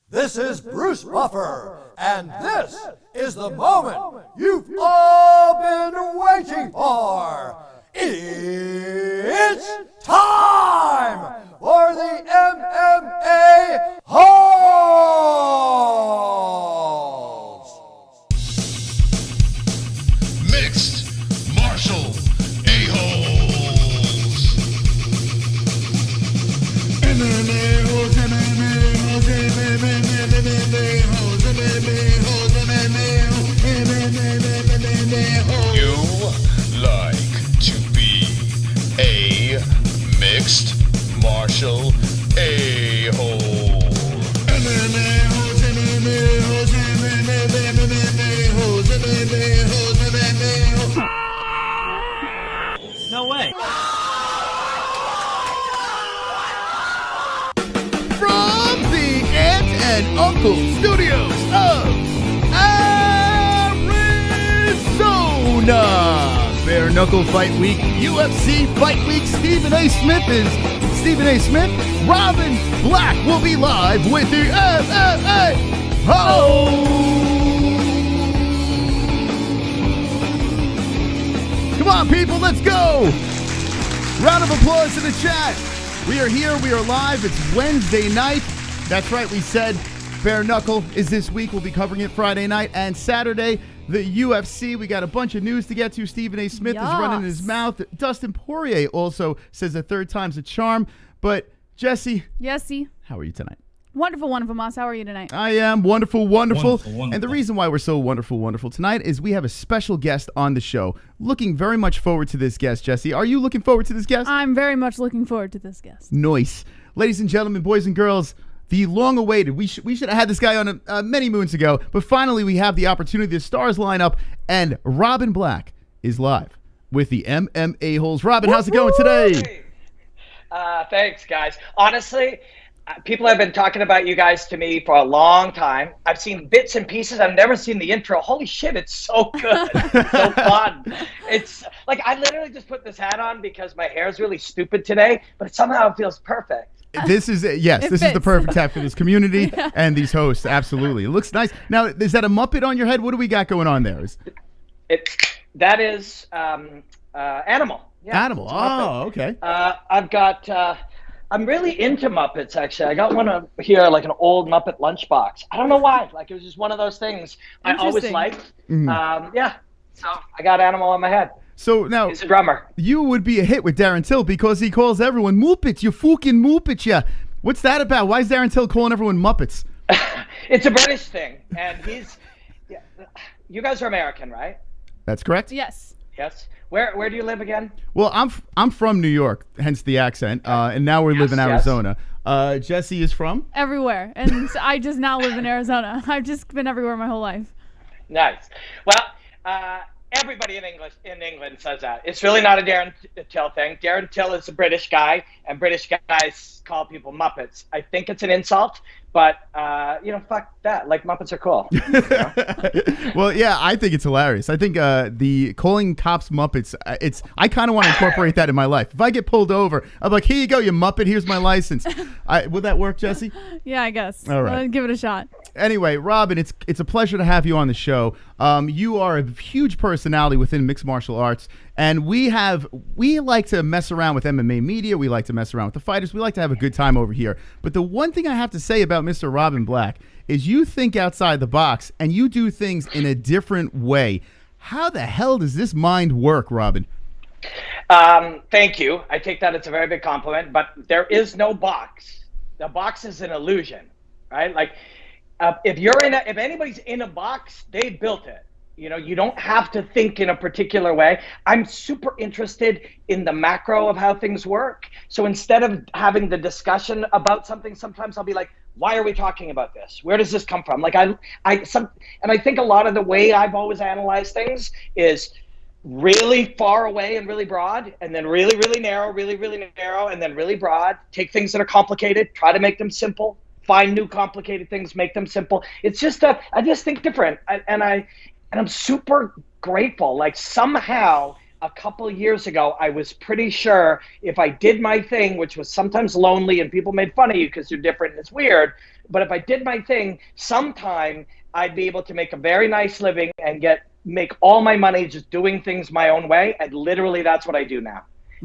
This is Bruce Buffer, and this is the moment you've all been waiting for. It's time for the MMA-Holes! Mixed martial a-holes. MMA-Holes, MMA-Holes, MMA-Holes, MMA-Holes, MMA-Holes. You like to be a mixed martial a-hole. MMA-Holes, MMA-Holes, MMA-Holes, MMA-Holes, MMA-Holes. No way. From the Aunt and Uncle Studios of Arizona, Bare Knuckle Fight Week, UFC Fight Week. Stephen A. Smith is Stephen A. Smith. Robin Black will be live with the MMA-Holes. Come on, people, let's go. Round of applause in the chat. We are here. We are live. It's Wednesday night. That's right. We said Bare Knuckle is this week. We'll be covering it Friday night and Saturday. The UFC. We got a bunch of news to get to. Stephen A. Smith is running his mouth. Dustin Poirier also says a third time's a charm. But Jesse. Yesy. How are you tonight? Wonderful, wonderful, Moss. How are you tonight? I am wonderful, wonderful. Wonderful. And the reason why we're so wonderful, wonderful tonight is we have a special guest on the show. Looking very much forward to this guest, Jesse. Are you looking forward to this guest? I'm very much looking forward to this guest. Nice. Ladies and gentlemen, boys and girls, the long-awaited, we should have had this guy on many moons ago, but finally we have the opportunity. The stars line up, and Robin Black is live with the MMA-Holes. Robin, how's it going today? Thanks, guys. Honestly, people have been talking about you guys to me for a long time. I've seen bits and pieces. I've never seen the intro. Holy shit, it's so good. It's so fun. It's like I literally just put this hat on because my hair is really stupid today, but somehow it feels perfect. This is, yes, this is the perfect hat for this community and these hosts. Absolutely. It looks nice. Now, is that a Muppet on your head? What do we got going on there? That is Animal. Yeah, Animal. Oh, okay. I've got, I'm really into Muppets, actually. I got one here, like an old Muppet lunchbox. I don't know why. Like, it was just one of those things I always liked. Yeah. So I got Animal on my head. So now, he's a drummer. You would be a hit with Darren Till because he calls everyone Muppets. You fucking Muppets, yeah. What's that about? Why is Darren Till calling everyone Muppets? It's a British thing, and yeah, you guys are American, right? That's correct. Yes. Yes. Where do you live again? Well, I'm from New York, hence the accent, and now we live in Arizona. Jesse is from? Everywhere, and I just now live in Arizona. I've just been everywhere my whole life. Nice. Well, everybody in England says that. It's really not a Darren Till thing. Darren Till is a British guy, and British guys call people Muppets. I think it's an insult, but fuck that. Like, Muppets are cool. Well, yeah, I think it's hilarious. I think the calling cops Muppets, I kind of want to incorporate that in my life. If I get pulled over, I'm like, here you go, you Muppet. Here's my license. Would that work, Jesse? Yeah, I guess. All right. I'll give it a shot. Anyway, Robin, it's a pleasure to have you on the show. You are a huge personality within mixed martial arts, and we like to mess around with MMA media. We like to mess around with the fighters. We like to have a good time over here. But the one thing I have to say about Mr. Robin Black is you think outside the box and you do things in a different way. How the hell does this mind work, Robin? Thank you. I take that as a very big compliment, but there is no box. The box is an illusion, right? Like, if anybody's in a box, they built it. You know, you don't have to think in a particular way. I'm super interested in the macro of how things work. So instead of having the discussion about something, sometimes I'll be like, why are we talking about this? Where does this come from? Like and I think a lot of the way I've always analyzed things is really far away and really broad, and then really, really narrow, and then really broad. Take things that are complicated, try to make them simple. Find new complicated things, make them simple. It's just I just think different, and I'm super grateful. Like, somehow a couple years ago, I was pretty sure if I did my thing, which was sometimes lonely and people made fun of you because you're different and it's weird, but if I did my thing, sometime I'd be able to make a very nice living and make all my money just doing things my own way. And literally that's what I do now.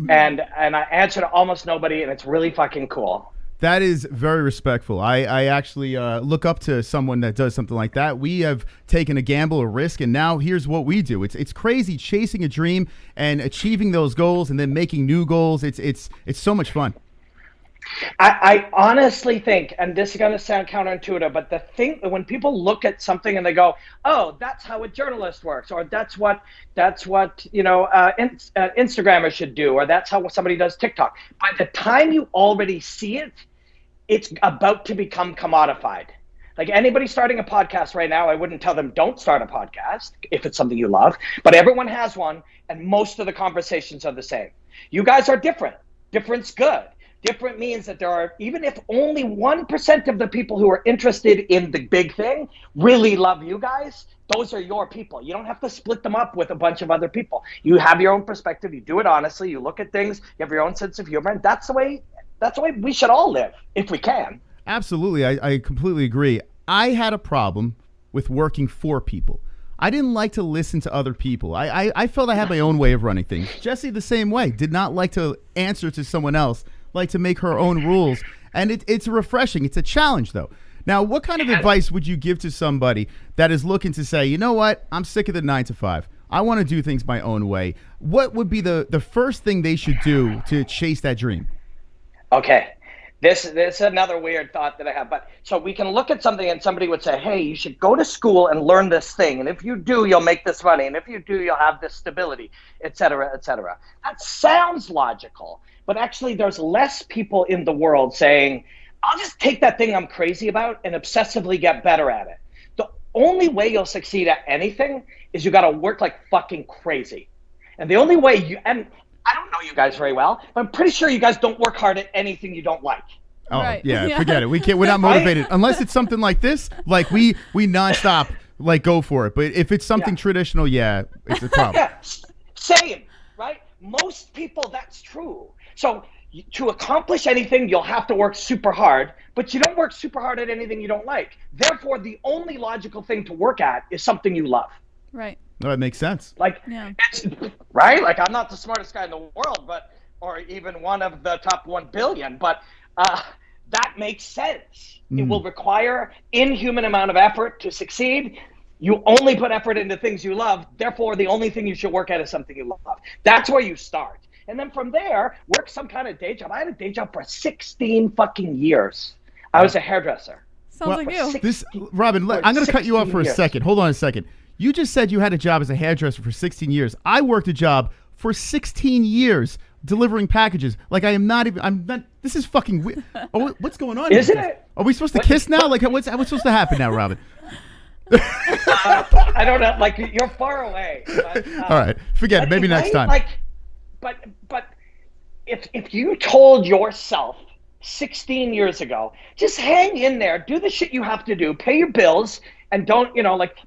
And I answer to almost nobody, and it's really fucking cool. That is very respectful. I actually look up to someone that does something like that. We have taken a gamble, a risk, and now here's what we do. It's crazy chasing a dream and achieving those goals and then making new goals. It's so much fun. I honestly think, and this is going to sound counterintuitive, but the thing when people look at something and they go, "Oh, that's how a journalist works," or "That's what Instagrammers should do," or "That's how somebody does TikTok." By the time you already see it, it's about to become commodified. Like anybody starting a podcast right now, I wouldn't tell them don't start a podcast if it's something you love, but everyone has one, and most of the conversations are the same. You guys are different. Different's good. Different means that there are, even if only 1% of the people who are interested in the big thing really love you guys, those are your people. You don't have to split them up with a bunch of other people. You have your own perspective. You do it honestly. You look at things. You have your own sense of humor. And that's the way we should all live, if we can. Absolutely. I completely agree. I had a problem with working for people. I didn't like to listen to other people. I felt I had my own way of running things. Jessie, the same way, did not like to answer to someone else, like to make her own rules. And it's refreshing. It's a challenge, though. Now, what kind of advice would you give to somebody that is looking to say, you know what, I'm sick of the 9 to 5. I want to do things my own way. What would be the first thing they should do to chase that dream? Okay. This is another weird thought that I have. But so we can look at something and somebody would say, hey, you should go to school and learn this thing. And if you do, you'll make this money. And if you do, you'll have this stability, et cetera, et cetera. That sounds logical. But actually, there's less people in the world saying, I'll just take that thing I'm crazy about and obsessively get better at it. The only way you'll succeed at anything is you got to work like fucking crazy. And the only way and I don't know you guys very well, but I'm pretty sure you guys don't work hard at anything you don't like. Oh, right. yeah, forget it. We're not motivated. Unless it's something like this, like we nonstop, like go for it. But if it's something traditional, it's a problem. Yeah, same, right? Most people, that's true. So to accomplish anything, you'll have to work super hard, but you don't work super hard at anything you don't like. Therefore, the only logical thing to work at is something you love. Right. No, that makes sense. Like, right? Like, I'm not the smartest guy in the world, or even one of the top 1 billion, but that makes sense. It will require inhuman amount of effort to succeed. You only put effort into things you love. Therefore, the only thing you should work at is something you love. That's where you start. And then from there, work some kind of day job. I had a day job for 16 fucking years. I was a hairdresser. Sounds like you. Robin, I'm going to cut you off for a second. Hold on a second. You just said you had a job as a hairdresser for 16 years. I worked a job for 16 years delivering packages. Like I'm not, this is fucking weird. Oh, what's going on? Isn't it? Are we supposed to kiss now? Like what's supposed to happen now, Robin? I don't know. Like you're far away. But, all right. Forget it. Maybe next time. But if you told yourself 16 years ago, just hang in there, do the shit you have to do, pay your bills, and don't,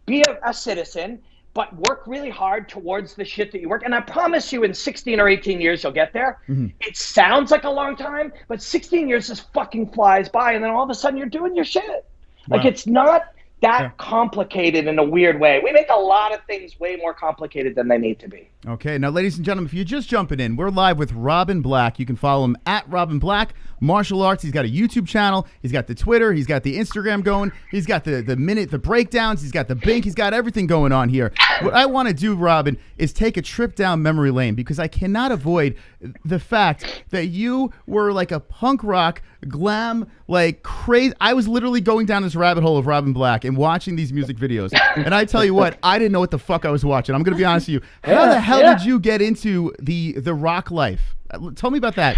be a citizen, but work really hard towards the shit that you work. And I promise you in 16 or 18 years, you'll get there. Mm-hmm. It sounds like a long time, but 16 years just fucking flies by. And then all of a sudden you're doing your shit. Wow. Like it's not that complicated in a weird way. We make a lot of things way more complicated than they need to be. Okay, now ladies and gentlemen, if you're just jumping in, we're live with Robin Black. You can follow him at Robin Black Martial Arts. He's got a YouTube channel. He's got the Twitter. He's got the Instagram going. He's got the breakdowns. He's got the Bink. He's got everything going on here. What I want to do, Robin, is take a trip down memory lane because I cannot avoid the fact that you were like a punk rock glam, like crazy. I was literally going down this rabbit hole of Robin Black and watching these music videos. And I tell you what, I didn't know what the fuck I was watching. I'm going to be honest with you. How the hell did you get into the rock life? Tell me about that.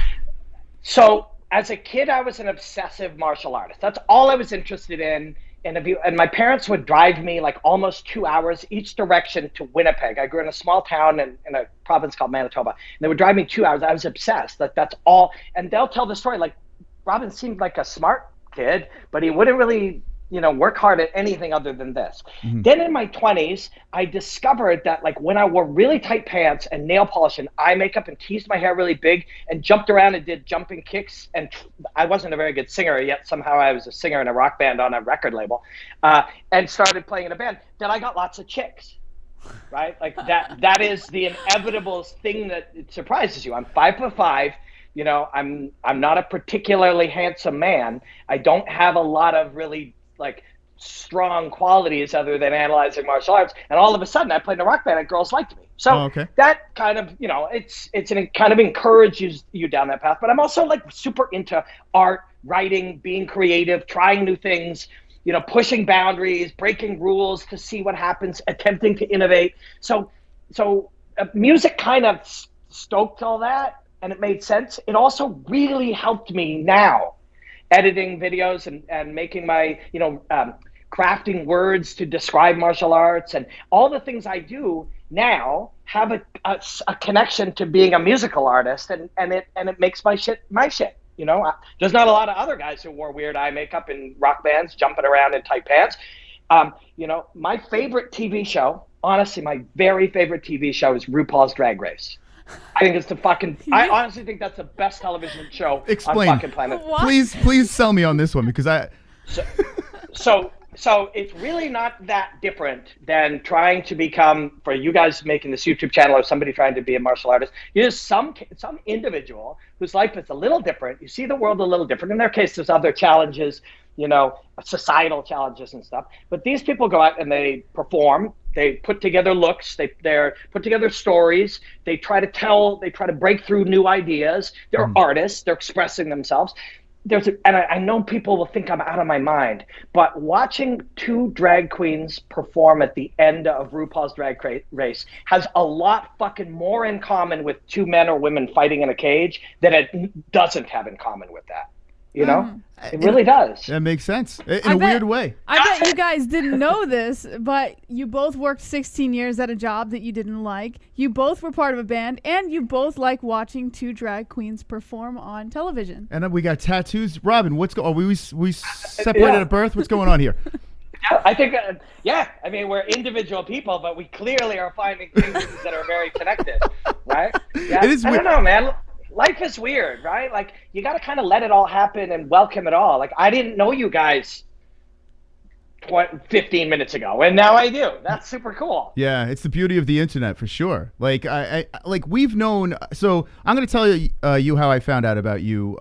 So as a kid, I was an obsessive martial artist. That's all I was interested in. And my parents would drive me like almost 2 hours each direction to Winnipeg. I grew in a small town in a province called Manitoba. And they would drive me 2 hours. I was obsessed. That's all. And they'll tell the story like, Robin seemed like a smart kid, but he wouldn't really work hard at anything other than this. Then in my 20s, I discovered that like when I wore really tight pants and nail polish and eye makeup and teased my hair really big and jumped around and did jumping kicks, and I wasn't a very good singer, yet somehow I was a singer in a rock band on a record label, and started playing in a band, that I got lots of chicks. Right? Like that is the inevitable thing that surprises you. I'm 5'5". I'm not a particularly handsome man. I don't have a lot of really like strong qualities other than analyzing martial arts, and all of a sudden I played in a rock band and girls liked me. So that kind of, it kind of encourages you down that path. But I'm also like super into art, writing, being creative, trying new things, pushing boundaries, breaking rules to see what happens, attempting to innovate. So music kind of stoked all that, and it made sense. It also really helped me now, editing videos and making my, crafting words to describe martial arts, and all the things I do now have a connection to being a musical artist, and it makes my shit my shit. There's not a lot of other guys who wore weird eye makeup in rock bands jumping around in tight pants. My favorite TV show, honestly, my very favorite TV show is RuPaul's Drag Race. I think it's I honestly think that's the best television show on fucking planet. What? Please sell me on this one, because So it's really not that different than trying to become, for you guys making this YouTube channel or somebody trying to be a martial artist, you're just some individual whose life is a little different. You see the world a little different. In their case, there's other challenges, societal challenges and stuff. But these people go out and they perform. They put together looks. They put together stories. They try to break through new ideas. They're artists. They're expressing themselves. And I know people will think I'm out of my mind, but watching two drag queens perform at the end of RuPaul's Drag Race has a lot fucking more in common with two men or women fighting in a cage than it doesn't have in common with that. It really does. That makes sense in a weird way. I bet you guys didn't know this, but you both worked 16 years at a job that you didn't like. You both were part of a band, and you both like watching two drag queens perform on television. And then we got tattoos. Robin, what's going on? We separated at birth? What's going on here? I think, I mean, we're individual people, but we clearly are finding things that are very connected, right? Yeah. It is I don't know, man. Life is weird, right? Like, you got to kind of let it all happen and welcome it all. Like, I didn't know you guys 15 minutes ago, and now I do. That's super cool. Yeah, it's the beauty of the internet, for sure. Like, we've known. So I'm going to tell you how I found out about you.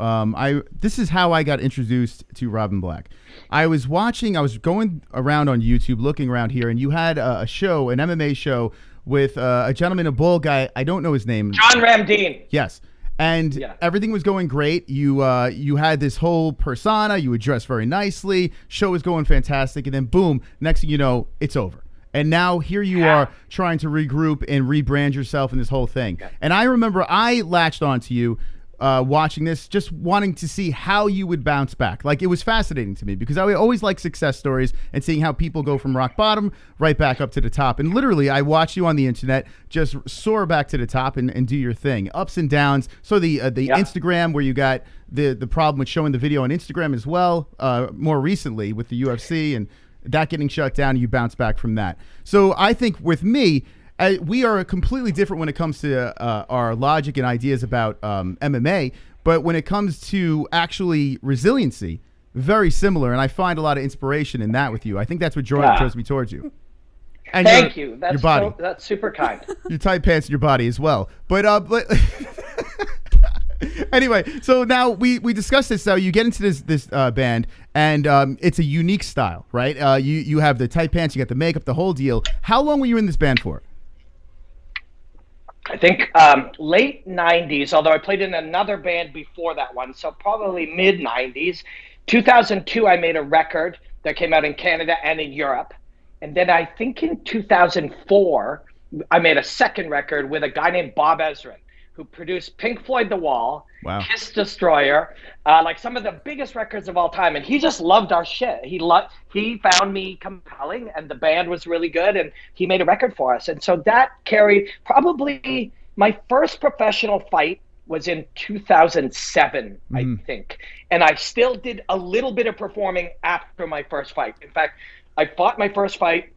This is how I got introduced to Robin Black. I was going around on YouTube, looking around here, and you had a show, an MMA show with a gentleman, a bald guy. I don't know his name. John Ramdeen. Yes. And everything was going great. You had this whole persona. You would dress very nicely. Show was going fantastic. And then boom, next thing you know, it's over. And now here you are trying to regroup and rebrand yourself in this whole thing. And I remember I latched onto you watching this, just wanting to see how you would bounce back. Like, it was fascinating to me because I always like success stories and seeing how people go from rock bottom right back up to the top. And literally, I watched you on the internet just soar back to the top and do your thing. Ups and downs. So the Instagram, where you got the problem with showing the video on Instagram as well, more recently with the UFC and that getting shut down, you bounce back from that. So I think with me, we are completely different when it comes to our logic and ideas about MMA, but when it comes to actually resiliency, very similar. And I find a lot of inspiration in that with you. I think that's what draws me towards you. And Thank you. That's your body. That's super kind. Your tight pants and your body as well. But anyway, so now we discussed this. So you get into this band, and it's a unique style, right? You have the tight pants, you got the makeup, the whole deal. How long were you in this band for? I think late 90s, although I played in another band before that one, so probably mid 90s. 2002, I made a record that came out in Canada and in Europe. And then I think in 2004, I made a second record with a guy named Bob Ezrin, who produced Pink Floyd The Wall, Kiss Destroyer, like some of the biggest records of all time. And he just loved our shit. He found me compelling, and the band was really good, and he made a record for us. And so that carried probably my first professional fight was in 2007, I think. And I still did a little bit of performing after my first fight. In fact, I fought my first fight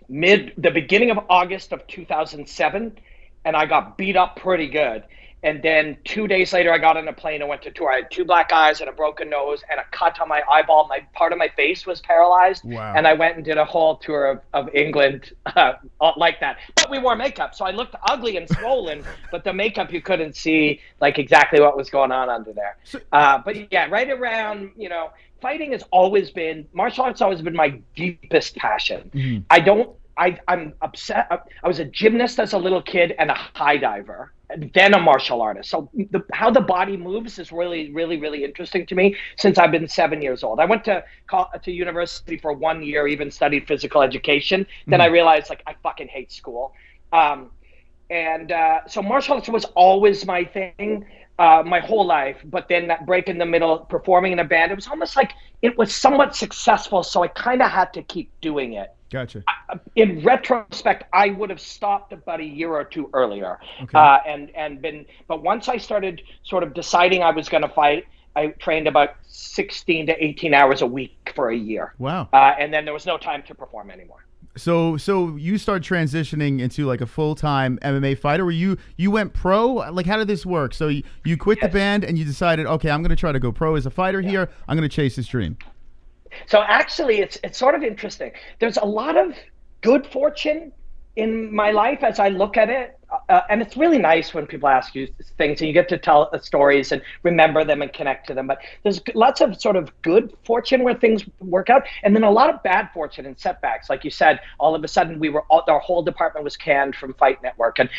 the beginning of August of 2007, and I got beat up pretty good. And then 2 days later, I got on a plane and went to tour. I had 2 black eyes and a broken nose and a cut on my eyeball. Part of my face was paralyzed. Wow. And I went and did a whole tour of England like that. But we wore makeup, so I looked ugly and swollen. But the makeup, you couldn't see like exactly what was going on under there. But yeah, right around, you know, fighting has always been, martial arts has always been my deepest passion. I'm upset. I was a gymnast as a little kid and a high diver, then a martial artist. So how the body moves is really, really, really interesting to me since I've been 7 years old. I went to university for 1 year, even studied physical education. Then I realized, like, I fucking hate school. So martial arts was always my thing my whole life. But then that break in the middle, performing in a band, it was almost like it was somewhat successful. So I kind of had to keep doing it. Gotcha. In retrospect, I would have stopped about a year or two earlier. Okay. But once I started sort of deciding I was going to fight, I trained about 16 to 18 hours a week for a year. Wow. And then there was no time to perform anymore. So you started transitioning into like a full-time MMA fighter, where you went pro? Like, how did this work? So you quit the band and you decided, okay, I'm going to try to go pro as a fighter here. I'm going to chase this dream. So actually, it's sort of interesting. There's a lot of good fortune in my life as I look at it. And it's really nice when people ask you things and you get to tell stories and remember them and connect to them. But there's lots of sort of good fortune where things work out, and then a lot of bad fortune and setbacks. Like you said, all of a sudden our whole department was canned from Fight Network, and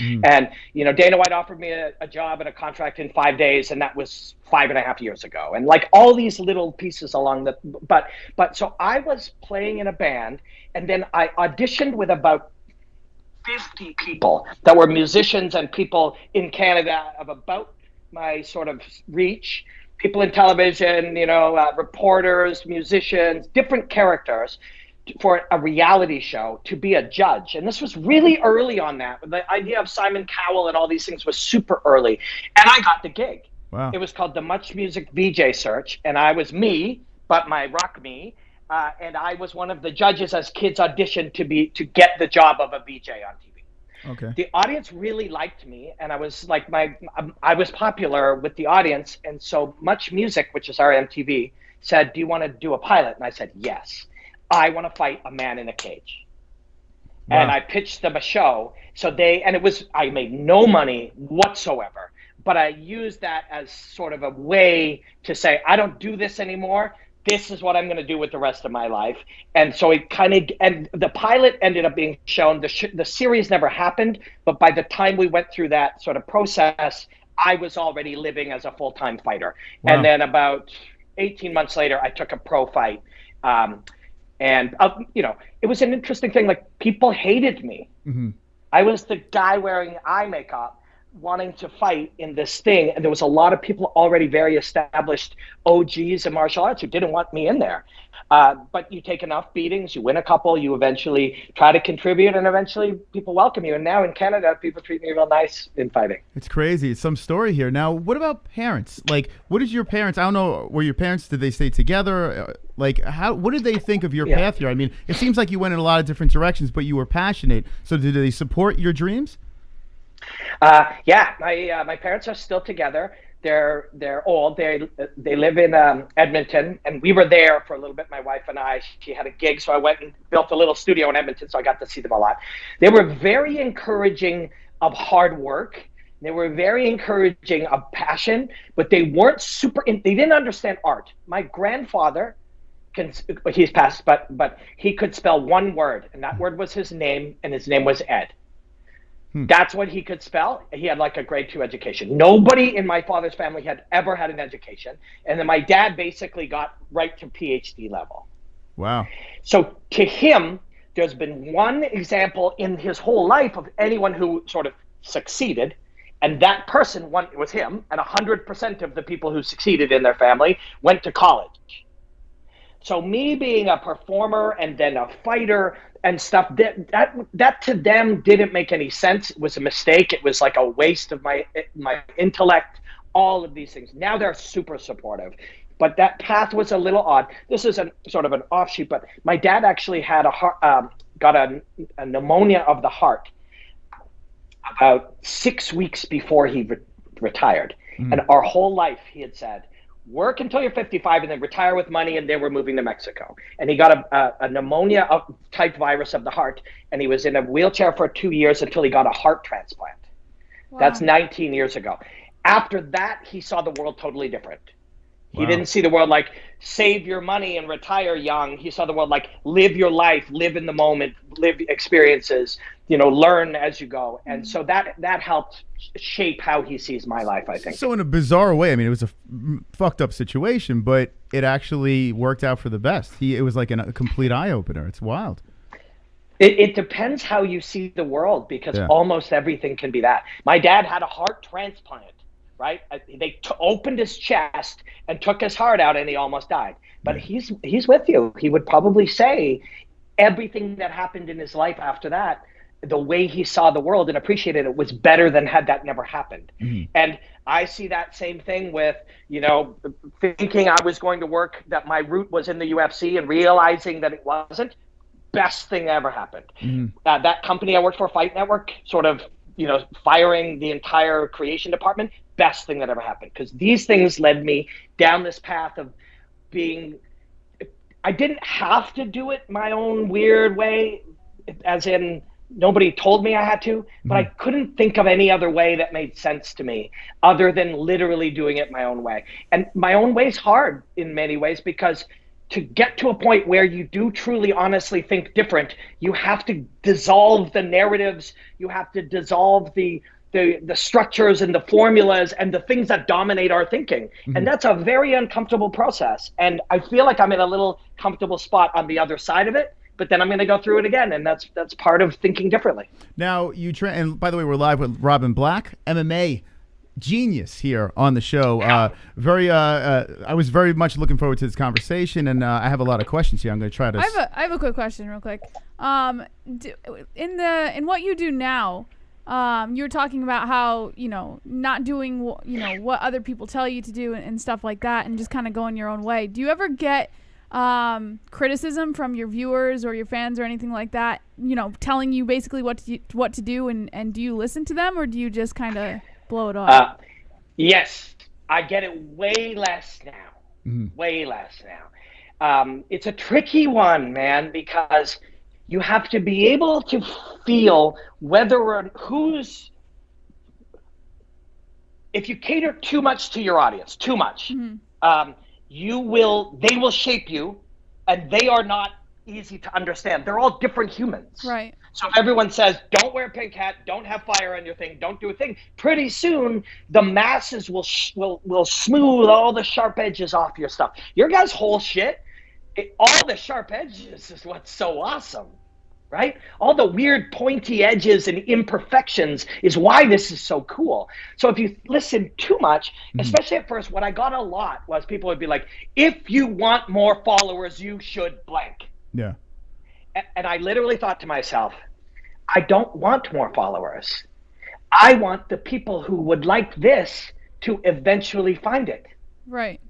you know, Dana White offered me a job and a contract in 5 days, and that was 5.5 years ago. And like all these little pieces along the but so I was playing in a band, and then I auditioned with about 50 people that were musicians and people in Canada of about my sort of reach, people in television, you know, reporters, musicians, different characters, for a reality show to be a judge. And this was really early on that. The idea of Simon Cowell and all these things was super early. And I got the gig. Wow. It was called the Much Music VJ Search. And I was me, but my rock me. And I was one of the judges as kids auditioned to get the job of a VJ on TV. Okay. The audience really liked me, and I was like I was popular with the audience, and so Much Music, which is our MTV, said, "Do you want to do a pilot?" And I said, "Yes, I want to fight a man in a cage." Wow. And I pitched them a show. So I made no money whatsoever, but I used that as sort of a way to say, I don't do this anymore. This is what I'm going to do with the rest of my life. And so and the pilot ended up being shown. The series never happened, but by the time we went through that sort of process, I was already living as a full-time fighter. Wow. And then about 18 months later, I took a pro fight. You know, it was an interesting thing. Like, people hated me. I was the guy wearing eye makeup, wanting to fight in this thing, and there was a lot of people already very established OGs in martial arts who didn't want me in there. But you take enough beatings, you win a couple, you eventually try to contribute, and eventually people welcome you. And now in Canada, people treat me real nice in fighting. It's crazy. It's some story here. Now, what about parents? Like, what did your parents, I don't know, were your parents, did they stay together? Like, what did they think of your path here? I mean, it seems like you went in a lot of different directions, but you were passionate. So did they support your dreams? My parents are still together. They're old. They live in Edmonton, and we were there for a little bit. My wife and I. She had a gig, so I went and built a little studio in Edmonton, so I got to see them a lot. They were very encouraging of hard work. They were very encouraging of passion, but they weren't they didn't understand art. My grandfather, he's passed, but he could spell one word, and that word was his name, and his name was Ed. That's what he could spell. He had like a grade 2 education. Nobody in my father's family had ever had an education. And then my dad basically got right to PhD level. Wow. So to him, there's been one example in his whole life of anyone who sort of succeeded. And that person was him. And 100% of the people who succeeded in their family went to college. So me being a performer and then a fighter and stuff, that to them didn't make any sense. It was a mistake. It was like a waste of my intellect, all of these things. Now they're super supportive. But that path was a little odd. This is sort of an offshoot, but my dad actually had got a pneumonia of the heart about 6 weeks before he retired. And our whole life he had said, work until you're 55 and then retire with money, and they were moving to Mexico. And he got a pneumonia type virus of the heart, and he was in a wheelchair for 2 years until he got a heart transplant. Wow. That's 19 years ago. After that, he saw the world totally different. He didn't see the world like save your money and retire young. He saw the world like live your life, live in the moment, live experiences, learn as you go. And so that helped shape how he sees my life, I think. So in a bizarre way, I mean, it was a fucked up situation, but it actually worked out for the best. It was like a complete eye opener. It's wild. It depends how you see the world, because almost everything can be that. My dad had a heart transplant. Right? They opened his chest and took his heart out, and he almost died. But he's with you. He would probably say everything that happened in his life after that, the way he saw the world and appreciated it, was better than had that never happened. And I see that same thing with, thinking I was going to work, that my route was in the UFC, and realizing that it wasn't. Best thing that ever happened. That company I worked for, Fight Network, sort of, firing the entire creation department, best thing that ever happened, because these things led me down this path of being, I didn't have to do it my own weird way, as in nobody told me I had to, but I couldn't think of any other way that made sense to me other than literally doing it my own way. And my own way is hard in many ways, because to get to a point where you do truly honestly think different, you have to dissolve the narratives, you have to dissolve the structures and the formulas and the things that dominate our thinking. And that's a very uncomfortable process. And I feel like I'm in a little comfortable spot on the other side of it, but then I'm going to go through it again. And that's part of thinking differently. Now and by the way, we're live with Robin Black, MMA genius here on the show. I was very much looking forward to this conversation, and I have a lot of questions here. I'm going to try to. I have a quick question, real quick. In what you do now, you were talking about how not doing what other people tell you to do and stuff like that, and just kind of going your own way. Do you ever get criticism from your viewers or your fans or anything like that? Telling you basically what to do, and do you listen to them, or do you just kind of blow it off? Yes, I get it way less now. Way less now. It's a tricky one, man, because you have to be able to feel whether or if you cater too much to your audience, too much, they will shape you, and they are not easy to understand. They're all different humans. Right. So if everyone says, don't wear a pink hat, don't have fire on your thing, don't do a thing, pretty soon the masses will smooth all the sharp edges off your stuff. Your guys' whole shit, all the sharp edges is what's so awesome, right? All the weird pointy edges and imperfections is why this is so cool. So if you listen too much, especially at first, what I got a lot was people would be like, if you want more followers, you should blank. Yeah. And I literally thought to myself, I don't want more followers. I want the people who would like this to eventually find it. Right.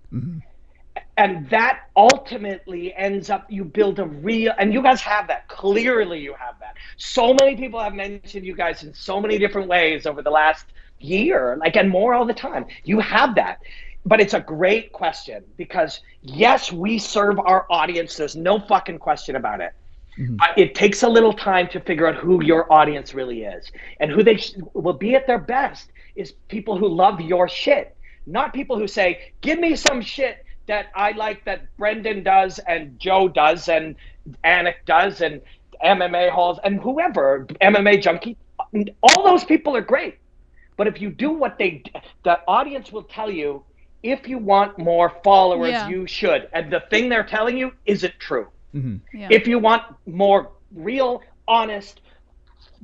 And that ultimately ends up, you build a real, and you guys have that. Clearly you have that. So many people have mentioned you guys in so many different ways over the last year, and more all the time. You have that. But it's a great question, because yes, we serve our audience. There's no fucking question about it. But it takes a little time to figure out who your audience really is, and who they will be at their best is people who love your shit, not people who say, give me some shit that I like that Brendan does and Joe does and Anik does and MMA-Holes and whoever, MMA Junkie. All those people are great. But if you do what the audience will tell you, if you want more followers, you should. And the thing they're telling you isn't true. If you want more real, honest,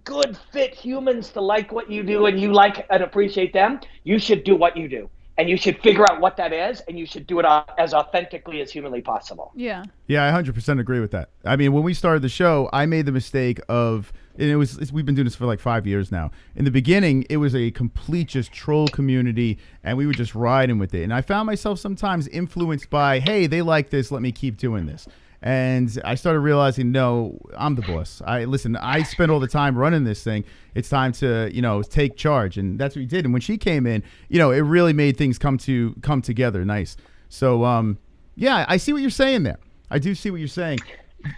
good, fit humans to like what you do, and you like and appreciate them, you should do what you do. And you should figure out what that is, and you should do it as authentically as humanly possible. Yeah. Yeah, I 100% agree with that. I mean, when we started the show, I made the mistake of, and we've been doing this for like 5 years now. In the beginning, it was a complete just troll community, and we were just riding with it. And I found myself sometimes influenced by, hey, they like this, let me keep doing this. And I started realizing, no, I'm the boss. I spend all the time running this thing. It's time to, take charge. And that's what we did. And when she came in, it really made things come together nice. So, yeah, I see what you're saying there. I do see what you're saying.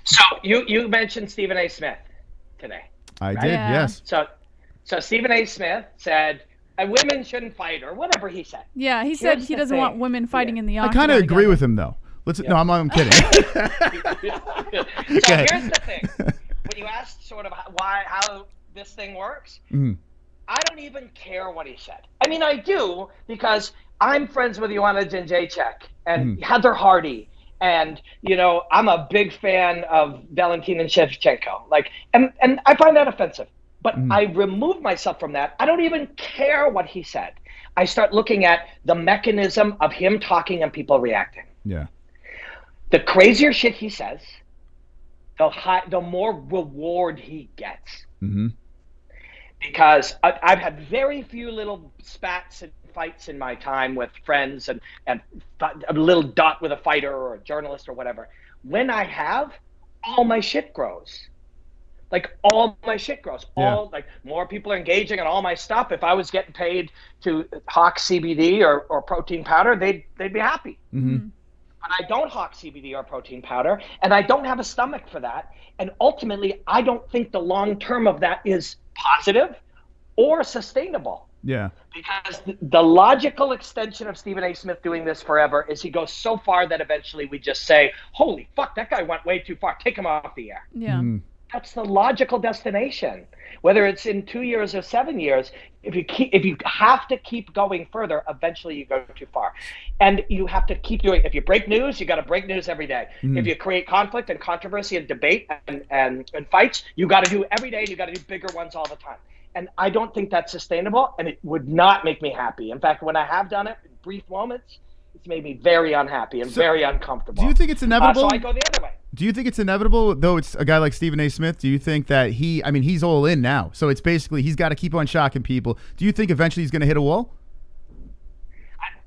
So you mentioned Stephen A. Smith today. I right? did, Yeah. yes. So Stephen A. Smith said, women shouldn't fight, or whatever he said. Yeah, he said Here's he the doesn't thing. want women fighting in the I octagon. kind of agree together. with him, though. No, I'm kidding. So here's the thing. When you asked sort of how this thing works, I don't even care what he said. I mean, I do, because I'm friends with Joanna Jędrzejczyk and Heather Hardy. And, I'm a big fan of Valentina Shevchenko. And I find that offensive. But I remove myself from that. I don't even care what he said. I start looking at the mechanism of him talking and people reacting. Yeah. The crazier shit he says, the more reward he gets. Because I've had very few little spats and fights in my time with friends and a little dot with a fighter or a journalist or whatever. When I have, all my shit grows. All my shit grows. Yeah. More people are engaging on all my stuff. If I was getting paid to hawk CBD or protein powder, they'd be happy. But I don't hawk CBD or protein powder, and I don't have a stomach for that. And ultimately, I don't think the long term of that is positive or sustainable. Yeah. Because the logical extension of Stephen A. Smith doing this forever is he goes so far that eventually we just say, holy fuck, that guy went way too far. Take him off the air. Yeah. That's the logical destination. Whether it's in 2 years or 7 years, if you have to keep going further, eventually you go too far. And you have to keep doing. If you break news, you got to break news every day. If you create conflict and controversy and debate and fights, you got to do every day. And you got to do bigger ones all the time. And I don't think that's sustainable, and it would not make me happy. In fact, when I have done it in brief moments, it's made me very unhappy and very uncomfortable. Do you think it's inevitable? So I go the other way. Do you think it's inevitable, though it's a guy like Stephen A. Smith? Do you think that he's all in now? So it's basically he's got to keep on shocking people. Do you think eventually he's going to hit a wall?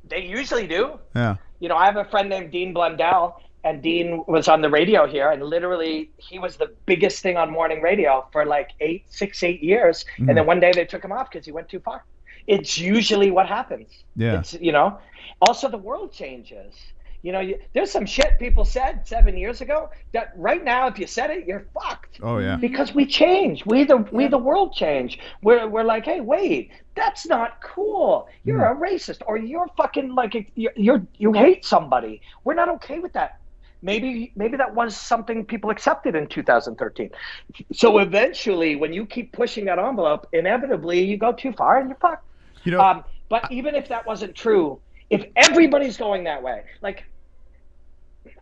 They usually do. Yeah. I have a friend named Dean Blundell, and Dean was on the radio here, and literally he was the biggest thing on morning radio for 8 years. And then one day they took him off because he went too far. It's usually what happens. Yeah. It's, also the world changes. There's some shit people said 7 years ago that right now, if you said it, you're fucked. Oh yeah. Because we change. We the world change. We're like, hey, wait, that's not cool. You're a racist, or you're fucking you hate somebody. We're not okay with that. Maybe that was something people accepted in 2013. So eventually, when you keep pushing that envelope, inevitably you go too far and you're fucked. But even if that wasn't true, if everybody's going that way,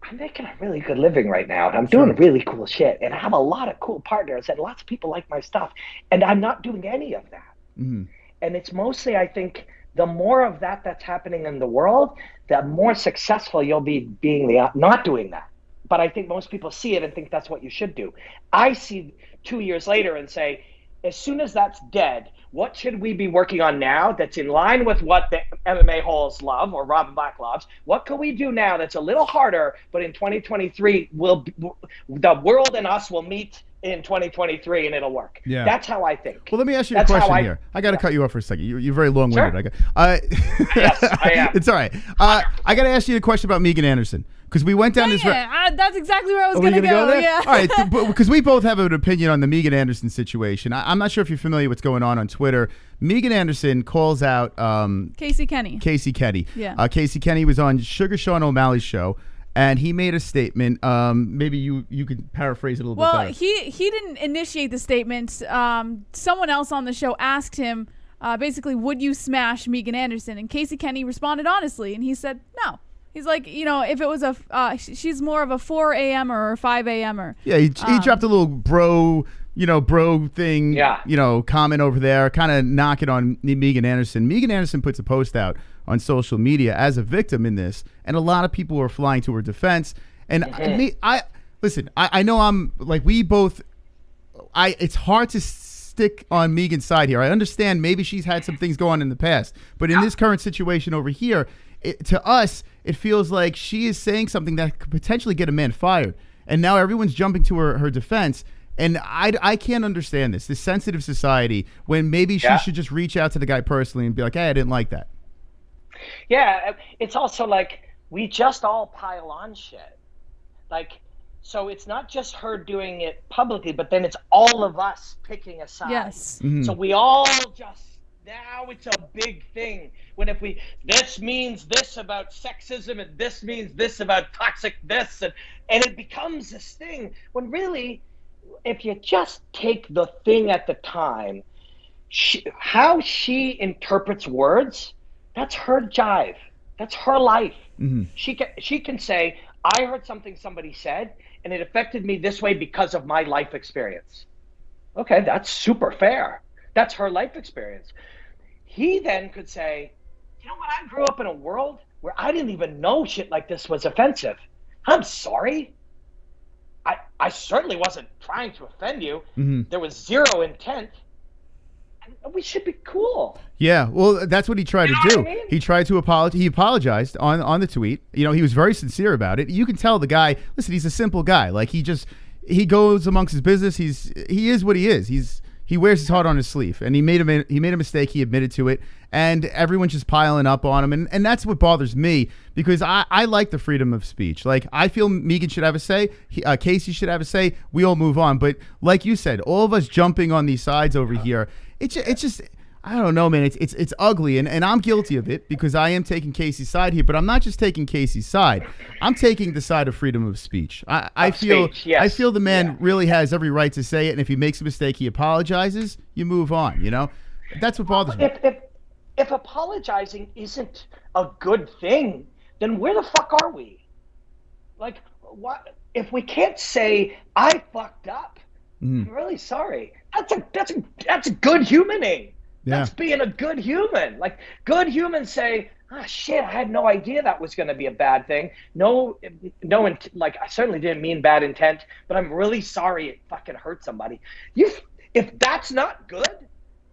I'm making a really good living right now, and I'm doing really cool shit, and I have a lot of cool partners, and lots of people like my stuff, and I'm not doing any of that. And it's mostly, I think, the more of that's happening in the world, the more successful you'll be being not doing that. But I think most people see it and think that's what you should do. I see 2 years later and say, as soon as that's dead, what should we be working on now that's in line with what the MMA-Holes love or Robin Black loves? What can we do now that's a little harder, but in 2023, the world and us will meet in 2023 and it'll work. Yeah. That's how I think. Well, let me ask you a question here. I got to cut you off for a second. You're very long-winded. Sure. Yes, I am. It's all right. I got to ask you a question about Megan Anderson. Because we went down this road. That's exactly where I was going to go. There? Yeah. All right, because we both have an opinion on the Megan Anderson situation. I'm not sure if you're familiar with what's going on Twitter. Megan Anderson calls out Casey Kenny. Yeah. Casey Kenny was on Sugar Sean O'Malley's show, and he made a statement. Maybe you could paraphrase it a little bit better. Well, he didn't initiate the statement. Someone else on the show asked him, basically, would you smash Megan Anderson? And Casey Kenny responded honestly, and he said no. He's like, if it was she's more of a 4 a.m. or 5 a.m. or. Yeah, he dropped a little bro, bro thing, Yeah. comment over there, kind of knock it on Megan Anderson. Megan Anderson puts a post out on social media as a victim in this, and a lot of people were flying to her defense. And I know I'm like, we both, it's hard to stick on Megan's side here. I understand maybe she's had some things go on in the past, but in this current situation over here, to us, it feels like she is saying something that could potentially get a man fired. And now everyone's jumping to her defense. And I can't understand this sensitive society, when maybe she should just reach out to the guy personally and be like, hey, I didn't like that. Yeah, it's also like, we just all pile on shit. Like, so it's not just her doing it publicly, but then it's all of us picking a side. Yes. Mm-hmm. So we all just, now it's a big thing. When if we, this means this about sexism, and this means this about toxic this, and it becomes this thing, when really, if you just take the thing at the time, how she interprets words, that's her jive. That's her life. Mm-hmm. She can say, I heard something somebody said, and it affected me this way because of my life experience. Okay, that's super fair. That's her life experience. He then could say, you know what, I grew up in a world where I didn't even know shit like this was offensive. I'm sorry. I certainly wasn't trying to offend you. Mm-hmm. There was zero intent. And we should be cool. Yeah, well, that's what he tried to do. What I mean? He tried to apologize. He apologized on the tweet. He was very sincere about it. You can tell the guy, listen, he's a simple guy. Like, he goes amongst his business. He is what he is. He wears his heart on his sleeve, and he made a mistake. He admitted to it, and everyone's just piling up on him, and that's what bothers me, because I like the freedom of speech. Like, I feel Megan should have a say, Casey should have a say. We all move on, but like you said, all of us jumping on these sides over here, it's just. I don't know, man. It's ugly, and I'm guilty of it, because I am taking Casey's side here. But I'm not just taking Casey's side. I'm taking the side of freedom of speech. I feel the man really has every right to say it, and if he makes a mistake, he apologizes. You move on. That's what bothers me. If apologizing isn't a good thing, then where the fuck are we? Like, what if we can't say I fucked up? I'm really sorry. That's a good humaning. Yeah. That's being a good human. Like, good humans say, oh shit, I had no idea that was going to be a bad thing. Like, I certainly didn't mean bad intent, but I'm really sorry it fucking hurt somebody. If that's not good,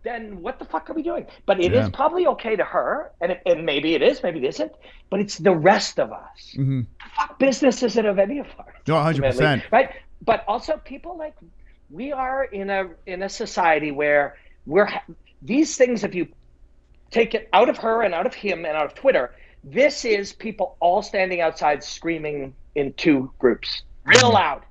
then what the fuck are we doing? But it is probably okay to her, and maybe it is, maybe it isn't, but it's the rest of us. Mm-hmm. The fuck business is it of any of ours? No, 100%. Right? But also, people, like, we are in a society where these things, if you take it out of her and out of him and out of Twitter, this is people all standing outside screaming in two groups, real loud.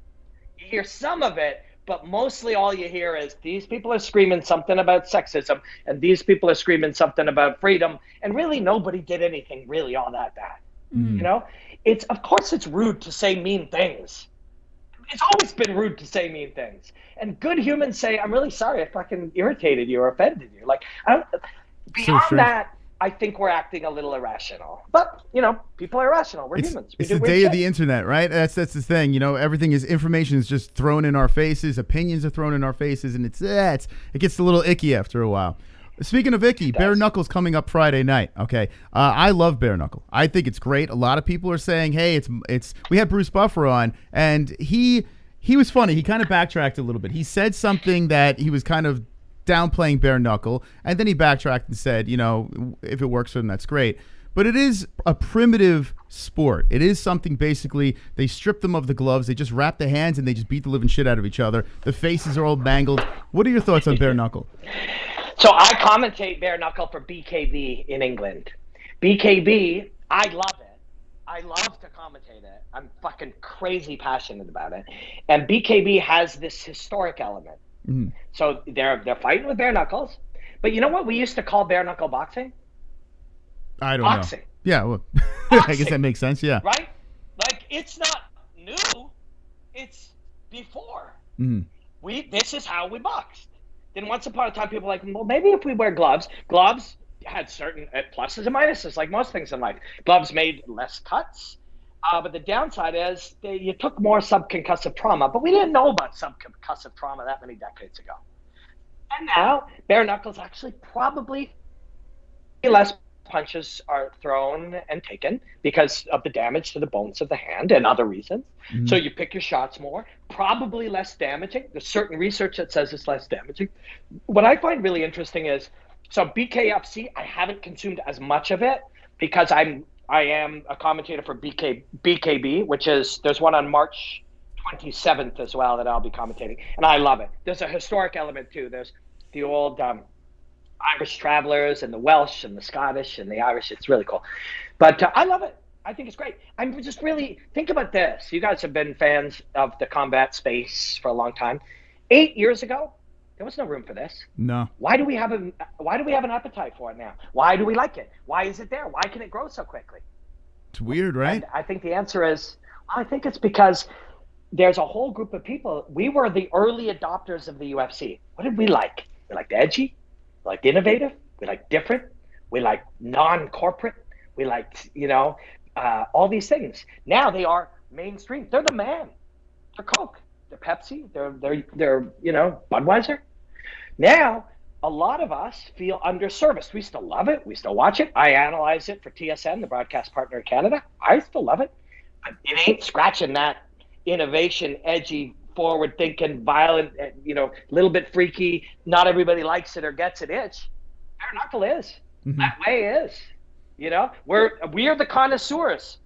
You hear some of it, but mostly all you hear is these people are screaming something about sexism, and these people are screaming something about freedom, and really nobody did anything really all that bad. Mm-hmm. Of course it's rude to say mean things. It's always been rude to say mean things. And good humans say, I'm really sorry I fucking irritated you or offended you. Like, beyond that, I think we're acting a little irrational. But, people are irrational. We're humans. It's the day of the internet, right? That's the thing. Everything information is just thrown in our faces. Opinions are thrown in our faces. And it gets a little icky after a while. Speaking of icky, Bare Knuckle's coming up Friday night. Okay, I love Bare Knuckle. I think it's great. A lot of people are saying, "Hey, it's." We had Bruce Buffer on, and he was funny. He kind of backtracked a little bit. He said something that he was kind of downplaying Bare Knuckle, and then he backtracked and said, if it works for him, that's great. But it is a primitive sport. It is something, basically, they strip them of the gloves, they just wrap the hands, and they just beat the living shit out of each other. The faces are all mangled. What are your thoughts on Bare Knuckle? So I commentate Bare Knuckle for BKB in England. BKB, I love it. I love to commentate it. I'm fucking crazy passionate about it. And BKB has this historic element. Mm-hmm. So they're fighting with bare knuckles. But you know what we used to call bare knuckle boxing? I don't boxing. know. Yeah, well, I guess that makes sense, yeah. Right? Like, it's not new. It's before. Mm-hmm. This is how we boxed. Then once upon a time, people were like, well, maybe if we wear gloves had certain pluses and minuses, like most things in life. Gloves made less cuts. But the downside is you took more subconcussive trauma, but we didn't know about subconcussive trauma that many decades ago. And now, bare knuckles actually probably less punches are thrown and taken because of the damage to the bones of the hand and other reasons. Mm-hmm. So you pick your shots more, probably less damaging. There's certain research that says it's less damaging. What I find really interesting is, so BKFC, I haven't consumed as much of it because I am a commentator for BKB, which is, there's one on March 27th as well that I'll be commentating, and I love it. There's a historic element too. There's the old Irish travelers and the Welsh and the Scottish and the Irish. It's really cool. But I love it. I think it's great. I'm just really, think about this. You guys have been fans of the combat space for a long time. 8 years ago, there was no room for this. No. Why do we have an appetite for it now? Why do we like it? Why is it there? Why can it grow so quickly? It's weird, right? And I think the answer is, well, I think it's because there's a whole group of people. We were the early adopters of the UFC. What did we like? We liked edgy. We liked innovative. We liked different. We liked non-corporate. We liked, all these things. Now they are mainstream. They're the man. They're Coke. They're Pepsi. They're Budweiser. Now, a lot of us feel underserviced. We still love it. We still watch it. I analyze it for TSN, the broadcast partner of Canada. I still love it. But it ain't scratching that innovation, edgy, forward-thinking, violent, little bit freaky, not everybody likes it or gets it itch. Bare knuckle is. Mm-hmm. That way is. We are the connoisseurs.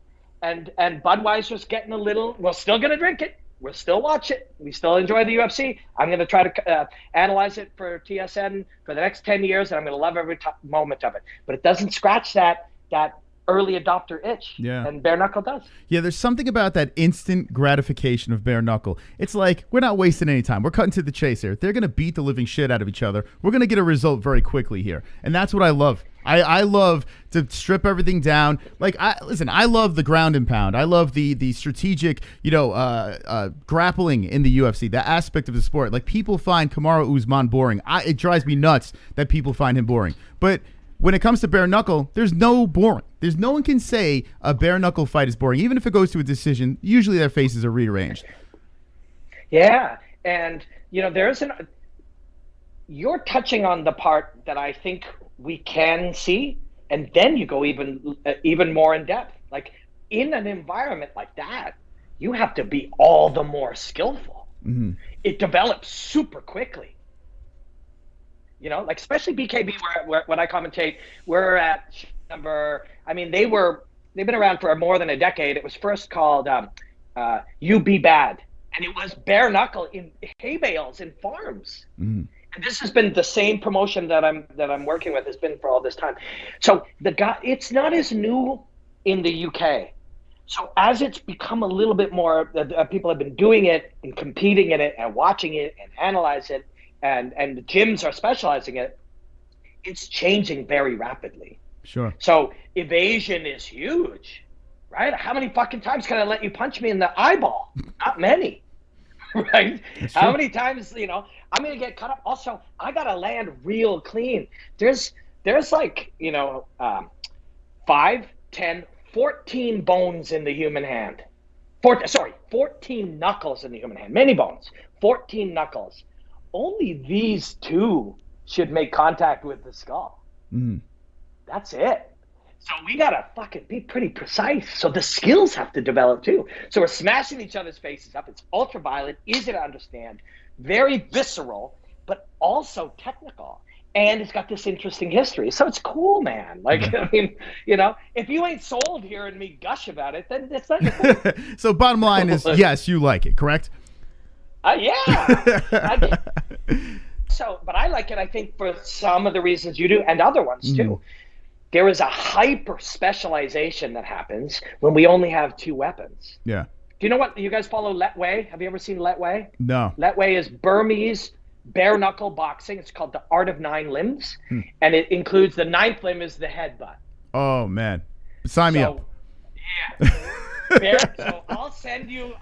And Budweiser's getting a little, we're still going to drink it. We'll still watch it. We still enjoy the UFC. I'm going to try to analyze it for TSN for the next 10 years, and I'm going to love every moment of it. But it doesn't scratch that early adopter itch. Yeah. And bare knuckle does. Yeah, there's something about that instant gratification of bare knuckle. It's like, we're not wasting any time. We're cutting to the chase here. They're going to beat the living shit out of each other. We're going to get a result very quickly here. And that's what I love. I love to strip everything down. Like, I love the ground and pound. I love the strategic, grappling in the UFC, the aspect of the sport. Like, people find Kamaru Usman boring. It drives me nuts that people find him boring. But when it comes to bare knuckle, there's no boring. There's no one can say a bare knuckle fight is boring. Even if it goes to a decision, usually their faces are rearranged. Yeah, and you're touching on the part that I think we can see, and then you go even more in depth. Like, in an environment like that, you have to be all the more skillful. Mm-hmm. It develops super quickly. Especially BKB, where when I commentate, we're at number. I mean, they've been around for more than a decade. It was first called "You Be Bad," and it was bare knuckle in hay bales in farms. Mm-hmm. And this has been the same promotion that I'm working with has been for all this time. So it's not as new in the UK. So as it's become a little bit more, people have been doing it and competing in it and watching it and analyze it, and the gyms are specializing it. It's changing very rapidly. Sure. So evasion is huge, right? How many fucking times can I let you punch me in the eyeball? Not many. Right? How many times, I'm going to get cut up. Also, I got to land real clean. There's 5, 10, 14 bones in the human hand. 14 knuckles in the human hand. Many bones. 14 knuckles. Only these 2 should make contact with the skull. Mm. That's it. So we got to fucking be pretty precise. So the skills have to develop too. So we're smashing each other's faces up. It's ultra violent, easy to understand, very visceral, but also technical. And it's got this interesting history. So it's cool, man. Like, I mean, if you ain't sold hearing me gush about it, then it's not your thing. So bottom line is, yes, you like it, correct? Yeah. But I like it, I think, for some of the reasons you do and other ones too. Mm. There is a hyper specialization that happens when we only have 2 weapons. Yeah. Do you know what? You guys follow Letway? Have you ever seen Letway? No. Letway is Burmese bare knuckle boxing. It's called the Art of 9 Limbs. And it includes the 9th limb is the headbutt. Oh, man. Sign me up. Yeah. So I'll send you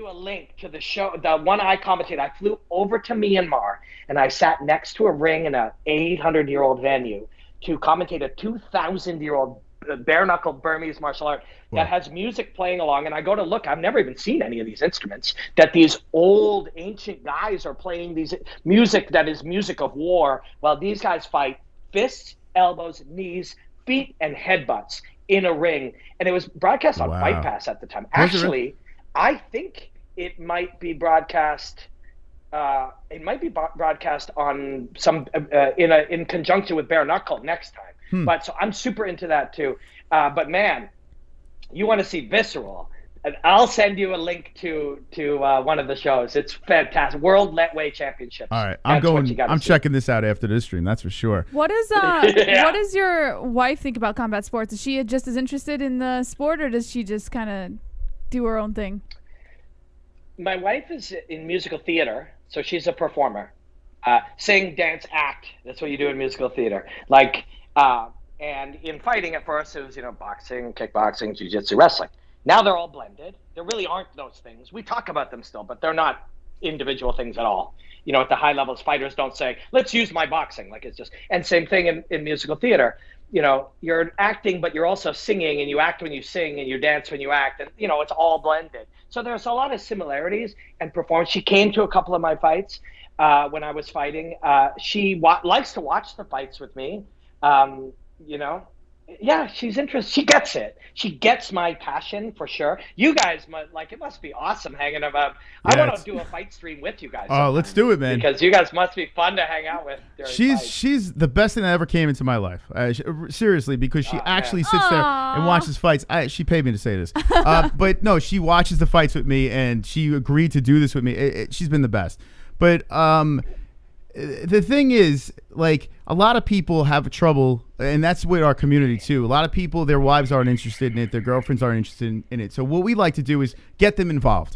a link to the show, the one I commented. I flew over to Myanmar and I sat next to a ring in a 800-year-old venue to commentate a 2,000-year-old bare knuckle Burmese martial art that has music playing along. And I go to look, I've never even seen any of these instruments, that these old ancient guys are playing these music that is music of war, while these guys fight fists, elbows, knees, feet, and headbutts in a ring. And it was broadcast on Fight Pass at the time. Actually, I think it might be broadcast. It might be broadcast on some in conjunction with bare knuckle next time. But so I'm super into that too. But man, you want to see visceral, and I'll send you a link to one of the shows. It's fantastic. World Lightweight Championships. All right, I'm checking this out after this stream. That's for sure. What does your wife think about combat sports? Is she just as interested in the sport, or does she just kind of do her own thing? My wife is in musical theater, so she's a performer. Sing, dance, act. That's what you do in musical theater. And in fighting at first, it was, boxing, kickboxing, jiu-jitsu, wrestling. Now they're all blended. There really aren't those things. We talk about them still, but they're not individual things at all. At the high levels, fighters don't say, let's use my boxing. It's just, and same thing in musical theater. You're acting, but you're also singing, and you act when you sing, and you dance when you act, and it's all blended. So there's a lot of similarities and performance. She came to a couple of my fights when I was fighting. She likes to watch the fights with me. Yeah, she's interested. She gets it. She gets my passion for sure. You guys it must be awesome hanging about. I want to do a fight stream with you guys. Oh, let's do it, man. Because you guys must be fun to hang out with. She's the best thing that ever came into my life. Seriously, because she actually sits there and watches fights. She paid me to say this, but no, she watches the fights with me, and she agreed to do this with me. She's been the best. But the thing is, a lot of people have trouble, and that's with our community too. A lot of people, their wives aren't interested in it, their girlfriends aren't interested in it. So what we like to do is get them involved.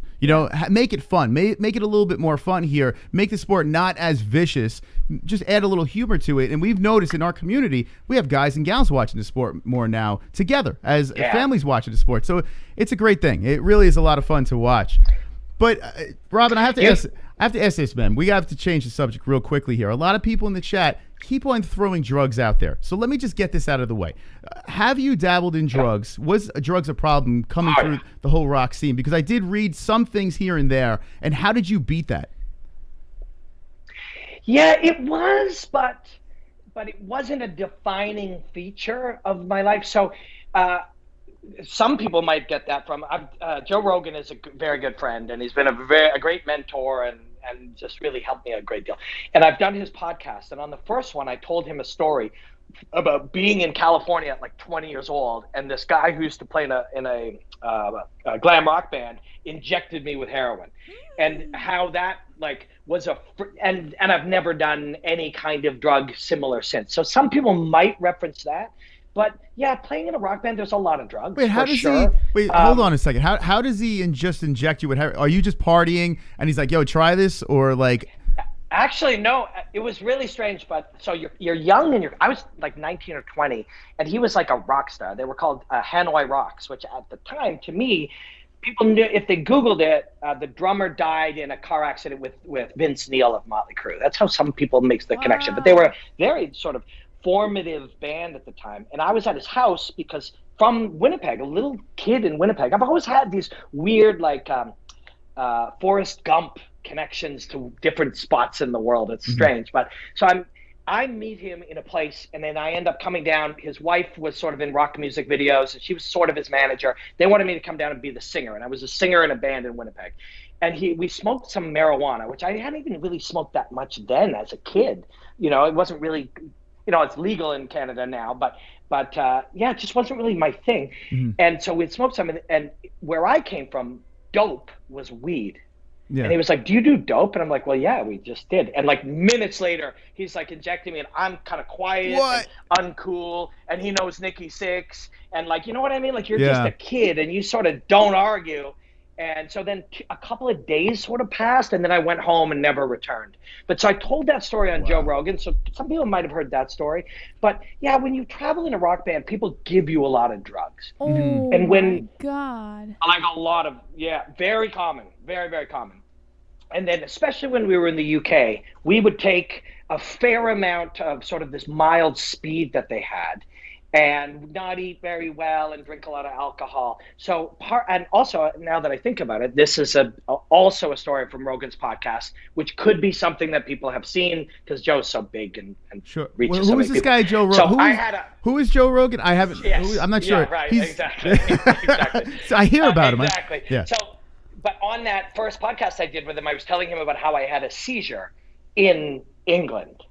Make it fun, make it a little bit more fun here. Make the sport not as vicious. Just add a little humor to it. And we've noticed in our community, we have guys and gals watching the sport more now together as families watching the sport. So it's a great thing. It really is a lot of fun to watch. But Robin, I have to ask this, man. We have to change the subject real quickly here. A lot of people in the chat keep on throwing drugs out there. So let me just get this out of the way. Have you dabbled in drugs? Was drugs a problem coming through the whole rock scene? Because I did read some things here and there. And how did you beat that? Yeah, it was, but it wasn't a defining feature of my life. So some people might get that from Joe Rogan is a very good friend, and he's been a great mentor and just really helped me a great deal. And I've done his podcast, and on the first one, I told him a story about being in California at 20 years old, and this guy who used to play in a glam rock band injected me with heroin, and how that was and I've never done any kind of drug similar since. So some people might reference that. But yeah, playing in a rock band, there's a lot of drugs. Wait, how does he? Wait, hold on a second. How does he just inject you with heroin? Are you just partying and he's like, "Yo, try this," or Actually, no. It was really strange. But so you're young and I was 19 or 20, and he was like a rock star. They were called Hanoi Rocks, which at the time, to me, people knew if they Googled it, the drummer died in a car accident with Vince Neil of Motley Crue. That's how some people make the connection. But they were very sort of formative band at the time, and I was at his house because from Winnipeg, a little kid in Winnipeg, I've always had these weird Forrest Gump connections to different spots in the world. It's strange, but so I meet him in a place, and then I end up coming down. His wife was sort of in rock music videos, and she was sort of his manager. They wanted me to come down and be the singer, and I was a singer in a band in Winnipeg. And we smoked some marijuana, which I hadn't even really smoked that much then as a kid. It wasn't really. It's legal in Canada now, but it just wasn't really my thing. And so we'd smoked some, and where I came from, dope was weed. Yeah. And he was like, "Do you do dope?" And I'm like, "Well, yeah, we just did." And minutes later, he's injecting me, and I'm kind of quiet and uncool, and he knows Nikki Sixx, and you know what I mean? You're just a kid, and you sort of don't argue. And so then a couple of days sort of passed, and then I went home and never returned. But so I told that story on Joe Rogan, so some people might have heard that story. But yeah, when you travel in a rock band, people give you a lot of drugs. Oh, and my God. A lot of, very common, very, very common. And then especially when we were in the UK, we would take a fair amount of sort of this mild speed that they had. and not eat very well and drink a lot of alcohol. So and also now that I think about it, this is also a story from Rogan's podcast, which could be something that people have seen because Joe's so big and sure. reaches Who is this guy, Joe Rogan? So who is Joe Rogan? I haven't. Yes. I'm not sure. Yeah, right. Exactly. Exactly. So I hear about him. Exactly. Yeah. So, but on that first podcast I did with him, I was telling him about how I had a seizure in England.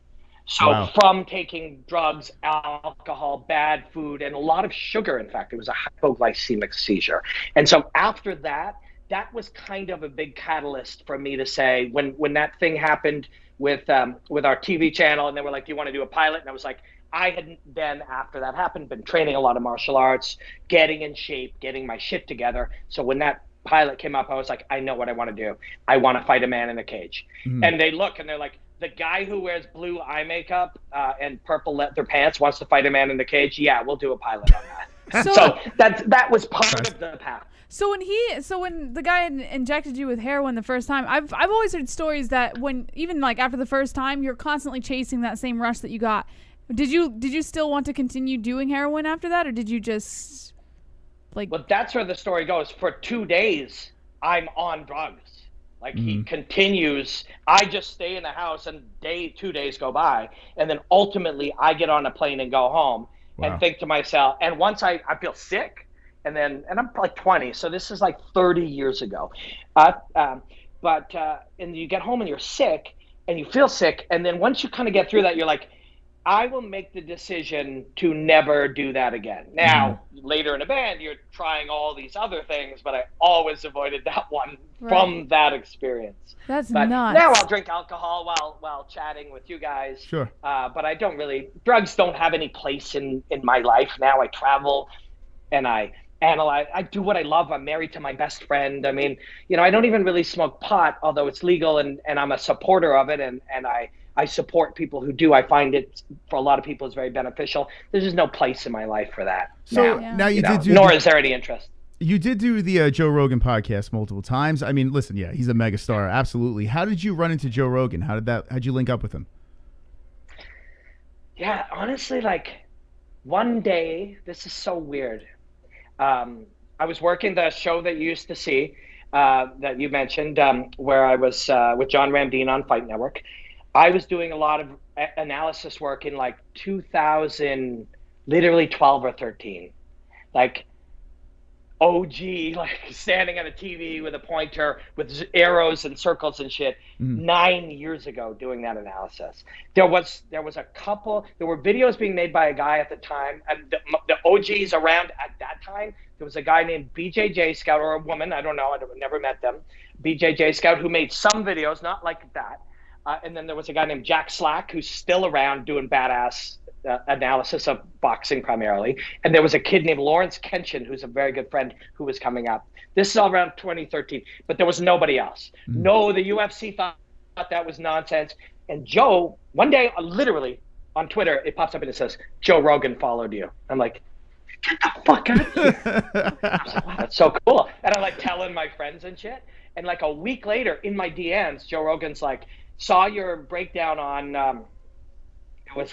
So Wow. from taking drugs, alcohol, bad food, and a lot of sugar, in fact, it was a hypoglycemic seizure. And so after that, that was kind of a big catalyst for me to say, when that thing happened with our TV channel, and they were like, do you want to do a pilot? And I was like, I had then, after that happened, been training a lot of martial arts, getting in shape, getting my shit together. So when that pilot came up, I was like, I know what I want to do. I want to fight a man in a cage. And they look and they're like, the guy who wears blue eye makeup and purple leather pants wants to fight a man in the cage. Yeah, we'll do a pilot on that. So that was part of the path. So when the guy injected you with heroin the first time, I've always heard stories that when even like after the first time, you're constantly chasing that same rush that you got. Did you still want to continue doing heroin after that, or did you just like? Well, that's where the story goes. For 2 days, I'm on drugs. Like he continues. I just stay in the house, and 2 days go by, and then ultimately I get on a plane and go home and think to myself. And once I feel sick, and I'm like 20, so this is like 30 years ago. And you get home and you're sick, and you feel sick, and then once you kind of get through that, you're like, I will make the decision to never do that again. Now, later in a band, you're trying all these other things, but I always avoided that one from that experience. That's but nuts. Now I'll drink alcohol while chatting with you guys. Sure. But I don't really, drugs don't have any place in my life now. I travel and I analyze. I do what I love. I'm married to my best friend. I mean, I don't even really smoke pot, although it's legal, and I'm a supporter of it, and I support people who do. I find it, for a lot of people, is very beneficial. There's just no place in my life for that. So now you did do. Nor is there any interest. You did do the Joe Rogan podcast multiple times. I mean, listen, yeah, he's a megastar, absolutely. How did you run into Joe Rogan? How'd you link up with him? Yeah, honestly, like one day, this is so weird. I was working the show that you used to see, that you mentioned, where I was with John Ramdeen on Fight Network. I was doing a lot of analysis work in like 2000, literally 12 or 13, like OG, like standing on a TV with a pointer with arrows and circles and shit. 9 years ago, doing that analysis. There was a couple. There were videos being made by a guy at the time, and the OGs around at that time. There was a guy named BJJ Scout, or a woman, I don't know, I never met them. BJJ Scout, who made some videos, not like that. And then there was a guy named Jack Slack, who's still around doing badass analysis of boxing primarily. And there was a kid named Lawrence Kenshin, who's a very good friend, who was coming up. This is all around 2013, but there was nobody else. No, the UFC thought that was nonsense. And Joe, one day, literally on Twitter, it pops up and it says, Joe Rogan followed you. I'm like, get the fuck out of here. I was like, wow, that's so cool. And I'm like telling my friends and shit. And like a week later in my DMs, Joe Rogan's like, saw your breakdown on it was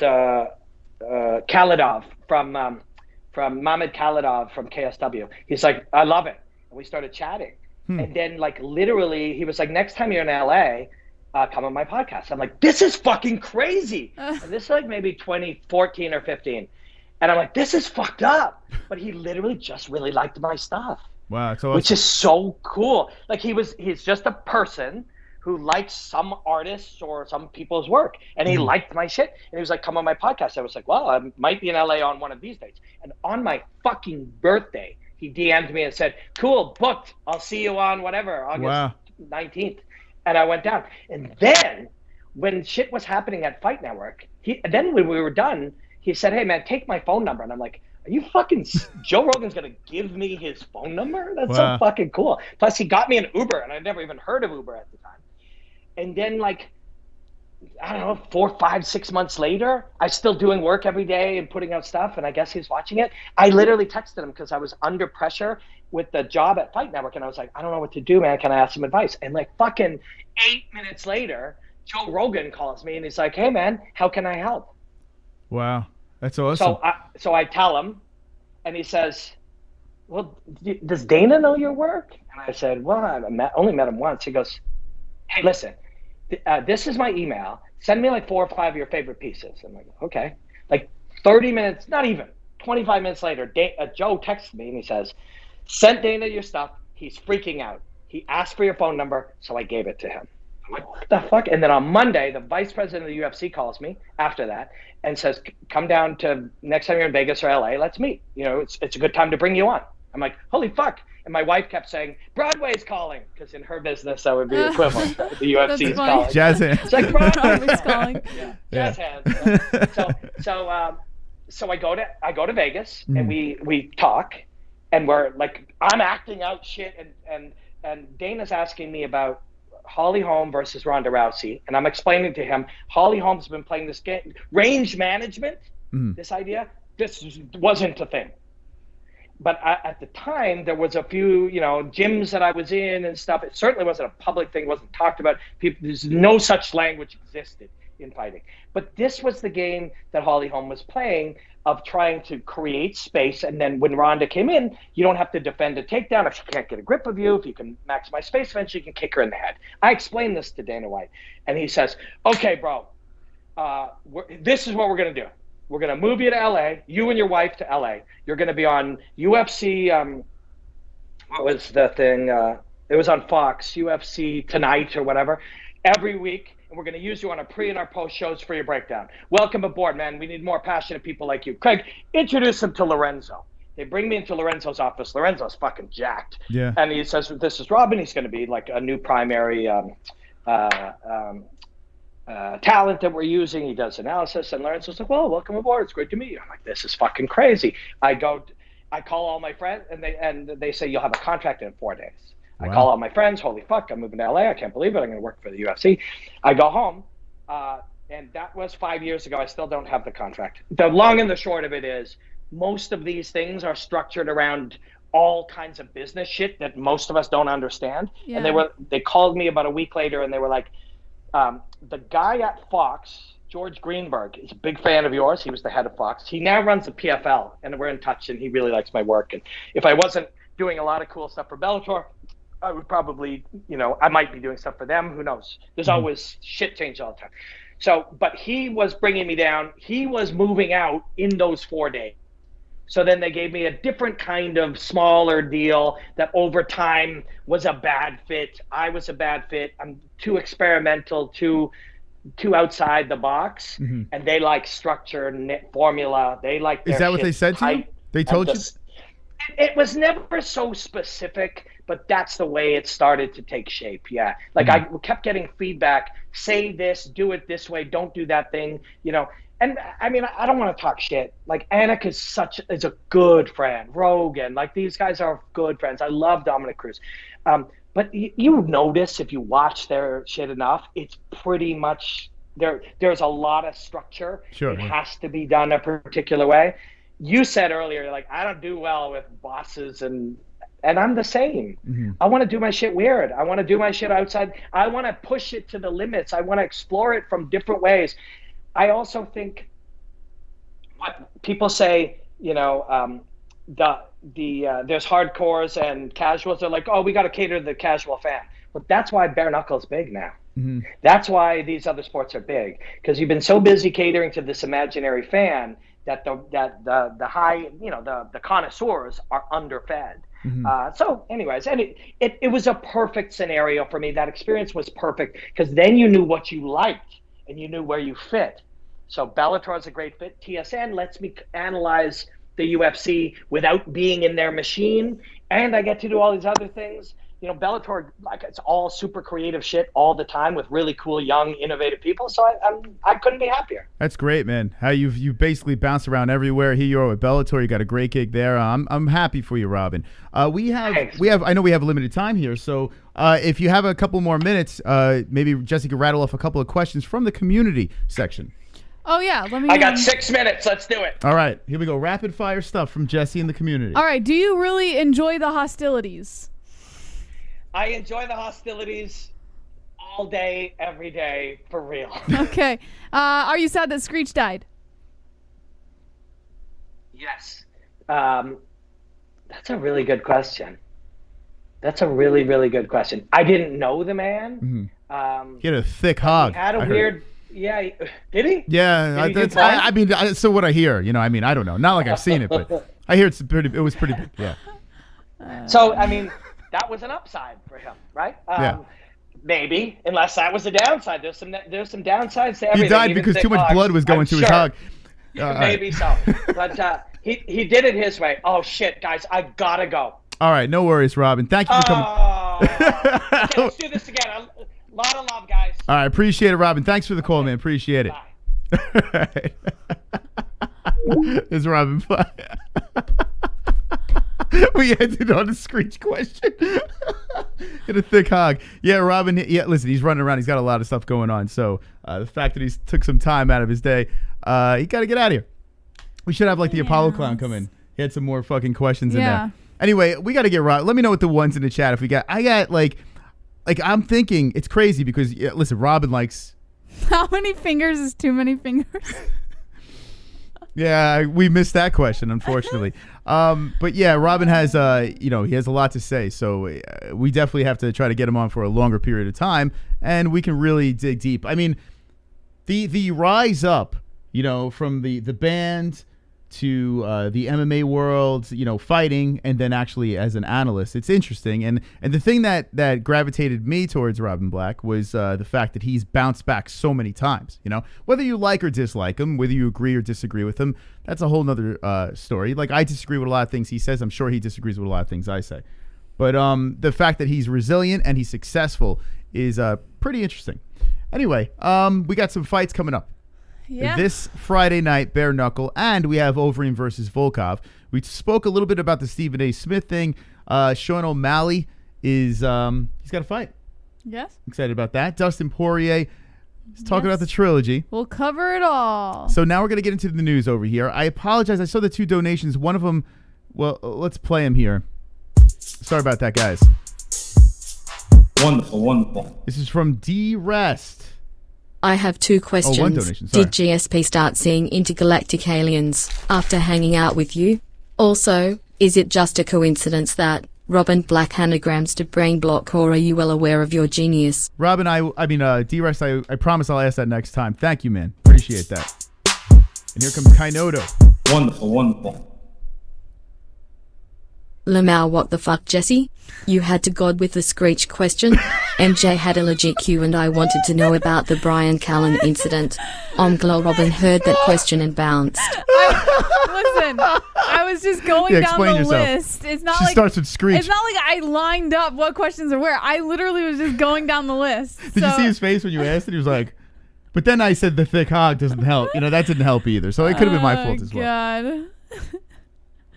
Khalidov from Mamed Khalidov from KSW. He's like, I love it. And we started chatting. And then like literally he was like, next time you're in LA, come on my podcast. I'm like, this is fucking crazy. And this is like maybe 2014 or 15. And I'm like, this is fucked up. But he literally just really liked my stuff. Wow, that's awesome. Which is so cool. Like he's just a person who likes some artists or some people's work, and he liked my shit, and he was like, come on my podcast. I was like, well, I might be in LA on one of these days. And on my fucking birthday, he DM'd me and said, cool, booked, I'll see you on whatever, August 19th. And I went down. And then when shit was happening at Fight Network, then when we were done, he said, hey man, take my phone number. And I'm like, are you fucking, Joe Rogan's gonna give me his phone number? That's so fucking cool. Plus he got me an Uber, and I'd never even heard of Uber at the time. And then like, I don't know, 4, 5, 6 months later, I'm still doing work every day and putting out stuff, and I guess he's watching it. I literally texted him because I was under pressure with the job at Fight Network, and I was like, I don't know what to do, man. Can I ask some advice? And like fucking 8 minutes later, Joe Rogan calls me, and he's like, hey man, how can I help? Wow. That's awesome. So I tell him, and he says, well, does Dana know your work? And I said, well, I only met him once. He goes, hey, listen, this is my email. Send me like 4 or 5 of your favorite pieces. I'm like, okay. Like 30 minutes, not even, 25 minutes later, Joe texts me and he says, send Dana your stuff. He's freaking out. He asked for your phone number, so I gave it to him. I'm like, what the fuck? And then on Monday, the vice president of the UFC calls me after that and says, come down to next time you're in Vegas or LA, let's meet. You know, it's a good time to bring you on. I'm like, holy fuck. And my wife kept saying, Broadway's calling, because in her business, that would be equivalent. The UFC is calling. Jazz hands. It's like Broadway's calling. Yeah, jazz hands. So I go to Vegas and we talk, and we're like, I'm acting out shit, and Dana's asking me about Holly Holm versus Ronda Rousey, and I'm explaining to him, Holly Holm's been playing this game, range management, this idea, this wasn't a thing. But at the time, there was a few, gyms that I was in and stuff. It certainly wasn't a public thing. It wasn't talked about. There's no such language existed in fighting. But this was the game that Holly Holm was playing, of trying to create space. And then when Ronda came in, you don't have to defend a takedown. If she can't get a grip of you, if you can maximize space, eventually you can kick her in the head. I explained this to Dana White, and he says, okay, bro, this is what we're going to do. We're going to move you to LA, you and your wife to LA. You're going to be on UFC, what was the thing? It was on Fox, UFC Tonight or whatever, every week. And we're going to use you on our pre and our post shows for your breakdown. Welcome aboard, man. We need more passionate people like you. Craig, introduce him to Lorenzo. They bring me into Lorenzo's office. Lorenzo's fucking jacked. Yeah. And he says, this is Robin. He's going to be like a new primary talent that we're using. He does analysis, and Lorenzo's like, well, welcome aboard, it's great to meet you. I'm like, this is fucking crazy. I call all my friends, and they say you'll have a contract in 4 days. Wow. I call all my friends, holy fuck, I'm moving to LA, I can't believe it, I'm going to work for the UFC. I go home, and that was 5 years ago. I still don't have the contract. The long and the short of it is, most of these things are structured around all kinds of business shit that most of us don't understand. Yeah. And they called me about a week later, and they were like, the guy at Fox, George Greenberg, is a big fan of yours. He was the head of Fox. He now runs the PFL, and we're in touch, and he really likes my work. And if I wasn't doing a lot of cool stuff for Bellator, I would probably, I might be doing stuff for them. Who knows? There's always shit change all the time. So, but he was bringing me down. He was moving out in those 4 days. So then they gave me a different kind of smaller deal that over time was a bad fit. I was a bad fit. I'm too experimental, too outside the box. Mm-hmm. And they like structure, formula. They like their Is that what they said to you? They told you? It was never so specific, but that's the way it started to take shape. Yeah. Like I kept getting feedback, say this, do it this way, don't do that thing, And I mean, I don't want to talk shit. Like Anik is a good friend. Rogan, like these guys are good friends. I love Dominic Cruz. But you notice if you watch their shit enough, it's pretty much there's a lot of structure. Sure. It has to be done a particular way. You said earlier, like, I don't do well with bosses, and I'm the same. Mm-hmm. I want to do my shit weird. I want to do my shit outside. I want to push it to the limits. I want to explore it from different ways. I also think what people say, there's hardcores and casuals. They're like, oh, we got to cater to the casual fan. But that's why bare knuckle's big now. Mm-hmm. That's why these other sports are big, because you've been so busy catering to this imaginary fan that the high, the connoisseurs are underfed. Mm-hmm. So anyways, and it was a perfect scenario for me. That experience was perfect, because then you knew what you liked and you knew where you fit. So Bellator is a great fit. TSN lets me analyze the UFC without being in their machine, and I get to do all these other things. Bellator, like, it's all super creative shit all the time with really cool, young, innovative people. So I couldn't be happier. That's great, man. How you basically bounce around everywhere. Here you are with Bellator. You got a great gig there. I'm happy for you, Robin. We have I know we have limited time here, so if you have a couple more minutes, maybe Jesse could rattle off a couple of questions from the community section. Oh yeah, I got 6 minutes. Let's do it. All right, here we go. Rapid fire stuff from Jesse in the community. All right, do you really enjoy the hostilities? I enjoy the hostilities all day, every day, for real. Okay. Are you sad that Screech died? Yes. That's a really good question. That's a really, really good question. I didn't know the man. He had a thick hog. He had a weird. Yeah. Did he? Yeah. Did he do I mean, so what I hear, I mean, I don't know. Not like I've seen it, but I hear it was pretty big. Yeah. So, I mean, that was an upside for him, right? Yeah. Maybe, unless that was a downside. There's some downsides to everything. He died even because thick too much hogs, blood was going I'm to his sure. hog. Maybe so. But he did it his way. Oh, shit, guys. I gotta go. All right. No worries, Robin. Thank you for coming. Okay, let's do this again. A lot of love, guys. All right. Appreciate it, Robin. Thanks for the call, man. Appreciate it. Bye. It's Robin. We ended on a screech question. In a thick hog. Yeah, Robin. Yeah, listen, he's running around. He's got a lot of stuff going on. So the fact that he took some time out of his day, he got to get out of here. We should have like the Apollo clown come in. He had some more fucking questions in there. Anyway, we got to get Rob. Let me know what the ones in the chat if we got. I got like I'm thinking it's crazy because listen, Robin likes. How many fingers is too many fingers? Yeah, we missed that question, unfortunately. But yeah, Robin has, he has a lot to say. So we definitely have to try to get him on for a longer period of time, and we can really dig deep. I mean, the rise up, from the band to the MMA world, fighting, and then actually as an analyst, it's interesting. And the thing that gravitated me towards Robin Black was the fact that he's bounced back so many times. Whether you like or dislike him, whether you agree or disagree with him, that's a whole nother story. Like, I disagree with a lot of things he says. I'm sure he disagrees with a lot of things I say. But the fact that he's resilient and he's successful is pretty interesting. Anyway, we got some fights coming up. Yeah. This Friday night, bare knuckle, and we have Overeem versus Volkov. We spoke a little bit about the Stephen A. Smith thing. Sean O'Malley is he's got a fight. Yes. Excited about that. Dustin Poirier is talking about the trilogy. We'll cover it all. So now we're gonna get into the news over here. I apologize. I saw the 2 donations. One of them. Well, let's play them here. Sorry about that, guys. Wonderful. This is from D Rest. I have 2 questions. one donation, sorry. Did GSP start seeing intergalactic aliens after hanging out with you? Also, is it just a coincidence that Robin Black anagrams to brain block, or are you well aware of your genius? Robin, I mean, D-Rest, I promise I'll ask that next time. Thank you, man. Appreciate that. And here comes Kainoto. Wonderful. Lamau, what the fuck, Jesse? You had to God with the screech question? MJ had a legit Q and I wanted to know about the Brian Callen incident. Glad Robin heard that question and bounced. Listen, I was just going down explain the yourself. list. It's not She like starts with screech. It's not like I lined up what questions are where. I literally was just going down the list. Did you see his face when you asked it? He was like, but then I said the thick hog doesn't help. That didn't help either. So it could have been my fault as well. God.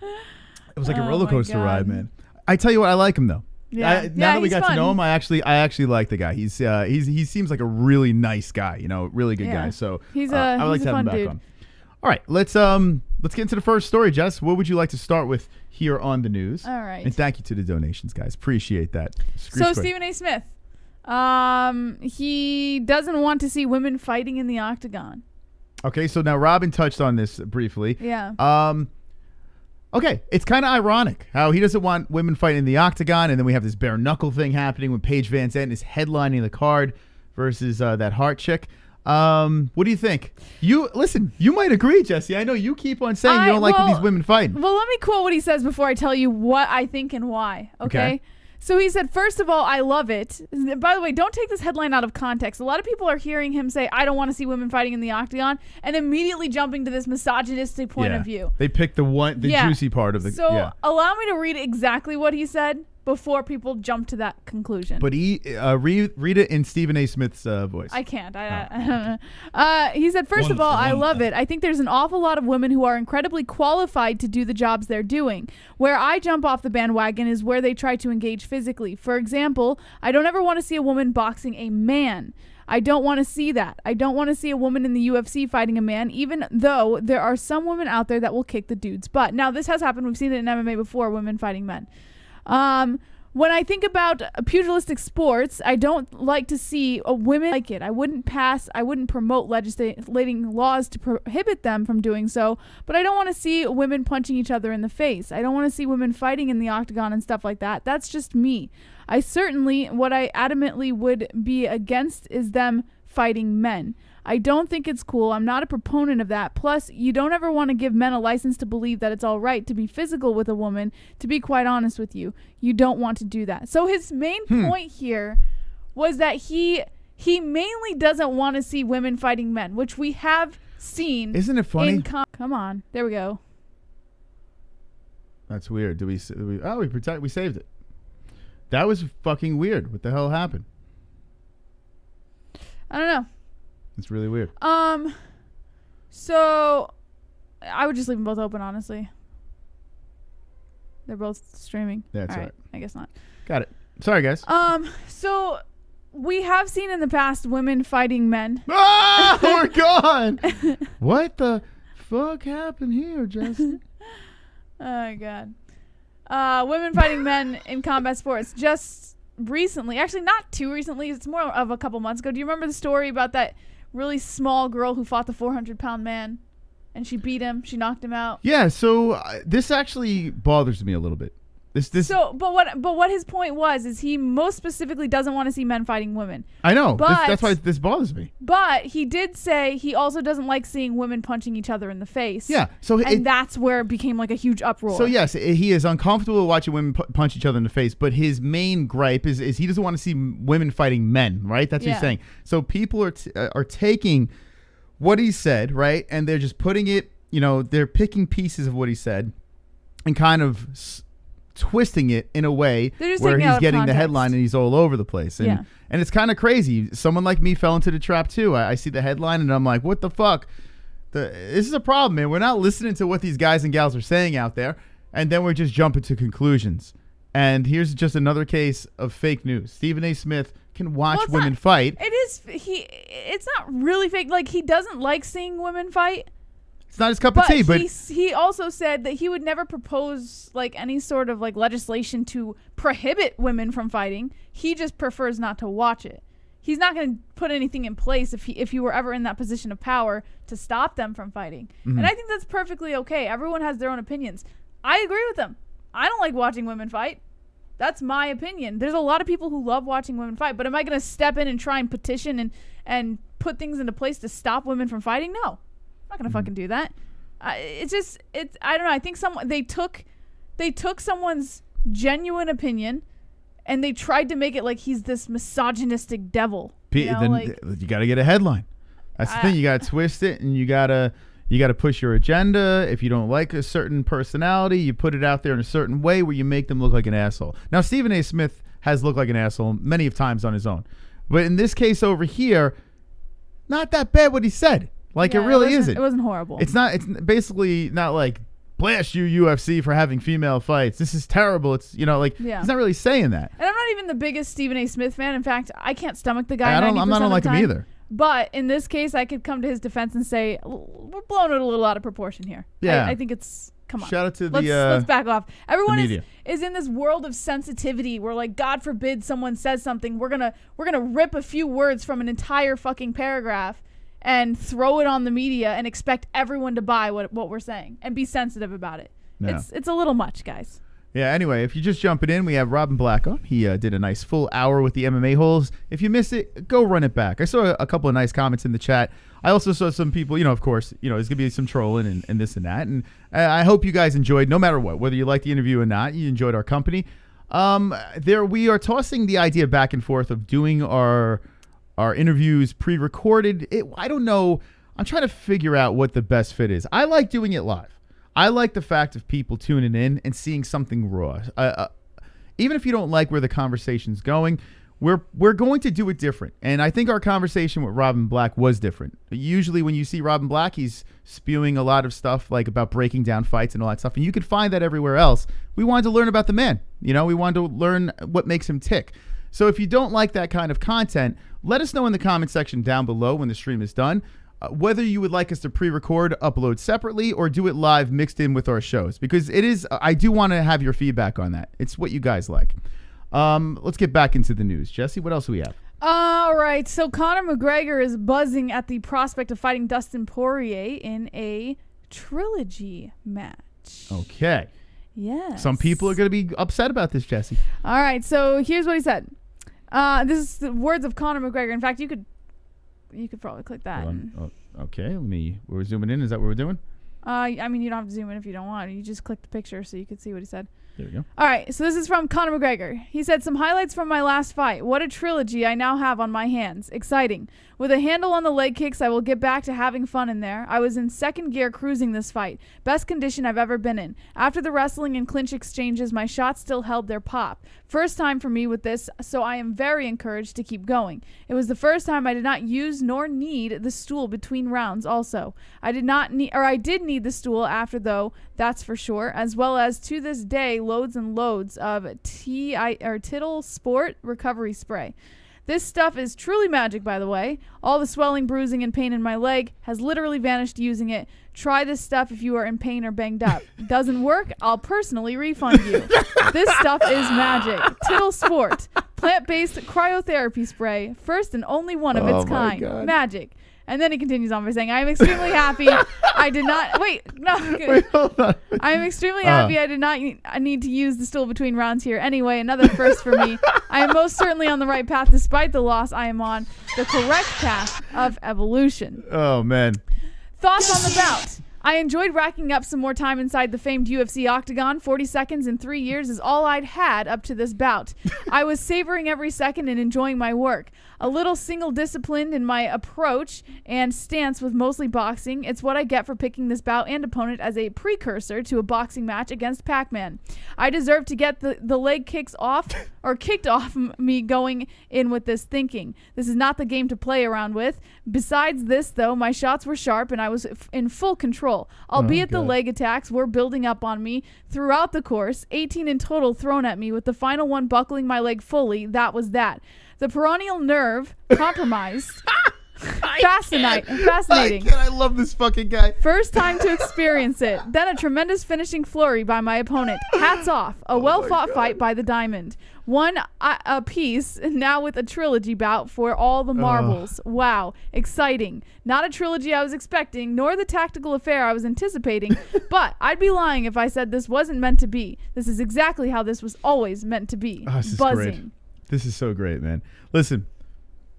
It was like a Oh roller my coaster God. ride, man. I tell you what, I like him though. Yeah. Now that we he's got to fun. know him, I actually like the guy. He seems like a really nice guy. Really good guy. So He's I would like he's to a have him fun back dude. on. All right, let's get into the first story, Jess. What would you like to start with here on the news? All right. And thank you to the donations, guys. Appreciate that. So Stephen A. Smith, he doesn't want to see women fighting in the octagon. Okay, so now Robin touched on this briefly. Yeah. Okay, it's kind of ironic how he doesn't want women fighting in the octagon, and then we have this bare knuckle thing happening when Paige Van Zandt is headlining the card versus that Hart chick. What do you think? You might agree, Jesse. I know you keep on saying you don't like these women fighting. Well, let me quote what he says before I tell you what I think and why. Okay. So he said, first of all, I love it. By the way, don't take this headline out of context. A lot of people are hearing him say, I don't want to see women fighting in the octagon, and immediately jumping to this misogynistic point of view. They picked the juicy part of the. So allow me to read exactly what he said before people jump to that conclusion. But read it in Stephen A. Smith's voice. I can't. He said, first of all, I love it. I think there's an awful lot of women who are incredibly qualified to do the jobs they're doing. Where I jump off the bandwagon is where they try to engage physically. For example, I don't ever want to see a woman boxing a man. I don't want to see that. I don't want to see a woman in the UFC fighting a man, even though there are some women out there that will kick the dude's butt. Now, this has happened. We've seen it in MMA before, women fighting men. when I think about pugilistic sports, I don't like to see women like it. I wouldn't promote legislating laws to prohibit them from doing so, but I don't want to see women punching each other in the face. I don't want to see women fighting in the octagon and stuff like that. That's just me. What I adamantly would be against is them fighting men. I don't think it's cool. I'm not a proponent of that. Plus, you don't ever want to give men a license to believe that it's all right to be physical with a woman. To be quite honest with you, you don't want to do that. So his main point here was that he mainly doesn't want to see women fighting men, which we have seen. Isn't it funny? Come on, there we go. That's weird. We saved it. That was fucking weird. What the hell happened? I don't know. It's really weird. So I would just leave them both open, honestly. They're both streaming. That's all right. I guess not. Got it. Sorry, guys. So we have seen in the past women fighting men. Ah, we're gone. What the fuck happened here, Justin? Oh my God. Women fighting men in combat sports. Just recently, actually not too recently, it's more of a couple months ago. Do you remember the story about that really small girl who fought the 400-pound man, and she beat him, she knocked him out? Yeah, so this actually bothers me a little bit. But what his point was is he most specifically doesn't want to see men fighting women. I know. That's why this bothers me. But he did say he also doesn't like seeing women punching each other in the face. Yeah. And that's where it became like a huge uproar. So yes, he is uncomfortable watching women punch each other in the face. But his main gripe is he doesn't want to see women fighting men. Right? That's what he's saying. So people are taking what he said, right, and they're just putting it. They're picking pieces of what he said, and kind of twisting it in a way where he's getting the headline and he's all over the place. And it's kind of crazy. Someone like me fell into the trap too. I see the headline and I'm like, what the fuck? This is a problem, man. We're not listening to what these guys and gals are saying out there, and then we're just jumping to conclusions. And here's just another case of fake news. Stephen A. Smith can watch women fight. It's not really fake. Like, he doesn't like seeing women fight. It's not his cup of tea, but he also said that he would never propose like any sort of like legislation to prohibit women from fighting. He just prefers not to watch it. He's not going to put anything in place if he were ever in that position of power to stop them from fighting. And I think that's perfectly okay. Everyone has their own opinions. I agree with them. I don't like watching women fight. That's my opinion. There's a lot of people who love watching women fight, but am I going to step in and try and petition and put things into place to stop women from fighting? No. I'm not gonna fucking do that. I don't know. I think they took someone's genuine opinion and they tried to make it like he's this misogynistic devil. You got to get a headline. That's the thing. You got to twist it, and you got to push your agenda. If you don't like a certain personality, you put it out there in a certain way where you make them look like an asshole. Now, Stephen A. Smith has looked like an asshole many of times on his own, but in this case over here, not that bad what he said. Like, it really isn't. It wasn't horrible. It's basically not like, blast you, UFC, for having female fights. This is terrible. It's, he's not really saying that. And I'm not even the biggest Stephen A. Smith fan. In fact, I can't stomach the guy. I'm not like him either. But in this case, I could come to his defense and say, we're blowing it a little out of proportion here. Yeah. I think it's, come on. Shout out to let's back off. Everyone is in this world of sensitivity where, like, God forbid someone says something. We're gonna rip a few words from an entire fucking paragraph and throw it on the media and expect everyone to buy what we're saying and be sensitive about it. No. It's a little much, guys. Yeah, anyway, if you're just jumping in, we have Robin Black on. He did a nice full hour with the MMA-Holes. If you missed it, go run it back. I saw a couple of nice comments in the chat. I also saw some people, of course, there's going to be some trolling and this and that. And I hope you guys enjoyed, no matter what, whether you liked the interview or not, you enjoyed our company. We are tossing the idea back and forth of doing our interviews pre-recorded. I don't know. I'm trying to figure out what the best fit is. I like doing it live. I like the fact of people tuning in and seeing something raw. Even if you don't like where the conversation's going, we're going to do it different. And I think our conversation with Robin Black was different. Usually when you see Robin Black, he's spewing a lot of stuff like about breaking down fights and all that stuff. And you could find that everywhere else. We wanted to learn about the man. We wanted to learn what makes him tick. So if you don't like that kind of content, let us know in the comment section down below when the stream is done, whether you would like us to pre-record, upload separately, or do it live mixed in with our shows. Because I do want to have your feedback on that. It's what you guys like. Let's get back into the news. Jesse, what else do we have? All right. So Conor McGregor is buzzing at the prospect of fighting Dustin Poirier in a trilogy match. Okay. Yes. Some people are going to be upset about this, Jesse. All right. So here's what he said. This is the words of Conor McGregor. In fact, you could probably click that. Okay. We're zooming in. Is that what we're doing? I mean, you don't have to zoom in if you don't want. You just click the picture so you can see what he said. There we go. All right, so this is from Conor McGregor. He said, some highlights from my last fight. What a trilogy I now have on my hands. Exciting. With a handle on the leg kicks, I will get back to having fun in there. I was in second gear cruising this fight. Best condition I've ever been in. After the wrestling and clinch exchanges, my shots still held their pop. First time for me with this, so I am very encouraged to keep going. It was the first time I did not use nor need the stool between rounds also. I did need the stool after though, that's for sure, as well as to this day loads and loads of Tittle Sport recovery spray. This stuff is truly magic, by the way. All the swelling, bruising, and pain in my leg has literally vanished using it. Try this stuff if you are in pain or banged up. Doesn't work? I'll personally refund you. This stuff is magic. Tittle Sport. Plant-based cryotherapy spray. First and only one of its kind. God. Magic. And then he continues on by saying, I am extremely happy I did not... Wait, no. Wait, hold on. I am extremely happy I did not need to use the stool between rounds here. Anyway, another first for me. I am most certainly on the right path despite the loss. I am on the correct path of evolution. Oh, man. Thoughts on the bout? I enjoyed racking up some more time inside the famed UFC octagon. 40 seconds in 3 years is all I'd had up to this bout. I was savoring every second and enjoying my work. A little single disciplined in my approach and stance with mostly boxing. It's what I get for picking this bout and opponent as a precursor to a boxing match against Pac-Man. I deserve to get the leg kicks off or kicked off me going in with this thinking. This is not the game to play around with. Besides this, though, my shots were sharp and I was in full control. Albeit the leg attacks were building up on me throughout the course. 18 in total thrown at me with the final one buckling my leg fully. That was that. The peroneal nerve compromised. Fascinating. I love this fucking guy. First time to experience it. Then a tremendous finishing flurry by my opponent. Hats off. A well-fought fight by the Diamond. One a piece, now with a trilogy bout for all the marbles. Wow. Exciting. Not a trilogy I was expecting, nor the tactical affair I was anticipating, but I'd be lying if I said this wasn't meant to be. This is exactly how this was always meant to be. Oh, this is buzzing. great. This is so great, man. Listen,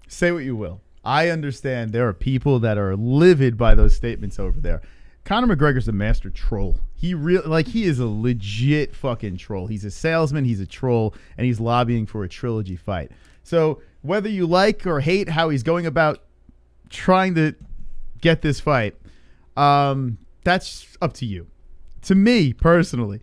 say what you will. I understand there are people that are livid by those statements over there. Conor McGregor's a master troll. He is a legit fucking troll. He's a salesman, he's a troll, and he's lobbying for a trilogy fight. So whether you like or hate how he's going about trying to get this fight, that's up to you. To me, personally,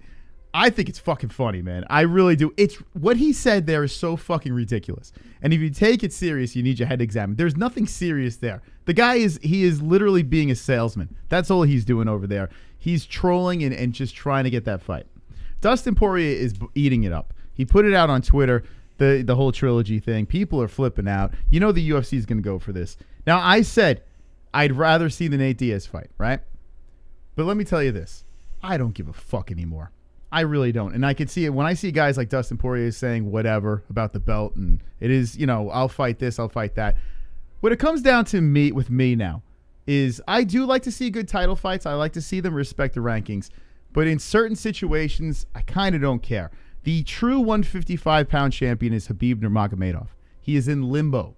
I think it's fucking funny, man. I really do. It's what he said there is so fucking ridiculous. And if you take it serious, you need your head examined. There's nothing serious there. The guy is literally being a salesman. That's all he's doing over there. He's trolling and just trying to get that fight. Dustin Poirier is eating it up. He put it out on Twitter, the whole trilogy thing. People are flipping out. You know the UFC is going to go for this. Now, I said I'd rather see the Nate Diaz fight, right? But let me tell you this. I don't give a fuck anymore. I really don't. And I can see it when I see guys like Dustin Poirier saying whatever about the belt, and it is, I'll fight this, I'll fight that. What it comes down to with me now is I do like to see good title fights. I like to see them respect the rankings. But in certain situations, I kind of don't care. The true 155-pound champion is Khabib Nurmagomedov. He is in limbo.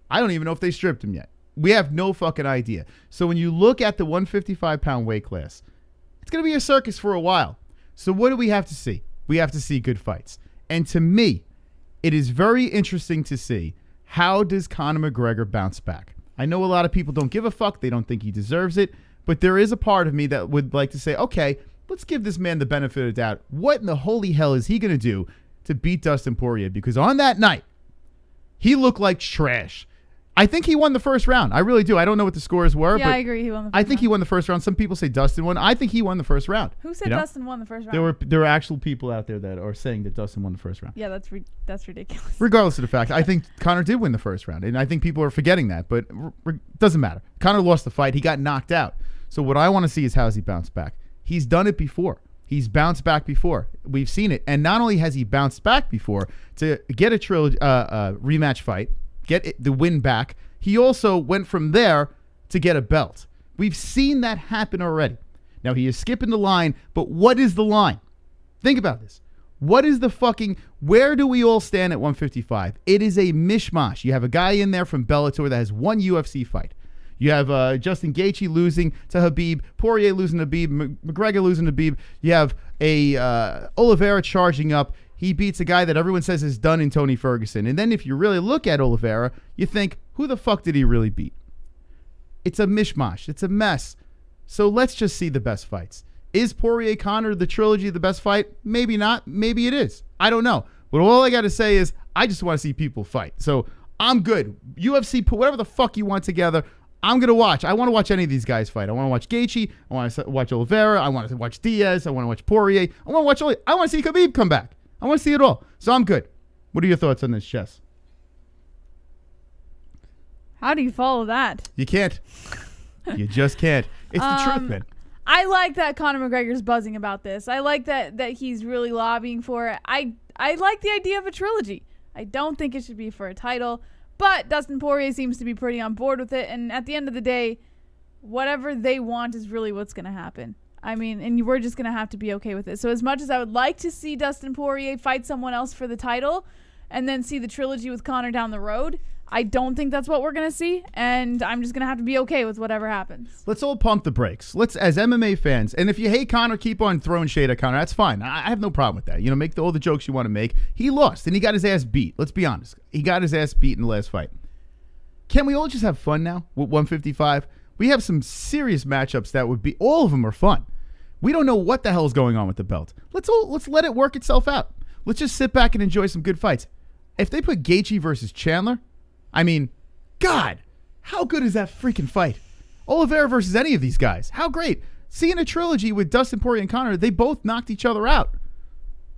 I don't even know if they stripped him yet. We have no fucking idea. So when you look at the 155-pound weight class, it's going to be a circus for a while. So what do we have to see? We have to see good fights. And to me, it is very interesting to see how does Conor McGregor bounce back. I know a lot of people don't give a fuck. They don't think he deserves it. But there is a part of me that would like to say, okay, let's give this man the benefit of the doubt. What in the holy hell is he going to do to beat Dustin Poirier? Because on that night, he looked like trash. I think he won the first round. I really do. I don't know what the scores were. Yeah, but I agree. He won the first I think round. he won the first round. Some people say Dustin won. I think he won the first round. Who said Dustin won the first round? There were actual people out there that are saying that Dustin won the first round. Yeah, that's ridiculous. Regardless of the fact, I think Conor did win the first round, and I think people are forgetting that, but doesn't matter. Conor lost the fight. He got knocked out. So what I want to see is how does he bounce back. He's done it before. He's bounced back before. We've seen it. And not only has he bounced back before to get a rematch fight, get the win back, he also went from there to get a belt. We've seen that happen already. Now, he is skipping the line, but what is the line? Think about this. What is the where do we all stand at 155? It is a mishmash. You have a guy in there from Bellator that has one UFC fight. You have Justin Gaethje losing to Khabib, Poirier losing to Khabib, McGregor losing to Khabib. You have Oliveira charging up. He beats a guy that everyone says is done in Tony Ferguson. And then if you really look at Oliveira, you think, who the fuck did he really beat? It's a mishmash. It's a mess. So let's just see the best fights. Is Poirier Conor the trilogy the best fight? Maybe not. Maybe it is. I don't know. But all I got to say is I just want to see people fight. So I'm good. UFC, put whatever the fuck you want together. I'm going to watch. I want to watch any of these guys fight. I want to watch Gaethje. I want to watch Oliveira. I want to watch Diaz. I want to watch Poirier. I want to watch I want to see Khabib come back. I want to see it all. So I'm good. What are your thoughts on this, Chess? How do you follow that? You can't. You just can't. It's the truth, man. I like that Conor McGregor's buzzing about this. I like that he's really lobbying for it. I like the idea of a trilogy. I don't think it should be for a title, but Dustin Poirier seems to be pretty on board with it. And at the end of the day, whatever they want is really what's going to happen. I mean, and we're just going to have to be okay with it. So as much as I would like to see Dustin Poirier fight someone else for the title and then see the trilogy with Conor down the road, I don't think that's what we're going to see, and I'm just going to have to be okay with whatever happens. Let's all pump the brakes. Let's, as MMA fans, and if you hate Conor, keep on throwing shade at Conor. That's fine. I have no problem with that. You know, make all the jokes you want to make. He lost, and he got his ass beat. Let's be honest. He got his ass beat in the last fight. Can we all just have fun now with 155? We have some serious matchups that would be, all of them are fun. We don't know what the hell is going on with the belt. Let's let it work itself out. Let's just sit back and enjoy some good fights. If they put Gaethje versus Chandler, I mean, God, how good is that freaking fight? Oliveira versus any of these guys. How great. Seeing a trilogy with Dustin Poirier and Conor, they both knocked each other out.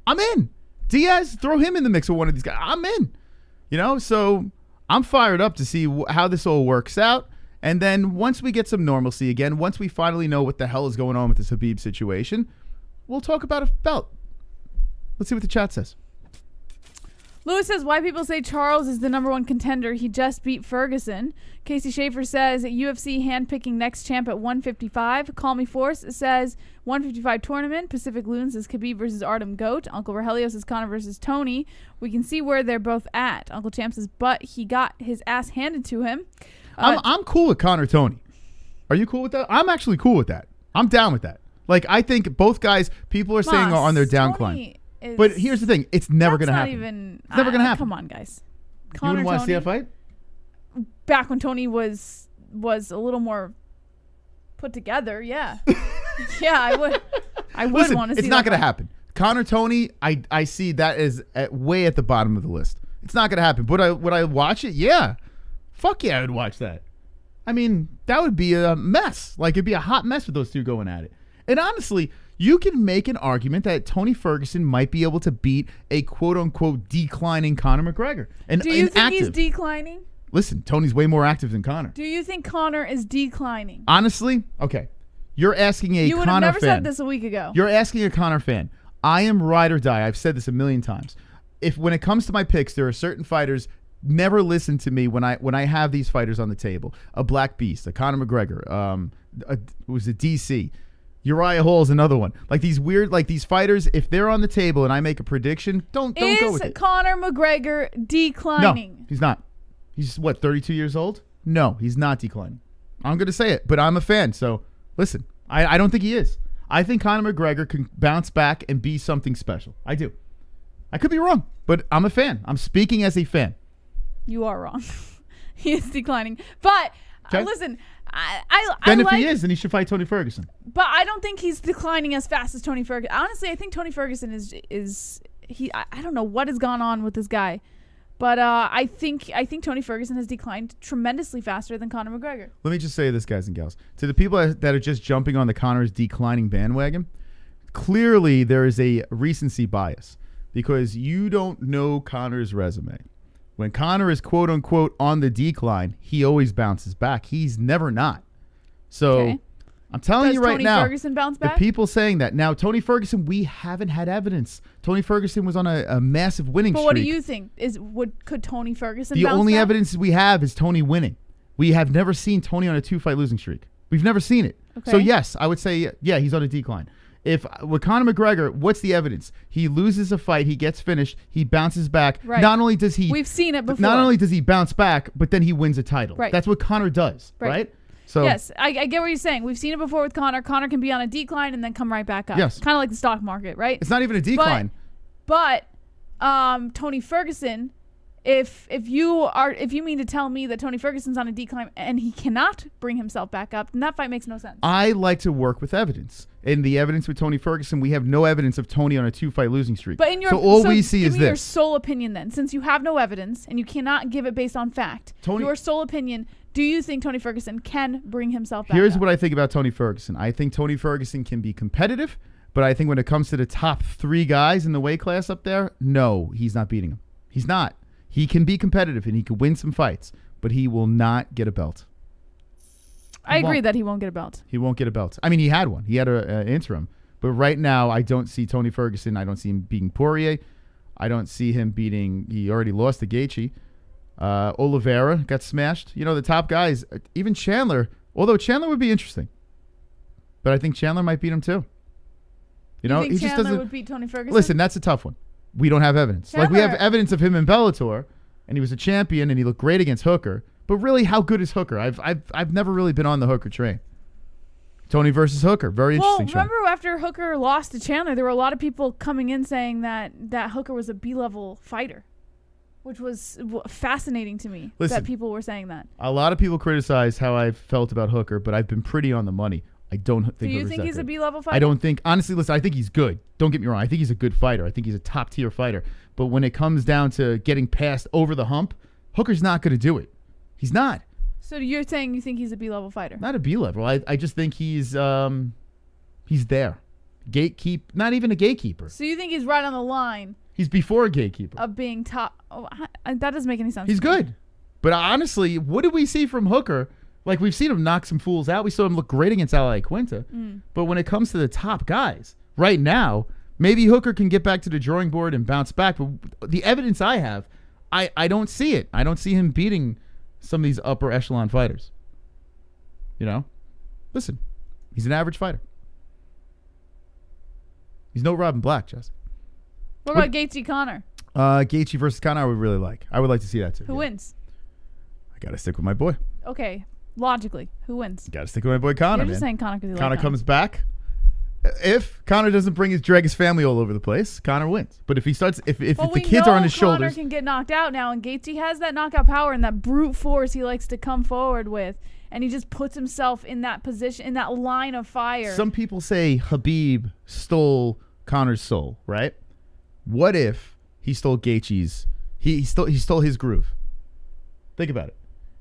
I'm in. Diaz, throw him in the mix with one of these guys. I'm in. You know, so I'm fired up to see how this all works out. And then once we get some normalcy again, once we finally know what the hell is going on with this Khabib situation, we'll talk about a belt. Let's see what the chat says. Lewis says, why people say Charles is the #1 contender. He just beat Ferguson. Casey Schaefer says, UFC handpicking next champ at 155. Call Me Force says, 155 tournament. Pacific Loon says, Khabib versus Artem Goat. Uncle Rogelio says, Conor versus Tony. We can see where they're both at. Uncle Champ says, but he got his ass handed to him. I'm cool with Conor Tony. Are you cool with that? I'm actually cool with that. I'm down with that. Like, I think both guys, people are saying are on their downcline. But here's the thing. It's never going to happen. It's never going to happen. Come on, guys. You wouldn't want to see that fight? Back when Tony was a little more put together, yeah. Yeah, I would. I would Listen, want to see it's not going to happen. Conor Tony, I see that as way at the bottom of the list. It's not going to happen. Would I watch it? Yeah. Fuck yeah, I would watch that. I mean, that would be a mess. Like, it'd be a hot mess with those two going at it. And honestly, you can make an argument that Tony Ferguson might be able to beat a quote-unquote declining Conor McGregor. And do you think he's declining? Listen, Tony's way more active than Conor. Do you think Conor is declining? Honestly, okay. You're asking a Conor fan. You would have never said this a week ago. You're asking a Conor fan. I am ride or die. I've said this a million times. When it comes to my picks, there are certain fighters. Never listen to me when I have these fighters on the table. A Black Beast, a Conor McGregor, was a DC. Uriah Hall is another one. Like these weird, like these fighters, if they're on the table and I make a prediction, don't go with it. Is Conor McGregor declining? No, he's not. He's what, 32 years old? No, he's not declining. I'm going to say it, but I'm a fan. So listen, I don't think he is. I think Conor McGregor can bounce back and be something special. I do. I could be wrong, but I'm a fan. I'm speaking as a fan. You are wrong. He is declining. But listen, I then if like, he is, then he should fight Tony Ferguson. But I don't think he's declining as fast as Tony Ferguson. Honestly, I think Tony Ferguson is I don't know what has gone on with this guy. But I think Tony Ferguson has declined tremendously faster than Conor McGregor. Let me just say this, guys and gals. To the people that are just jumping on the Conor's declining bandwagon, clearly there is a recency bias because you don't know Conor's resume. When Conor is quote-unquote on the decline, he always bounces back. He's never not. So I'm telling Does you right Tony now. Ferguson bounce The back? people saying that. Now, Tony Ferguson, we haven't had evidence. Tony Ferguson was on a massive winning streak. But what do you think? Could Tony Ferguson The bounce only back? evidence we have is Tony winning. We have never seen Tony on a 2-fight losing streak. We've never seen it. Okay. So, yes, I would say, yeah, he's on a decline. If with Conor McGregor, what's the evidence? He loses a fight, he gets finished, he bounces back. Right. Not only does he We've seen it before. Not only does he bounce back, but then he wins a title. Right. That's what Conor does, right? So yes, I get what you're saying. We've seen it before with Conor. Conor can be on a decline and then come right back up. Yes. Kind of like the stock market, right? it's not even a decline. But Tony Ferguson, if you mean to tell me that Tony Ferguson's on a decline and he cannot bring himself back up, then that fight makes no sense. I like to work with evidence. In the evidence with Tony Ferguson, we have no evidence of Tony on a 2-fight losing streak. But in your so all we see give is me your this. sole opinion then, since you have no evidence and you cannot give it based on fact. Your sole opinion. Do you think Tony Ferguson can bring himself back Here's up? what I think about Tony Ferguson. I think Tony Ferguson can be competitive, but I think when it comes to the top 3 guys in the weight class up there, no, he's not beating him. He's not. He can be competitive and he can win some fights, but he will not get a belt. I agree that he won't get a belt. He won't get a belt. I mean, he had one. He had an interim. But right now, I don't see Tony Ferguson. I don't see him beating Poirier. I don't see him beating. He already lost to Gaethje. Oliveira got smashed. You know, the top guys, even Chandler, although Chandler would be interesting. But I think Chandler might beat him too. You know, think he just Chandler doesn't. would beat Tony Ferguson? Listen, that's a tough one. We don't have evidence. Like, we have evidence of him in Bellator, and he was a champion, and he looked great against Hooker. But really, how good is Hooker? I've never really been on the Hooker train. Tony versus Hooker, very interesting. Well, remember after Hooker lost to Chandler, there were a lot of people coming in saying that Hooker was a B-level fighter, which was fascinating to me. Listen, that people were saying that. A lot of people criticize how I felt about Hooker, but I've been pretty on the money. I don't think. Do you Hooker's think that he's a good. B-level fighter? I don't think. Honestly, listen, I think he's good. Don't get me wrong. I think he's a good fighter. I think he's a top-tier fighter. But when it comes down to getting past over the hump, Hooker's not going to do it. He's not. So you're saying you think he's a B-level fighter? Not a B-level. I just think he's there. Gatekeep. Not even a gatekeeper. So you think he's right on the line He's before a gatekeeper. of being top? Oh, that doesn't make any sense. He's to me. good. But honestly, what did we see from Hooker? Like, we've seen him knock some fools out. We saw him look great against Ally Quinta. But when it comes to the top guys, right now, maybe Hooker can get back to the drawing board and bounce back. But the evidence I have, I don't see it. I don't see him beating some of these upper echelon fighters. You know? Listen, he's an average fighter. He's no Robin Black, Jess. What about Gaethje Conor? Gaethje versus Conor, I would really like. I would like to see that too. Who wins? I got to stick with my boy. Okay, logically, who wins? Got to stick with my boy Conor, You're man. just saying Conor because Conor comes back. If Conor doesn't drag his family all over the place, Conor wins. But if he starts, if the kids are on his Conor shoulders, can get knocked out now, and Gaethje has that knockout power and that brute force he likes to come forward with, and he just puts himself in that position, in that line of fire. some people say Khabib stole Conor's soul, right? What if he stole Gaethje's? He stole his groove. Think about it.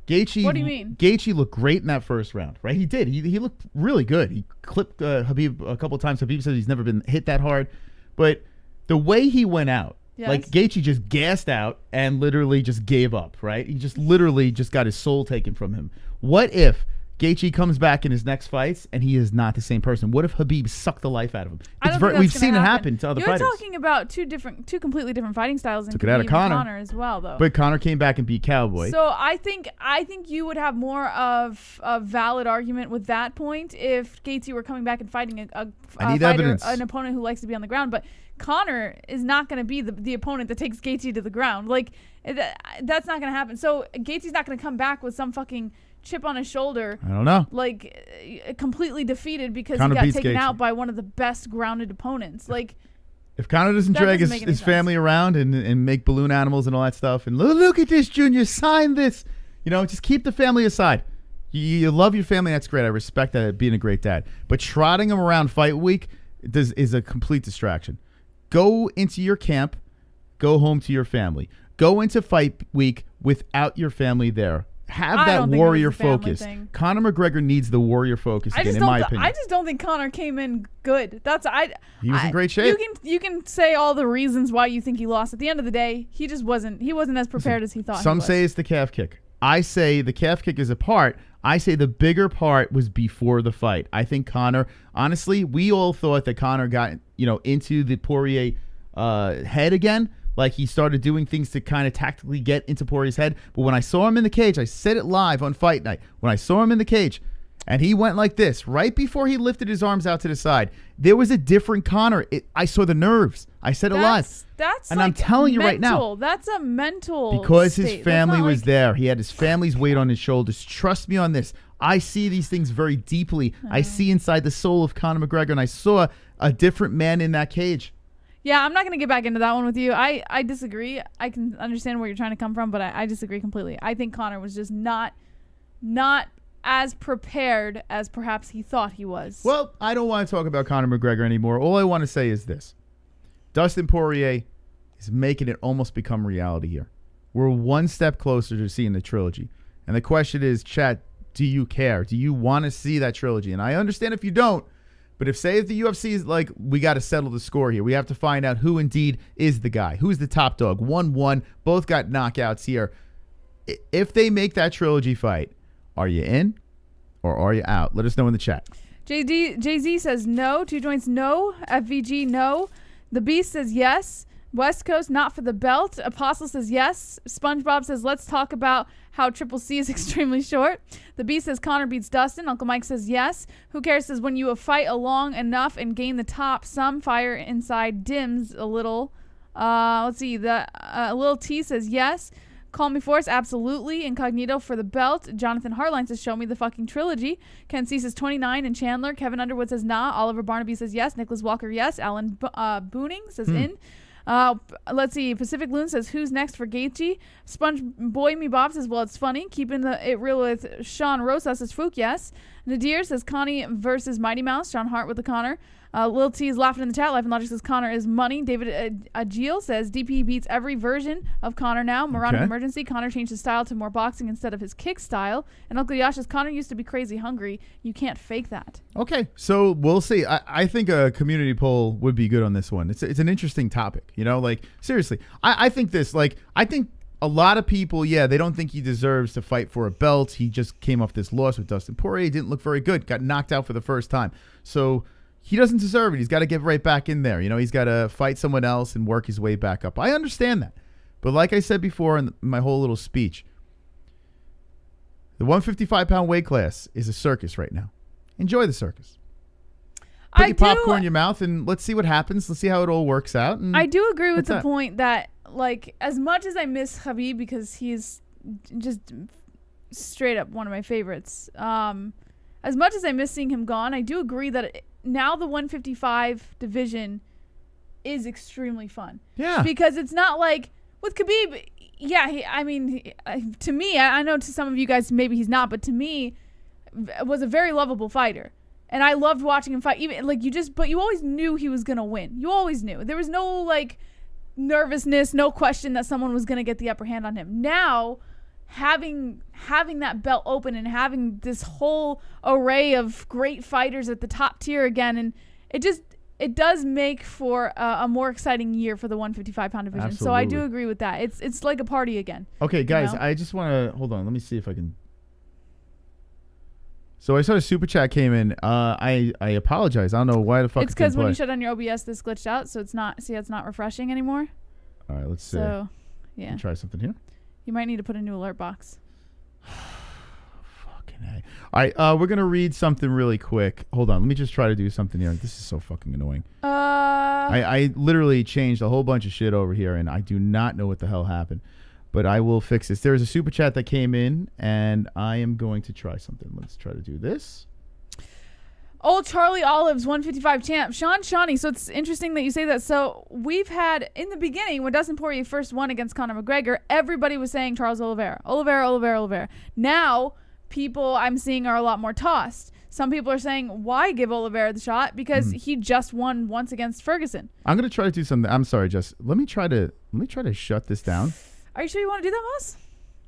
Gaethje. What do you mean? Gaethje looked great in that first round, right? He did. He looked really good. He clipped Khabib a couple of times. Khabib says he's never been hit that hard, but the way he went out, like Gaethje just gassed out and literally just gave up, right? He just literally just got his soul taken from him. What if Gaethje comes back in his next fights and he is not the same person? What if Khabib sucked the life out of him? We've seen it happen to other fighters. You're talking about two completely different fighting styles, and Took it out of Conor as well, though. But Conor came back and beat Cowboy. So I think you would have more of a valid argument with that point if Gaethje were coming back and fighting an opponent who likes to be on the ground. But Conor is not going to be the opponent that takes Gaethje to the ground. Like, that's not going to happen. So Gaethje's not going to come back with some fucking chip on his shoulder. I don't know. Like, completely defeated because Conor he got beats taken Gaethje out by one of the best grounded opponents. Like, if Conor doesn't that drag doesn't make any his sense. family around and make balloon animals and all that stuff, and look at this, Junior, sign this. You know, just keep the family aside. You love your family, that's great. I respect that, being a great dad. But trotting them around fight week is a complete distraction. Go into your camp. Go home to your family. Go into fight week without your family there. Have that warrior focus. Conor McGregor needs the warrior focus again, in my opinion. I just don't think Conor came in good. He was in great shape. You can say all the reasons why you think he lost. At the end of the day, he wasn't as prepared as he thought. Some say it's the calf kick. I say the calf kick is a part. I say the bigger part was before the fight. I think Conor, honestly, we all thought that Conor got, into the Poirier head again. Like he started doing things to kind of tactically get into Poirier's head. But when I saw him in the cage, I said it live on Fight Night. When I saw him in the cage and he went like this, right before he lifted his arms out to the side, there was a different Conor. I saw the nerves. I said it live. That's and like I'm telling you right now. mental. That's a mental Because state. his family was like, there. He had his family's weight on his shoulders. Trust me on this. I see these things very deeply. I see inside the soul of Conor McGregor, and I saw a different man in that cage. Yeah, I'm not going to get back into that one with you. I disagree. I can understand where you're trying to come from, but I disagree completely. I think Conor was just not as prepared as perhaps he thought he was. Well, I don't want to talk about Conor McGregor anymore. All I want to say is this. Dustin Poirier is making it almost become reality here. We're one step closer to seeing the trilogy. And the question is, chat, do you care? Do you want to see that trilogy? And I understand if you don't, but if the UFC is like, we got to settle the score here. We have to find out who indeed is the guy. Who's the top dog? 1-1. Both got knockouts here. If they make that trilogy fight, are you in or are you out? Let us know in the chat. Jay-Z says no. Two Joints, no. FVG, no. The Beast says yes. West Coast, not for the belt. Apostle says yes. SpongeBob says, let's talk about how Triple C is extremely short. The Beast says Conor beats Dustin. Uncle Mike says yes. Who cares says when you fight along enough and gain the top, some fire inside dims a little. Let's see. The Lil T says yes. Call Me Force, absolutely. Incognito for the belt. Jonathan Hartline says, show me the fucking trilogy. Ken C says 29 and Chandler. Kevin Underwood says nah. Oliver Barnaby says yes. Nicholas Walker, yes. Alan Booning says in. Let's see. Pacific Loon says, who's next for Gaethje? Sponge Boy Me Bob says, well, it's funny. Keeping it real with Sean Rosa says, Fook, yes. Nadir says, Connie versus Mighty Mouse. John Hart with the Conor. Lil T is laughing in the chat. Life and Logic says Conor is money. David Agil says DP beats every version of Conor now. Moronic Emergency. Conor changed his style to more boxing instead of his kick style. And Uncle Yash says Conor used to be crazy hungry. You can't fake that. Okay, so we'll see. I think a community poll would be good on this one. It's an interesting topic. Like seriously, I think this. I think a lot of people, they don't think he deserves to fight for a belt. He just came off this loss with Dustin Poirier. He didn't look very good. Got knocked out for the first time. So he doesn't deserve it. He's got to get right back in there. He's got to fight someone else and work his way back up. I understand that. But like I said before in my whole little speech, the 155-pound weight class is a circus right now. Enjoy the circus. Put your popcorn in your mouth and let's see what happens. Let's see how it all works out. And I do agree with the point that, as much as I miss Khabib because he's just straight up one of my favorites, as much as I miss seeing him gone, I do agree that now the 155 division is extremely fun. Yeah. Because it's not like with Khabib, to me, I know to some of you guys maybe he's not, but to me, was a very lovable fighter. And I loved watching him fight. Even but you always knew he was gonna win. You always knew. There was no nervousness, no question that someone was gonna get the upper hand on him. Now, having that belt open and having this whole array of great fighters at the top tier again, and it does make for a more exciting year for the 155-pound division. Absolutely. So I do agree with that. It's like a party again. Okay, guys, I just want to hold on. Let me see if I can. So I saw a super chat came in. I apologize. I don't know why the fuck. It's because when you shut on your OBS, this glitched out, so it's not. See, it's not refreshing anymore. All right, let's see. So, yeah. Try something here. You might need to put a new alert box. Fucking A. All right, we're gonna read something really quick. Hold on, let me just try to do something here. This is so fucking annoying. I literally changed a whole bunch of shit over here, and I do not know what the hell happened. But I will fix this. There's a super chat that came in, and I am going to try something. Let's try to do this. Old Charlie Olives, 155 champ. Shawnee. So it's interesting that you say that. So we've had, in the beginning, when Dustin Poirier first won against Conor McGregor, everybody was saying Charles Oliveira. Now, people I'm seeing are a lot more tossed. Some people are saying, why give Oliveira the shot? Because he just won once against Ferguson. I'm going to try to do something. I'm sorry, Jess. Let me try to shut this down. Are you sure you want to do that, Moss?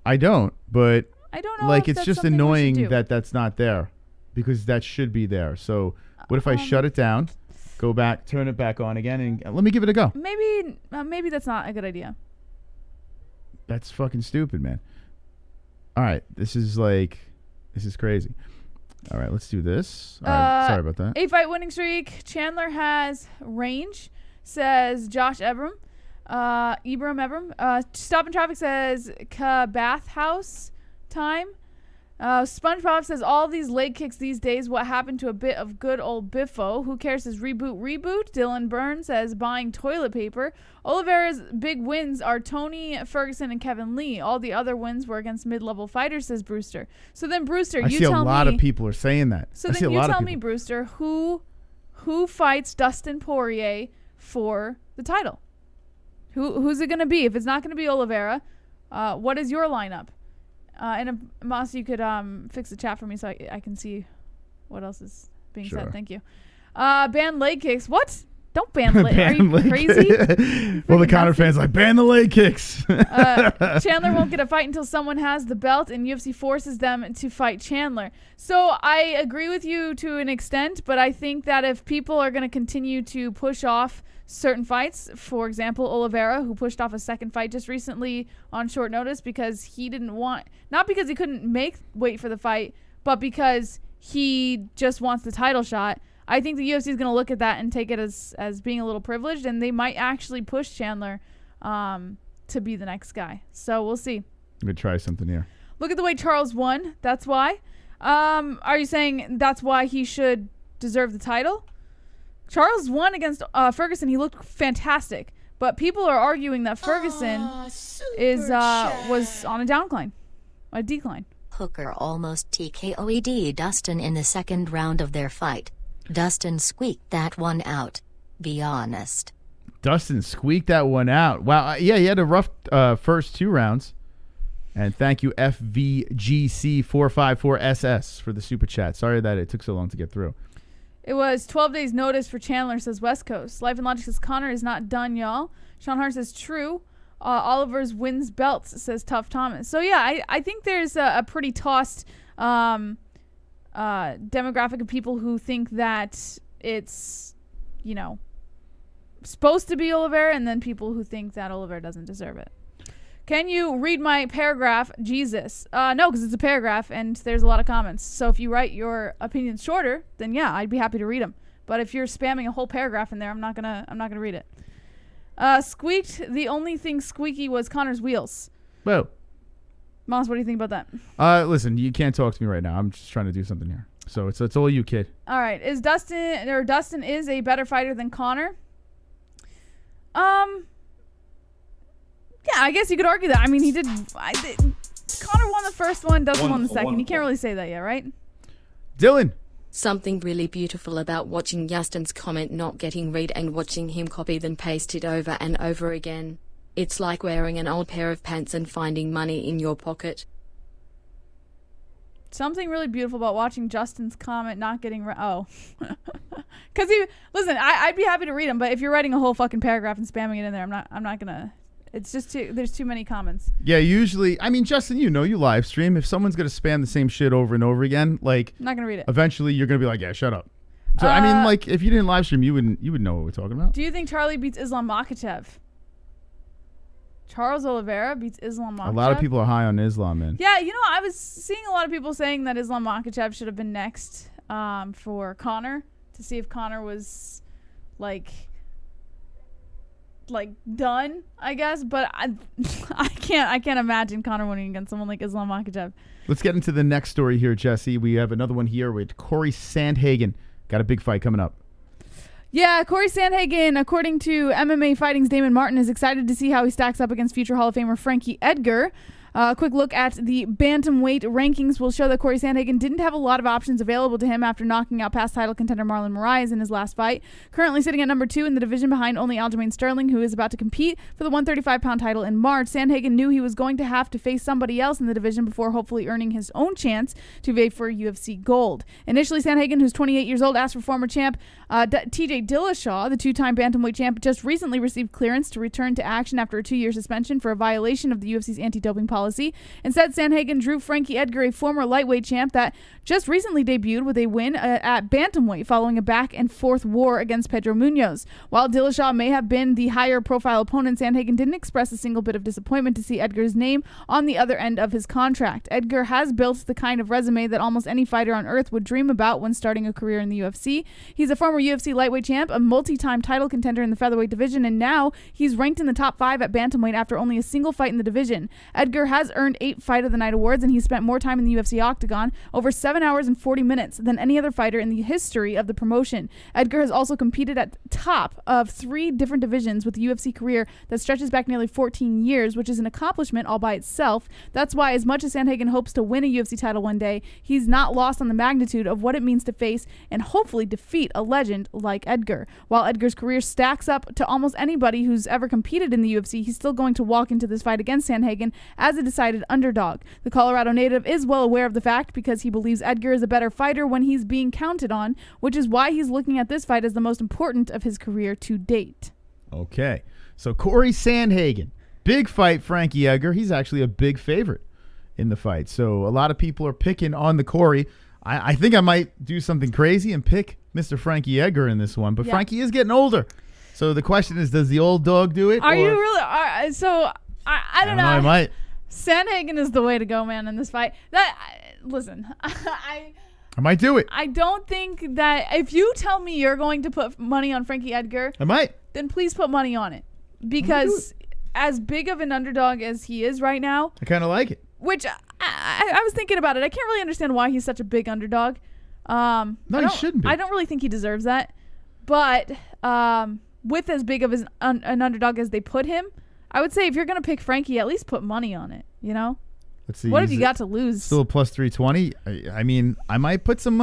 I don't, but I don't know. It's just annoying that that's not there because that should be there. So what if I shut it down, go back, turn it back on again, and let me give it a go? Maybe that's not a good idea. That's fucking stupid, man. All right, this is crazy. All right, let's do this. All right, sorry about that. 8-fight winning streak. Chandler has range, says Josh Ebram. Stop in traffic says bathhouse time. SpongeBob says all these leg kicks these days. What happened to a bit of good old Biffo? Who cares? Says reboot. Dylan Byrne says buying toilet paper. Oliveira's big wins are Tony Ferguson and Kevin Lee. All the other wins were against mid-level fighters, says Brewster. So then, Brewster, you tell me. I see a lot of people are saying that. So then you tell me, Brewster, who fights Dustin Poirier for the title? Who's it going to be? If it's not going to be Oliveira, what is your lineup? And Moss, you could fix the chat for me so I can see what else is being said. Thank you. Ban leg kicks. What? Don't ban leg. Are you crazy? Well, the Conor fans like ban the leg kicks. Chandler won't get a fight until someone has the belt, and UFC forces them to fight Chandler. So I agree with you to an extent, but I think that if people are going to continue to push off certain fights, for example, Oliveira, who pushed off a second fight just recently on short notice because he didn't want, not because he couldn't wait for the fight, but because he just wants the title shot. I think the UFC is going to look at that and take it as being a little privileged, and they might actually push Chandler to be the next guy. So we'll see. Let me try something here. Look at the way Charles won. That's why. Are you saying that's why he should deserve the title? Charles won against Ferguson. He looked fantastic, but people are arguing that Ferguson was on a decline. Hooker almost TKO'd Dustin in the second round of their fight. Dustin squeaked that one out. Be honest. Dustin squeaked that one out. Wow. Yeah, he had a rough first 2 rounds. And thank you, FVGC454SS, for the super chat. Sorry that it took so long to get through. It was 12 days notice for Chandler, says West Coast. Life and Logic says Conor is not done, y'all. Sean Hart says true. Oliver's wins belts, says Tough Thomas. So, yeah, I think there's a pretty tossed demographic of people who think that it's, supposed to be Oliveira, and then people who think that Oliveira doesn't deserve it. Can you read my paragraph, Jesus? No, because it's a paragraph and there's a lot of comments. So if you write your opinions shorter, then yeah, I'd be happy to read them. But if you're spamming a whole paragraph in there, I'm not gonna read it. Squeaked. The only thing squeaky was Conor's wheels. Whoa. Moss, what do you think about that? Listen, you can't talk to me right now. I'm just trying to do something here. So it's all you, kid. All right. Dustin is a better fighter than Conor? Yeah, I guess you could argue that. I mean, Conor won the first one, Dustin won the second. You can't really say that yet, right? Dylan. Something really beautiful about watching Justin's comment not getting read and watching him copy then paste it over and over again. It's like wearing an old pair of pants and finding money in your pocket. Something really beautiful about watching Justin's comment not getting read. Oh. Because listen, I'd be happy to read them, but if you're writing a whole fucking paragraph and spamming it in there, I'm not gonna. It's just there's too many comments. Yeah, usually, I mean, Justin, you live stream. If someone's going to spam the same shit over and over again, like, I'm not going to read it. Eventually, you're going to be like, yeah, shut up. So, I mean, like, if you didn't live stream, you would know what we're talking about. Do you think Charlie beats Islam Makhachev? Charles Oliveira beats Islam Makhachev? A lot of people are high on Islam, man. Yeah, I was seeing a lot of people saying that Islam Makhachev should have been next for Conor, to see if Conor was, like done, I guess, but I can't imagine Conor winning against someone like Islam Makhachev. Let's get into the next story here, Jesse. We have another one here with Corey Sandhagen. Got a big fight coming up. Yeah, Corey Sandhagen, according to MMA Fighting's Damon Martin, is excited to see how he stacks up against future Hall of Famer Frankie Edgar. A quick look at the bantamweight rankings will show that Corey Sandhagen didn't have a lot of options available to him after knocking out past title contender Marlon Moraes in his last fight. Currently sitting at number 2 in the division behind only Aljamain Sterling, who is about to compete for the 135-pound title in March. Sandhagen knew he was going to have to face somebody else in the division before hopefully earning his own chance to vie for UFC gold. Initially, Sandhagen, who's 28 years old, asked for former champ TJ Dillashaw, the two-time bantamweight champ, just recently received clearance to return to action after a 2-year suspension for a violation of the UFC's anti-doping policy. Instead, Sandhagen drew Frankie Edgar, a former lightweight champ that just recently debuted with a win at bantamweight following a back-and-forth war against Pedro Munoz. While Dillashaw may have been the higher-profile opponent, Sandhagen didn't express a single bit of disappointment to see Edgar's name on the other end of his contract. Edgar has built the kind of resume that almost any fighter on earth would dream about when starting a career in the UFC. He's a former UFC lightweight champ, a multi-time title contender in the featherweight division, and now he's ranked in the top 5 at bantamweight after only a single fight in the division. Edgar has earned 8 Fight of the Night awards, and he's spent more time in the UFC octagon, over 7 hours and 40 minutes, than any other fighter in the history of the promotion. Edgar has also competed at the top of 3 different divisions with a UFC career that stretches back nearly 14 years, which is an accomplishment all by itself. That's why, as much as Sandhagen hopes to win a UFC title one day, he's not lost on the magnitude of what it means to face and hopefully defeat a legend like Edgar. While Edgar's career stacks up to almost anybody who's ever competed in the UFC, he's still going to walk into this fight against Sandhagen as a decided underdog. The Colorado native is well aware of the fact because he believes Edgar is a better fighter when he's being counted on, which is why he's looking at this fight as the most important of his career to date. Okay, so Corey Sandhagen, big fight, Frankie Edgar. He's actually a big favorite in the fight. So a lot of people are picking on the Corey. I think I might do something crazy and pick Mr. Frankie Edgar in this one. But Yeah. Frankie is getting older. So the question is, does the old dog do it? Are you really? I don't know. I might. Sandhagen is the way to go, man, in this fight. Listen, I might do it. I don't think that if you tell me you're going to put money on Frankie Edgar, I might. Then please put money on it. Because as big of an underdog as he is right now, I kind of like it. which I was thinking about it. I can't really understand why he's such a big underdog. No, he shouldn't be. I don't really think he deserves that. But with as big of an underdog as they put him, I would say if you're going to pick Frankie, at least put money on it, you know? Let's see. What have you got to lose? Still a plus 320. I mean, I might put some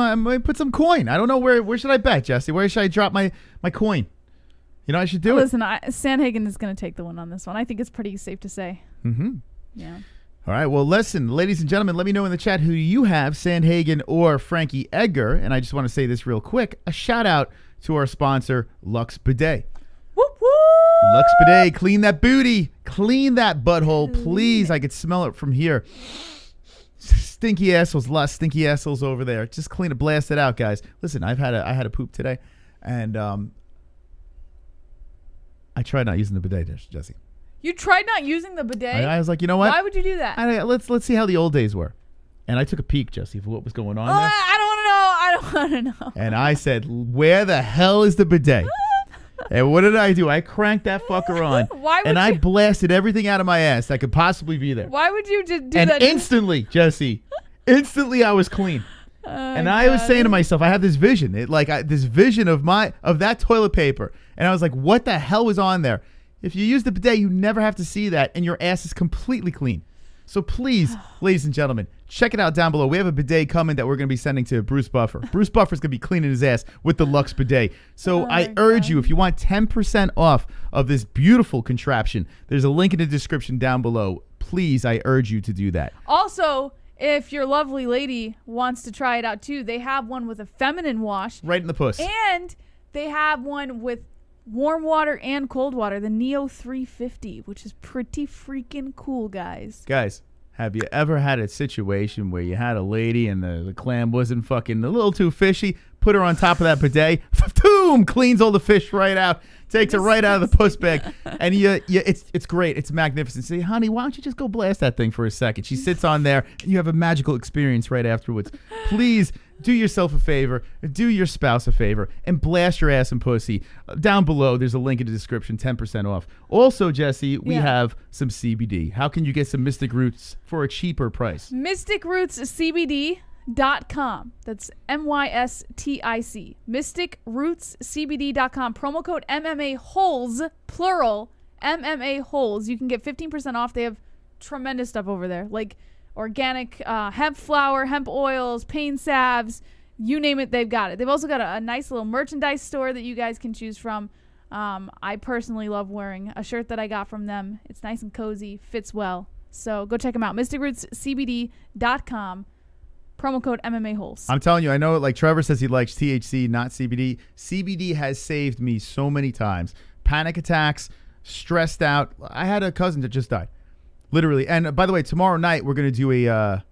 coin. I don't know where should I bet, Jesse? Where should I drop my coin? You know, I should do it. Listen, Sandhagen is going to take the win on this one. I think it's pretty safe to say. Mm-hmm. Yeah. All right. Well, listen, ladies and gentlemen, let me know in the chat who you have, Sandhagen or Frankie Edgar. And I just want to say this real quick. A shout out to our sponsor, Lux Bidet. Whoop, whoop. Lux Bidet, clean that booty. Clean that butthole, please. I could smell it from here. Stinky assholes, a lot of stinky assholes over there. Just clean it, blast it out, guys. Listen, I had a poop today, and I tried not using the bidet, Jesse. You tried not using the bidet? I was like, you know what? Why would you do that? Let's see how the old days were. And I took a peek, Jesse, for what was going on there. I don't want to know. And I said, where the hell is the bidet? And what did I do? I cranked that fucker on. I blasted everything out of my ass that could possibly be there. Why would you do that? And instantly, Jesse, I was clean. And I was saying to myself, I have this vision, this vision of that toilet paper. And I was like, what the hell was on there? If you use the bidet, you never have to see that, and your ass is completely clean. So please, ladies and gentlemen, check it out down below. We have a bidet coming that we're going to be sending to Bruce Buffer. Bruce Buffer's going to be cleaning his ass with the Lux Bidet. So I urge you, if you want 10% off of this beautiful contraption, there's a link in the description down below. Please, I urge you to do that. Also, if your lovely lady wants to try it out too, they have one with a feminine wash. Right in the puss. And they have one with warm water and cold water, the Neo 350, which is pretty freaking cool, guys. Guys, have you ever had a situation where you had a lady and the clam wasn't fucking a little too fishy? Put her on top of that bidet, boom, cleans all the fish right out, takes her right out of the puss bag, and it's great, it's magnificent. Say, honey, why don't you just go blast that thing for a second? She sits on there, and you have a magical experience right afterwards. Please do yourself a favor, do your spouse a favor, and blast your ass and pussy. Down below, there's a link in the description, 10% off. Also, Jesse, we have some CBD. How can you get some Mystic Roots for a cheaper price? MysticRootsCBD.com. That's MYSTIC. MysticRootsCBD.com. Promo code MMA-Holes, plural, MMA-Holes. You can get 15% off. They have tremendous stuff over there, like organic hemp flour, hemp oils, pain salves, you name it, they've got it. They've also got a nice little merchandise store that you guys can choose from. I personally love wearing a shirt that I got from them. It's nice and cozy, fits well. So go check them out. MysticRootsCBD.com. promo code MMA-Holes. I'm telling you, I know, like Trevor says he likes THC, not CBD. CBD has saved me so many times. Panic attacks, stressed out. I had a cousin that just died. Literally. And by the way, tomorrow night we're going to do a...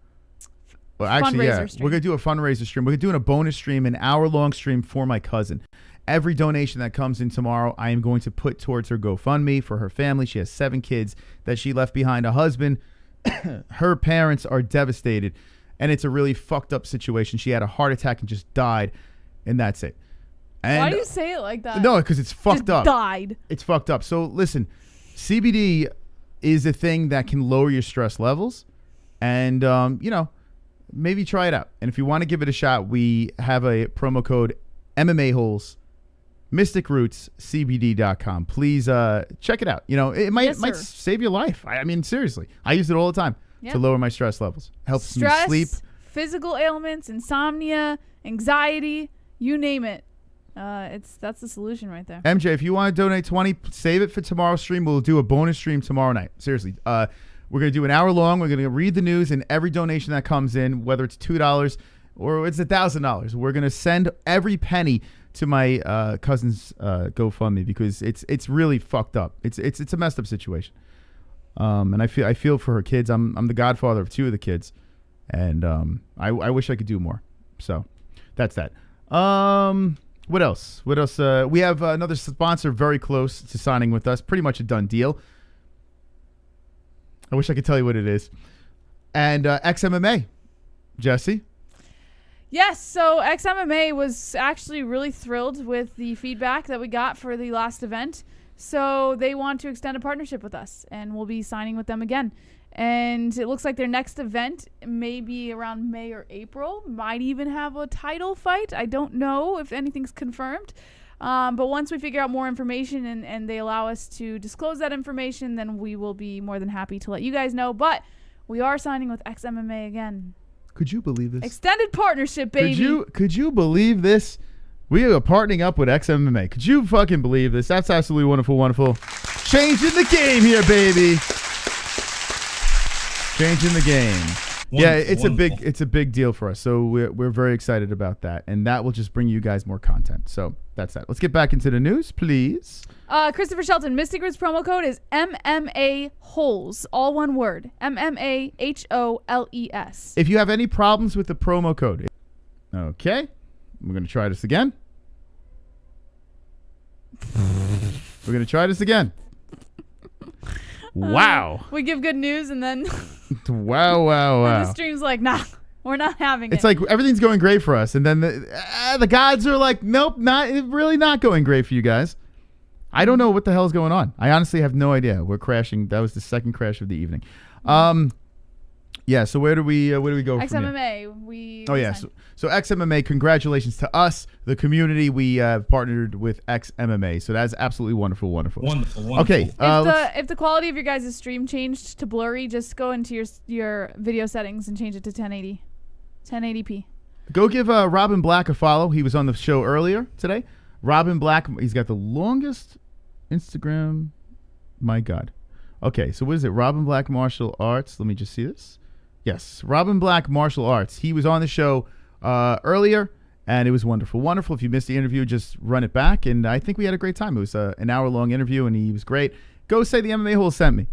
fundraiser stream. We're going to do a fundraiser stream. We're doing a bonus stream, an hour-long stream for my cousin. Every donation that comes in tomorrow, I am going to put towards her GoFundMe for her family. She has 7 kids that she left behind. A husband. Her parents are devastated. And it's a really fucked up situation. She had a heart attack and just died. And that's it. And why do you say it like that? No, because it's fucked up. Died. It's fucked up. So listen, CBD is a thing that can lower your stress levels. And, maybe try it out. And if you want to give it a shot, we have a promo code MMA-Holes. MysticRootsCBD.com. Please check it out. It might save your life. I mean, seriously. I use it all the time to lower my stress levels. Helps me sleep. Physical ailments, insomnia, anxiety, you name it. That's the solution right there. MJ, if you want to donate 20, save it for tomorrow's stream. We'll do a bonus stream tomorrow night. Seriously. We're going to do an hour long. We're going to read the news, and every donation that comes in, whether it's $2 or it's $1,000, we're going to send every penny to my cousin's GoFundMe because it's really fucked up. It's a messed up situation. And I feel for her kids. I'm the godfather of 2 of the kids, and I wish I could do more. So that's that. What else? We have another sponsor very close to signing with us. Pretty much a done deal. I wish I could tell you what it is. And XMMA, Jesse. Yes, so XMMA was actually really thrilled with the feedback that we got for the last event. So they want to extend a partnership with us, and we'll be signing with them again. And it looks like their next event may be around May or April. Might even have a title fight. I don't know if anything's confirmed. But once we figure out more information and they allow us to disclose that information, then we will be more than happy to let you guys know. But we are signing with XMMA again. Could you believe this? Extended partnership, baby. Could you believe this? We are partnering up with XMMA. Could you fucking believe this? That's absolutely wonderful, wonderful. Changing the game here, baby. Changing the game. Wonderful, it's a big deal for us. So we're very excited about that, and that will just bring you guys more content. So that's that. Let's get back into the news, please. Christopher Shelton, Mystic Roots promo code is MMA-Holes, all one word. MMA-HOLES. If you have any problems with the promo code, okay, we're gonna try this again. Wow. We give good news and then wow. And the stream's like, nah, we're not having it. It's like everything's going great for us, and then the gods are like, nope, really not going great for you guys. I don't know what the hell is going on. I honestly have no idea. We're crashing. That was the second crash of the evening. Yeah. So where do we go from here? XMMA. So XMMA. Congratulations to us, the community. We have partnered with XMMA. So that's absolutely wonderful. Wonderful. Okay. If the quality of your guys' stream changed to blurry, just go into your video settings and change it to 1080p. Go give Robin Black a follow. He was on the show earlier today. Robin Black. He's got the longest Instagram. My God. Okay. So what is it? Robin Black Martial Arts. Let me just see this. Yes, Robin Black Martial Arts. He was on the show earlier, and it was wonderful. Wonderful. If you missed the interview, just run it back, and I think we had a great time. It was an hour-long interview, and he was great. Go say the MMA Hole sent me.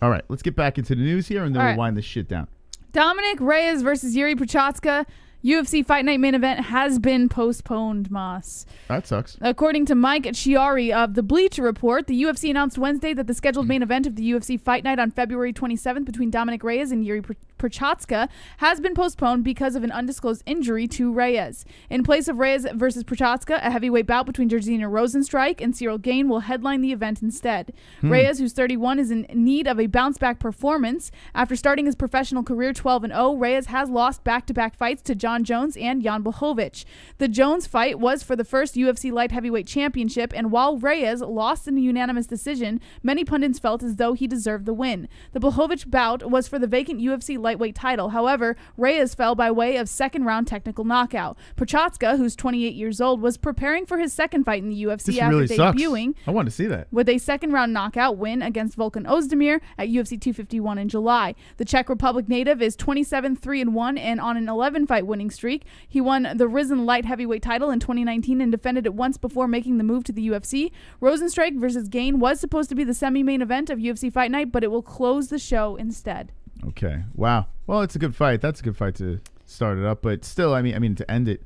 All right, let's get back into the news here, and then we'll wind this shit down. Dominic Reyes versus Yuri Prochazka. UFC Fight Night main event has been postponed, Moss. That sucks. According to Mike Chiari of the Bleacher Report, the UFC announced Wednesday that the scheduled main event of the UFC Fight Night on February 27th between Dominic Reyes and Yuri Prochazka has been postponed because of an undisclosed injury to Reyes. In place of Reyes versus Prochazka, a heavyweight bout between Jairzinho Rozenstruik and Cyril Gane will headline the event instead. Reyes, who's 31, is in need of a bounce-back performance. After starting his professional career 12-0, Reyes has lost back-to-back fights to John John Jones and Jan Blachowicz. The Jones fight was for the first UFC light heavyweight championship, and while Reyes lost in a unanimous decision, many pundits felt as though he deserved the win. The Blachowicz bout was for the vacant UFC lightweight title. However, Reyes fell by way of second-round technical knockout. Prochazka, who's 28 years old, was preparing for his second fight in the UFC This after really sucks. debuting I want to see that. with a second-round knockout win against Volkan Ozdemir at UFC 251 in July. The Czech Republic native is 27-3-1 and on an 11-fight winning streak. He won the Risen light heavyweight title in 2019 and defended it once before making the move to the UFC. Rosenstrike versus Gain was supposed to be the semi-main event of UFC Fight Night, but it will close the show instead. Okay. Wow. Well, it's a good fight. That's a good fight to start it up, but still, I mean to end it.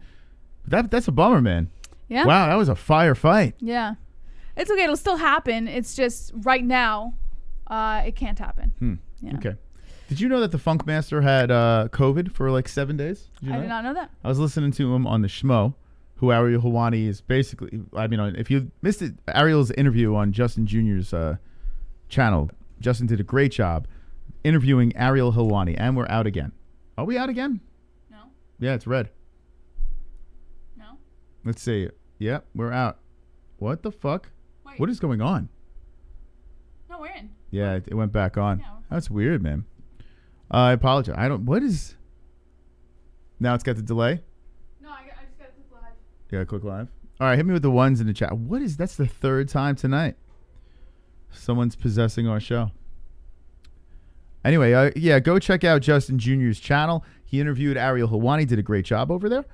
That's a bummer, man. Yeah. Wow, that was a fire fight. Yeah. It's okay. It'll still happen. It's just right now, it can't happen. Yeah. Okay. Did you know that the Funk Master had COVID for like 7 days? Did you know I did not know that. I was listening to him on the Schmo, who ARIEL Helwani is basically. I mean, if you missed it, ARIEL's interview on Justin Jr.'s channel. Justin did a great job interviewing ARIEL Helwani, and we're out again. Are we out again? No. Yeah, it's red. No. Let's see. Yep, we're out. What the fuck? Wait. What is going on? No, we're in. Yeah, it went back on. Yeah, we're fine. That's weird, man. I apologize. What is... Now it's got the delay? No, I just got to click live. Yeah, click live. All right, hit me with the ones in the chat. That's the third time tonight. Someone's possessing our show. Anyway, yeah, go check out Justin Jr.'s channel. He interviewed ARIEL Helwani, did a great job over there.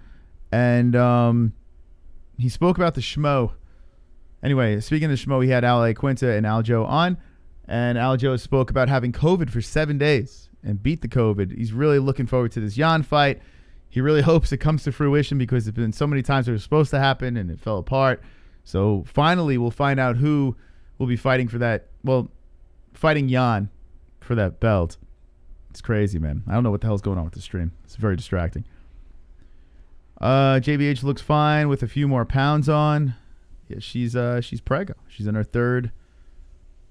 And he spoke about the Schmo. Anyway, speaking of Schmo, he had Ale Quinta and Aljo on. And Aljo spoke about having COVID for 7 days and beat the COVID. He's really looking forward to this Jan fight. He really hopes it comes to fruition because there's been so many times it was supposed to happen and it fell apart. So finally, we'll find out who will be fighting for that. Well, fighting Jan for that belt. It's crazy, man. I don't know what the hell's going on with the stream. It's very distracting. JBH looks fine with a few more pounds on. Yeah, she's preggo. She's in her third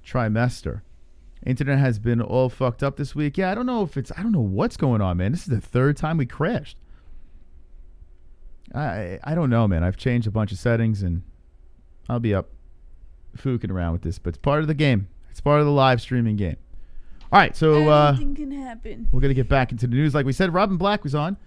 trimester. Internet has been all fucked up this week. Yeah, I don't know what's going on, man. This is the third time we crashed. I don't know, man. I've changed a bunch of settings and I'll be up fooking around with this, but it's part of the game. It's part of the live streaming game. All right, so Anything can happen. we're going to get back into the news. Like we said, Robin Black was on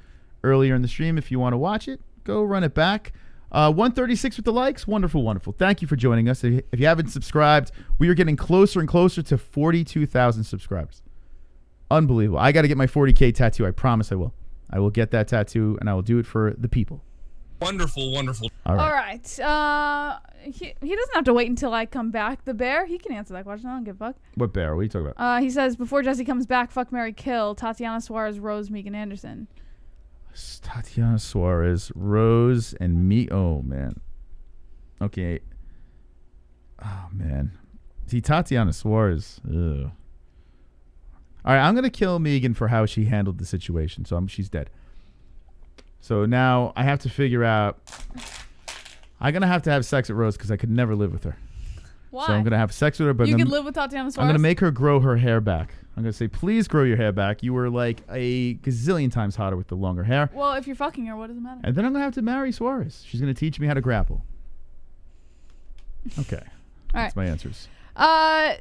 earlier in the stream. If you want to watch it, go run it back. 136 with the likes. Wonderful, wonderful. Thank you for joining us. If you haven't subscribed, we are getting closer and closer to 42,000 subscribers. Unbelievable. I got to get my 40K tattoo. I promise I will. I will get that tattoo, and I will do it for the people. Wonderful, wonderful. All right. All right. He doesn't have to wait until I come back. The bear, he can answer that question. I don't give a fuck. What bear? What are you talking about? He says, before Jesse comes back, fuck, marry, kill, Tatiana Suarez, Rose, Megan Anderson. Tatiana Suarez, Rose, and me. Oh, man. Okay. Oh, man. See, Tatiana Suarez. Ugh. All right, I'm going to kill Megan for how she handled the situation. So she's dead. So now I have to figure out. I'm going to have sex with Rose because I could never live with her. Why? So I'm going to have sex with her. But you then can live with Tatiana Suarez? I'm going to make her grow her hair back. I'm going to say, please grow your hair back. You were like a gazillion times hotter with the longer hair. Well, if you're fucking her, what does it matter? And then I'm going to have to marry Suarez. She's going to teach me how to grapple. Okay. That's my answers.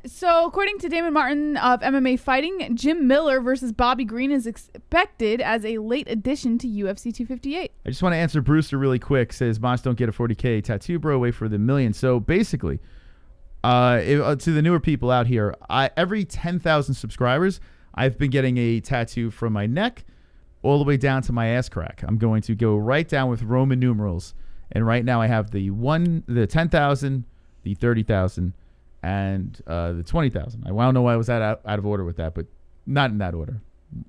So according to Damon Martin of MMA Fighting, Jim Miller versus Bobby Green is expected as a late addition to UFC 258. I just want to answer Brewster really quick. Says, Moss, don't get a 40K tattoo, bro. Wait for the million. So basically, to the newer people out here, every 10,000 subscribers, I've been getting a tattoo from my neck all the way down to my ass crack. I'm going to go right down with Roman numerals. And right now I have the 10,000, the 30,000, and the 20,000. I don't know why I was out of order with that, but not in that order.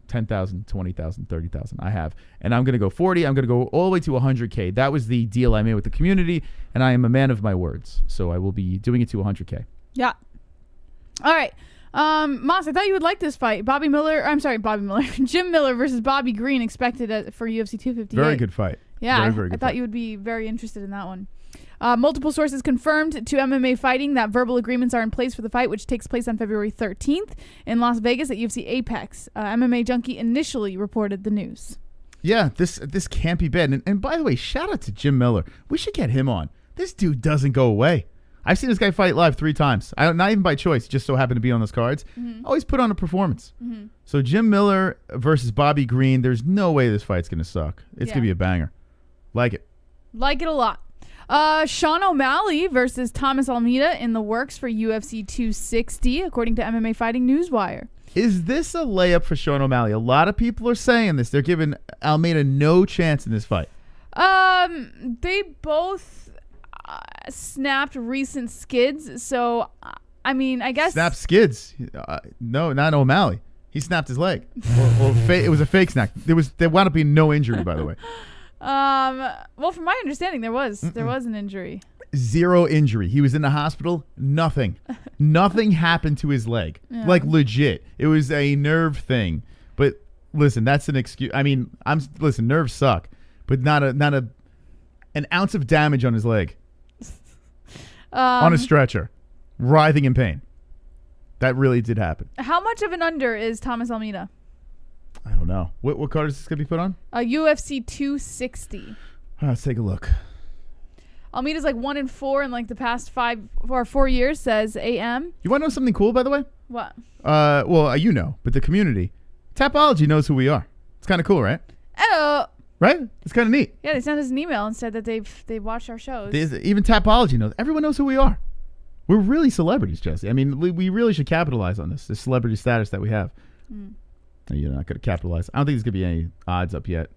10,000, 20,000, 30,000 I have. And I'm going to go 40. I'm going to go all the way to 100K. That was the deal I made with the community, and I am a man of my words. So I will be doing it to 100K. Yeah. All right. Moss, I thought you would like this fight. Jim Miller versus Bobby Green expected for UFC 258. Very good fight. Yeah, very good I thought fight. you would be very interested in that one. Multiple sources confirmed to MMA Fighting that verbal agreements are in place for the fight, which takes place on February 13th in Las Vegas at UFC Apex. MMA Junkie initially reported the news. Yeah, this can't be bad. And by the way, shout out to Jim Miller. We should get him on. This dude doesn't go away. I've seen this guy fight live 3 times. Not even by choice, just so happened to be on those cards. Always put on a performance. So Jim Miller versus Bobby Green, there's no way this fight's going to suck. It's going to be a banger. Like it. Like it a lot. Sean O'Malley versus Thomas Almeida in the works for UFC 260, according to MMA Fighting Newswire. Is this a layup for Sean O'Malley? A lot of people are saying this. They're giving Almeida no chance in this fight. They both snapped recent skids, so I mean, I guess Snapped skids. No, not O'Malley. He snapped his leg. It was a fake snap. There wound up being no injury, by the way. Well, from my understanding, there was an injury. 0 injury. He was in the hospital. Nothing happened to his leg. Like legit. It was a nerve thing. But listen, that's an excuse. I mean, listen, nerves suck, but not an ounce of damage on his leg. On a stretcher, writhing in pain. That really did happen. How much of an under is Thomas Almeida? I don't know. What card is this going to be put on? UFC 260. Let's take a look. Almeida's like 1-4 in like the past 5 or 4 years, says AM. You want to know something cool, by the way? What? Well, you know, but the community, Tapology knows who we are. It's kind of cool, right? Oh. Right? It's kind of neat. Yeah, they sent us an email and said that they've watched our shows. Even Tapology knows. Everyone knows who we are. We're really celebrities, Jesse. I mean, we really should capitalize on this celebrity status that we have. You're not going to capitalize. I don't think there's going to be any odds up yet.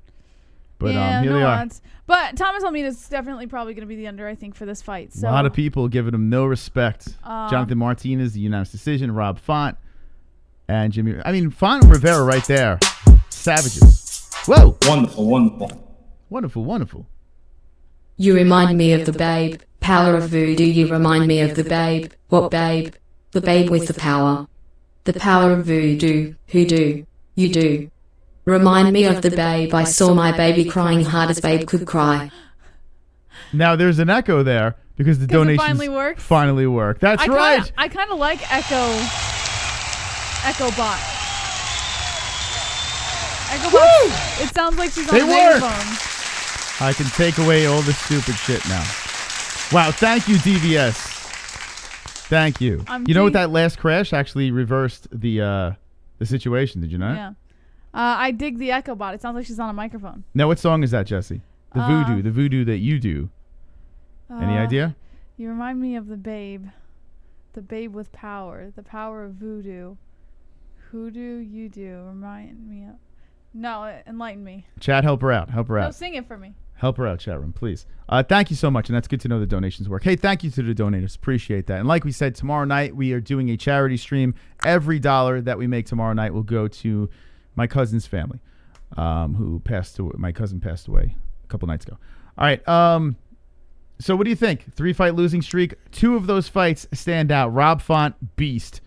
But here they are. Odds. But Thomas Almeida is definitely probably going to be the under, I think, for this fight. So a lot of people giving him no respect. Jonathan Martinez, the unanimous decision. Rob Font and Jimmy. I mean, Font and Rivera right there. Savages. Whoa. Wonderful. You remind me of the babe. Power of voodoo. You remind me of the babe. What babe? The babe with the power. The power of voodoo. Hoodoo. You do. Remind me of the babe. I saw my baby crying hard as babe could cry. Now there's an echo there because the donations finally worked. That's right. I kind of like Echo Bot. Echo Bot. It sounds like she's on a megaphone. I can take away all the stupid shit now. Wow, thank you, DVS. Thank you. You know what? That last crash actually reversed the situation. Did you know? Yeah. I dig the Echo Bot. It sounds like she's on a microphone. Now, what song is that, Jesse? The voodoo that you do. Any idea? You remind me of the babe with power, the power of voodoo. Hoodoo, you do. Remind me of. No, enlighten me. Chat, help her out. No, sing it for me. Help her out, chat room, please. Thank you so much, and that's good to know the donations work. Hey, thank you to the donators. Appreciate that. And like we said, tomorrow night we are doing a charity stream. Every dollar that we make tomorrow night will go to my cousin's family, who passed away. My cousin passed away a couple nights ago. All right. So what do you think? 3-fight losing streak. 2 of those fights stand out. Rob Font, beast.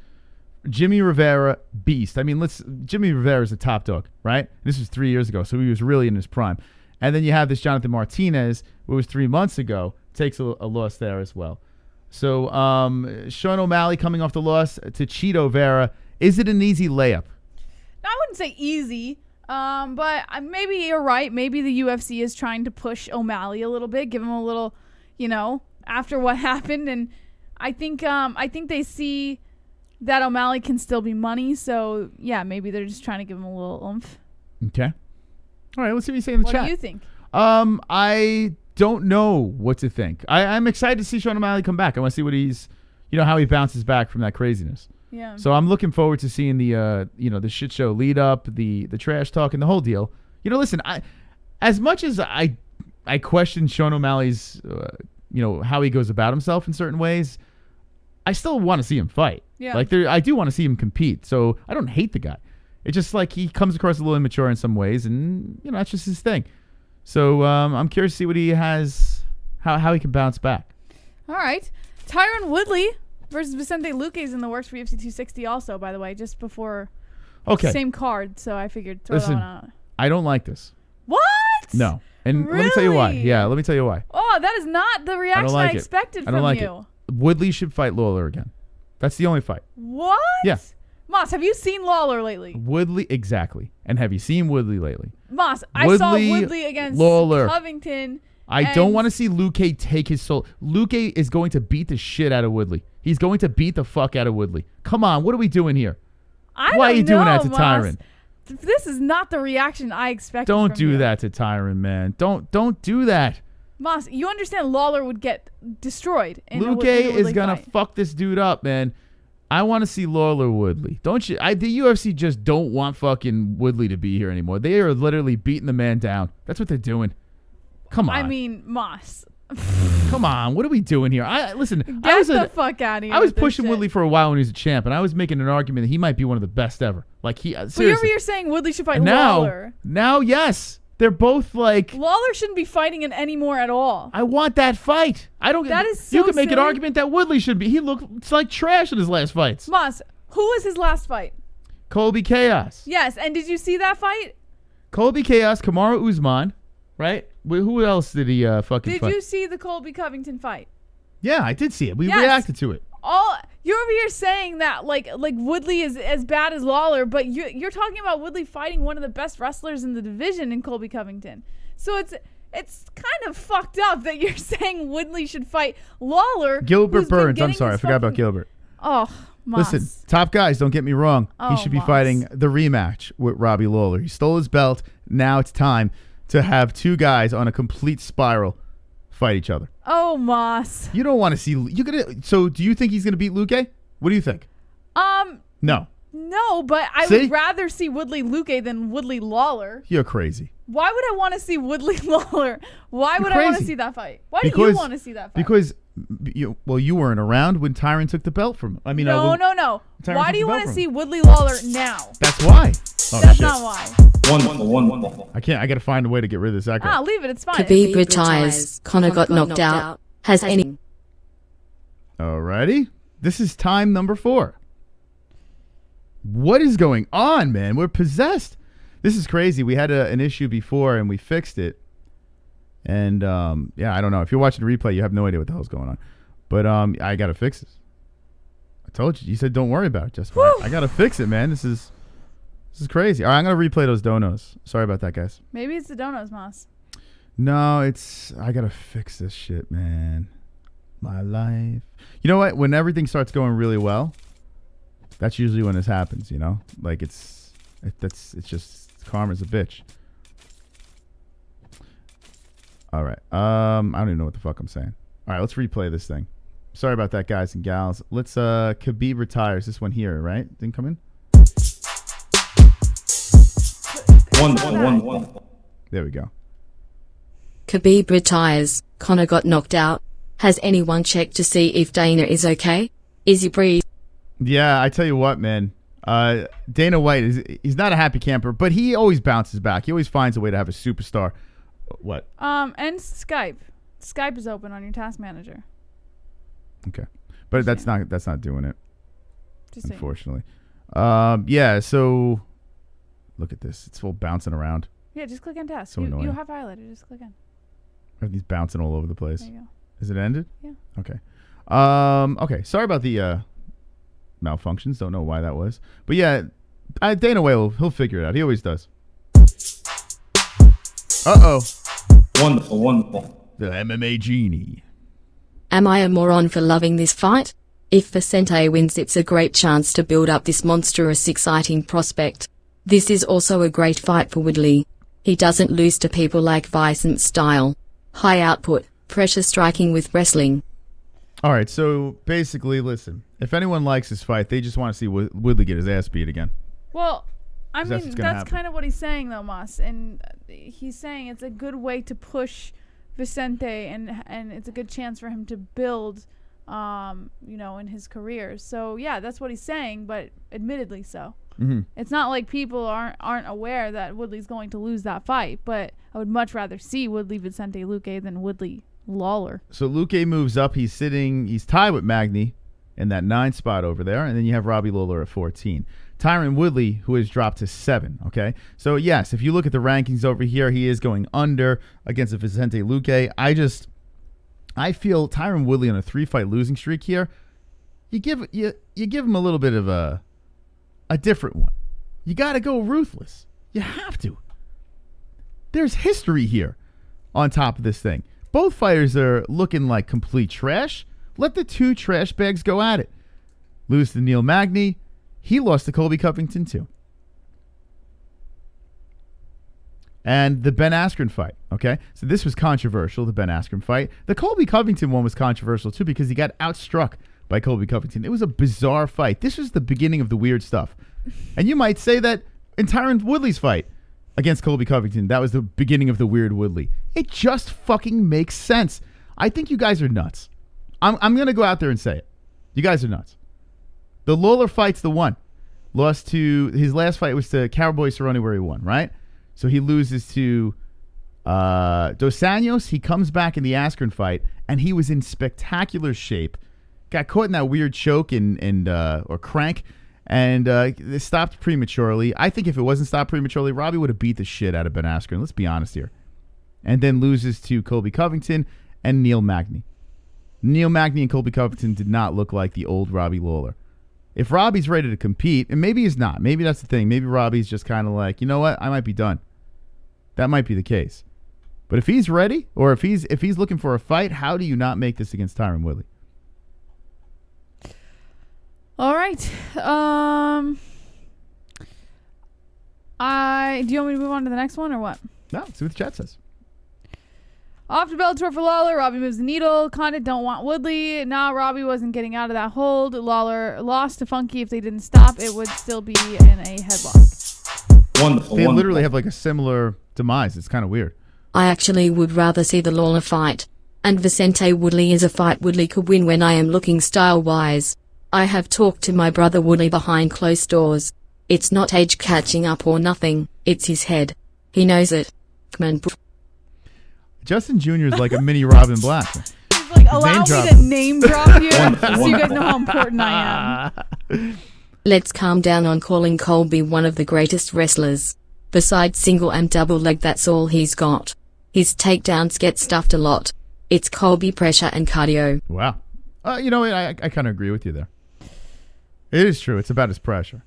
Jimmy Rivera, beast. I mean, Jimmy Rivera is a top dog, right? This was 3 years ago, so he was really in his prime. And then you have this Jonathan Martinez, who was 3 months ago, takes a loss there as well. So Sean O'Malley coming off the loss to Cheeto Vera. Is it an easy layup? No, I wouldn't say easy, but maybe you're right. Maybe the UFC is trying to push O'Malley a little bit, give him a little, after what happened. And I think they see that O'Malley can still be money. So, yeah, maybe they're just trying to give him a little oomph. Okay. All right, let's see what you say in the chat. What do you think? I don't know what to think. I'm excited to see Sean O'Malley come back. I want to see what he's, how he bounces back from that craziness. Yeah. So I'm looking forward to seeing the, the shit show lead up, the trash talk, and the whole deal. Listen, as much as I question Sean O'Malley's, how he goes about himself in certain ways, I still want to see him fight. Yeah. I do want to see him compete. So I don't hate the guy. It's just like he comes across a little immature in some ways, and that's just his thing. So I'm curious to see what he has, how he can bounce back. All right, Tyron Woodley versus Vicente Luque is in the works for UFC 260 also, by the way, just before. Okay. Same card, so I figured throw that one out. I don't like this. What? No. And really? Let me tell you why. Yeah, let me tell you why. Oh, that is not the reaction I expected from you. I don't like it. Woodley should fight Lawler again. That's the only fight. What? Yeah. Moss, have you seen Lawler lately? Woodley, exactly. And have you seen Woodley lately? Moss, I saw Woodley against Lawler. Covington. I don't want to see Luque take his soul. Luque is going to beat the shit out of Woodley. He's going to beat the fuck out of Woodley. Come on, what are we doing here? Why are you doing that to Tyron? This is not the reaction I expected. Don't do that to Tyron, man. Don't do that. Moss, you understand Lawler would get destroyed. Luque is gonna fuck this dude up, man. I want to see Lawler Woodley. Don't you? The UFC just don't want fucking Woodley to be here anymore. They are literally beating the man down. That's what they're doing. Come on. I mean, Moss. Come on, what are we doing here? Listen. Get the fuck out of here. I was pushing Woodley for a while when he was a champ, and I was making an argument that he might be one of the best ever. Like seriously. You're saying Woodley should fight Lawler. Now, yes, they're both like. Lawler shouldn't be fighting it anymore at all. I want that fight. I don't. That is so You could make silly. an argument that Woodley should be. He looked like trash in his last fights. Moss, who was his last fight? Colby Chaos. Yes, and did you see that fight? Colby Chaos, Kamaru Usman, right? Who else did he fucking fight? Did you see the Colby Covington fight? Yeah, I did see it. We Yes. reacted to it. You're over here saying that like Woodley is as bad as Lawler, but you're talking about Woodley fighting one of the best wrestlers in the division in Colby Covington. So it's kind of fucked up that you're saying Woodley should fight Lawler. Gilbert Burns. I'm sorry, I forgot about Gilbert. Oh, Moss. Listen, top guys, don't get me wrong. He should be Moss. fighting the rematch with Robbie Lawler. He stole his belt. Now it's time to have two guys on a complete spiral fight each other. Oh, Moss. You don't want to see. So do you think he's gonna beat Luque? What do you think? No. No, but I would rather see Woodley Luque than Woodley Lawler. You're crazy. Why would I want to see Woodley Lawler? Why would I want to see that fight? Why do you want to see that fight? Because you weren't around when Tyron took the belt from him. I mean, no. Tyron Why took do you the want belt to from see him. Woodley Lawler now? That's why. Oh, That's shit. not why. Wonderful. I can't. I got to find a way to get rid of this echo. Leave it. It's fine. Khabib retires. Conor got knocked out. Has any... Alrighty. This is time number 4. What is going on, man? We're possessed. This is crazy. We had an issue before and we fixed it. And I don't know. If you're watching the replay, you have no idea what the hell's going on. But I got to fix this. I told you. You said don't worry about it, Jessica. I got to fix it, man. This is crazy. All right, I'm going to replay those donos. Sorry about that, guys. Maybe it's the donos, Moss. No, I got to fix this shit, man. My life. You know what? When everything starts going really well, that's usually when this happens, you know? Like it's just karma's a bitch. All right. I don't even know what the fuck I'm saying. All right, let's replay this thing. Sorry about that, guys and gals. Let's Khabib retires. This one here, right? Didn't come in? Wonderful. There we go. Khabib retires. Conor got knocked out. Has anyone checked to see if Dana is okay? Izzy breathe. Yeah, I tell you what, man. Dana White he's not a happy camper, but he always bounces back. He always finds a way to have a superstar. What? And Skype. Skype is open on your task manager. Okay, but that's not doing it. Just saying. Unfortunately. Yeah. So look at this. It's full bouncing around. Yeah, just click on task. So you annoying. have highlighter. Just click on. Everything's bouncing all over the place. There you go. Is it ended? Yeah. Okay. Okay. Sorry about the malfunctions. Don't know why that was. But yeah, Dana White he'll figure it out. He always does. Wonderful. The MMA genie. Am I a moron for loving this fight? If Vicente wins, it's a great chance to build up this monstrous exciting prospect. This is also a great fight for Woodley. He doesn't lose to people like Vicente's style. High output, pressure striking with wrestling. All right, so basically, listen. If anyone likes this fight, they just want to see Woodley get his ass beat again. Well, I That's mean, what's gonna that's happen. kind of what he's saying, though, Moss. And he's saying it's a good way to push Vicente, and it's a good chance for him to build, in his career. So, yeah, that's what he's saying, but admittedly so. Mm-hmm. It's not like people aren't aware that Woodley's going to lose that fight, but I would much rather see Woodley Vicente Luque than Woodley Lawler. So Luque moves up. He's tied with Magny in that 9 spot over there, and then you have Robbie Lawler at 14. Tyron Woodley, who has dropped to 7, okay? So, yes, if you look at the rankings over here, he is going under against Vicente Luque. I feel Tyron Woodley on a 3-fight losing streak here, you give him a little bit of a different one. You got to go ruthless. You have to. There's history here on top of this thing. Both fighters are looking like complete trash. Let the two trash bags go at it. Lose to Neil Magny. He lost to Colby Covington too. And the Ben Askren fight, okay? So this was controversial, the Ben Askren fight. The Colby Covington one was controversial too because he got outstruck by Colby Covington. It was a bizarre fight. This was the beginning of the weird stuff. And you might say that in Tyron Woodley's fight against Colby Covington, that was the beginning of the weird Woodley. It just fucking makes sense. I think you guys are nuts. I'm going to go out there and say it. You guys are nuts. The Lawler fight's the one. Lost to, his last fight was to Cowboy Cerrone where he won, right? So he loses to Dos Anjos. He comes back in the Askren fight, and he was in spectacular shape. Got caught in that weird choke or crank, and they stopped prematurely. I think if it wasn't stopped prematurely, Robbie would have beat the shit out of Ben Askren. Let's be honest here. And then loses to Colby Covington and Neil Magny. Neil Magny and Colby Covington did not look like the old Robbie Lawler. If Robbie's ready to compete, and maybe he's not. Maybe that's the thing. Maybe Robbie's just kind of like, you know what? I might be done. That might be the case. But if he's ready, or if he's looking for a fight, how do you not make this against Tyron Woodley? All right. Do you want me to move on to the next one or what? No, see what the chat says. Off to Bellator for Lawler. Robbie moves the needle. Condit don't want Woodley. Nah, Robbie wasn't getting out of that hold. Lawler lost to Funky. If they didn't stop, it would still be in a headlock. Wonderful. They wonderful. literally have like a similar demise. It's kind of weird. I actually would rather see the Lawler fight. And Vicente Woodley is a fight Woodley could win when I am looking style-wise. I have talked to my brother Woodley behind closed doors. It's not age catching up or nothing. It's his head. He knows it. Man. Justin Jr. is like a mini Robin Black. He's like, allow me drop. to name drop you so you guys know how important I am. Let's calm down on calling Colby one of the greatest wrestlers. Besides single and double leg, that's all he's got. His takedowns get stuffed a lot. It's Colby pressure and cardio. Wow. You know what? I kind of agree with you there. It is true. It's about his pressure.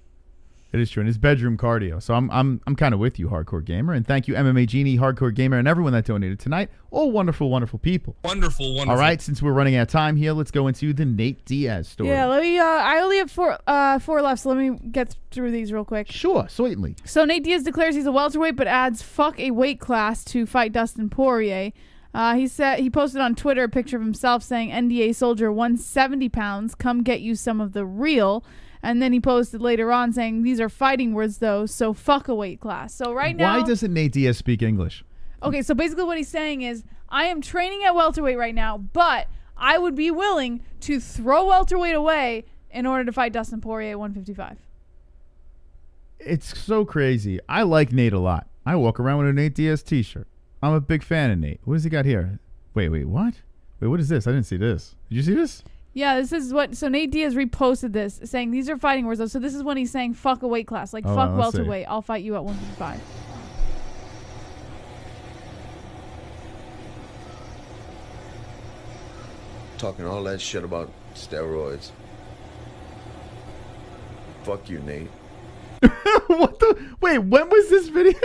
It is true. And his bedroom cardio. So I'm kind of with you, Hardcore Gamer. And thank you, MMA Genie, Hardcore Gamer, and everyone that donated tonight. All wonderful, wonderful people. Wonderful. All right, since we're running out of time here, let's go into the Nate Diaz story. Yeah, let me. I only have four left, so let me get through these real quick. Sure, certainly. So Nate Diaz declares he's a welterweight, but adds "fuck a weight class" to fight Dustin Poirier. He said he posted on Twitter a picture of himself saying, "NDA soldier, 170 pounds. Come get you some of the real." And then he posted later on saying, "These are fighting words, though, so fuck a weight class." So right now... Why doesn't Nate Diaz speak English? Okay, so basically what he's saying is, I am training at welterweight right now, but I would be willing to throw welterweight away in order to fight Dustin Poirier at 155. It's so crazy. I like Nate a lot. I walk around with a Nate Diaz t-shirt. I'm a big fan of Nate. What has he got here? Wait, what? Wait, what is this? I didn't see this. Did you see this? Yeah, this is what... So Nate Diaz reposted this, saying these are fighting words. So this is when he's saying fuck a weight class. Like, fuck welterweight. I'll fight you at 155. Talking all that shit about steroids. Fuck you, Nate. What the? Wait, when was this video?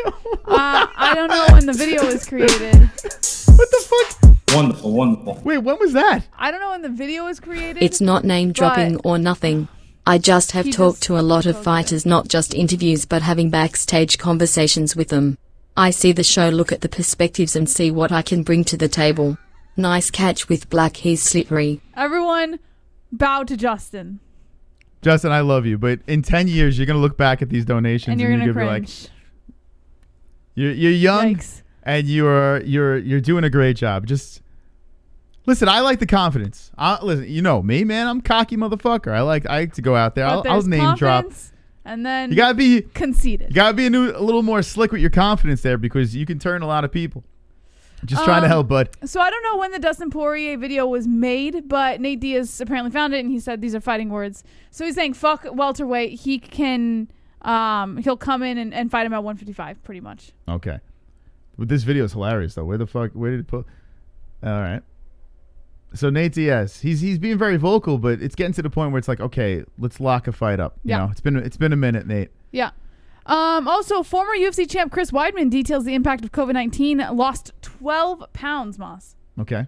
I don't know when the video was created. What the fuck? Wonderful. Wonderful. Wait, when was that? I don't know when the video was created. It's not name dropping or nothing. I just have talked to a lot of fighters, not just interviews, but having backstage conversations with them. I see the show, look at the perspectives, and see what I can bring to the table. Nice catch with Black, he's slippery. Everyone bow to Justin. Justin, I love you, but in 10 years, you're going to look back at these donations and you're going to be like, cringe. you're young. Yikes. And you're doing a great job. Just listen. I like the confidence. Listen, you know me, man. I'm a cocky motherfucker. I like to go out there. I'll name drop. And then you gotta be conceited. You gotta be a little more slick with your confidence there, because you can turn a lot of people. Just trying to help, bud. So I don't know when the Dustin Poirier video was made, but Nate Diaz apparently found it, and he said these are fighting words. So he's saying fuck welterweight. He can he'll come in and fight him at 155, pretty much. Okay. But this video is hilarious, though. Where did it put? All right. So Nate Diaz, he's being very vocal, but it's getting to the point where it's like, okay, let's lock a fight up. You know, it's been a minute, Nate. Yeah. Also, former UFC champ Chris Weidman details the impact of COVID-19. Lost 12 pounds, Moss. Okay.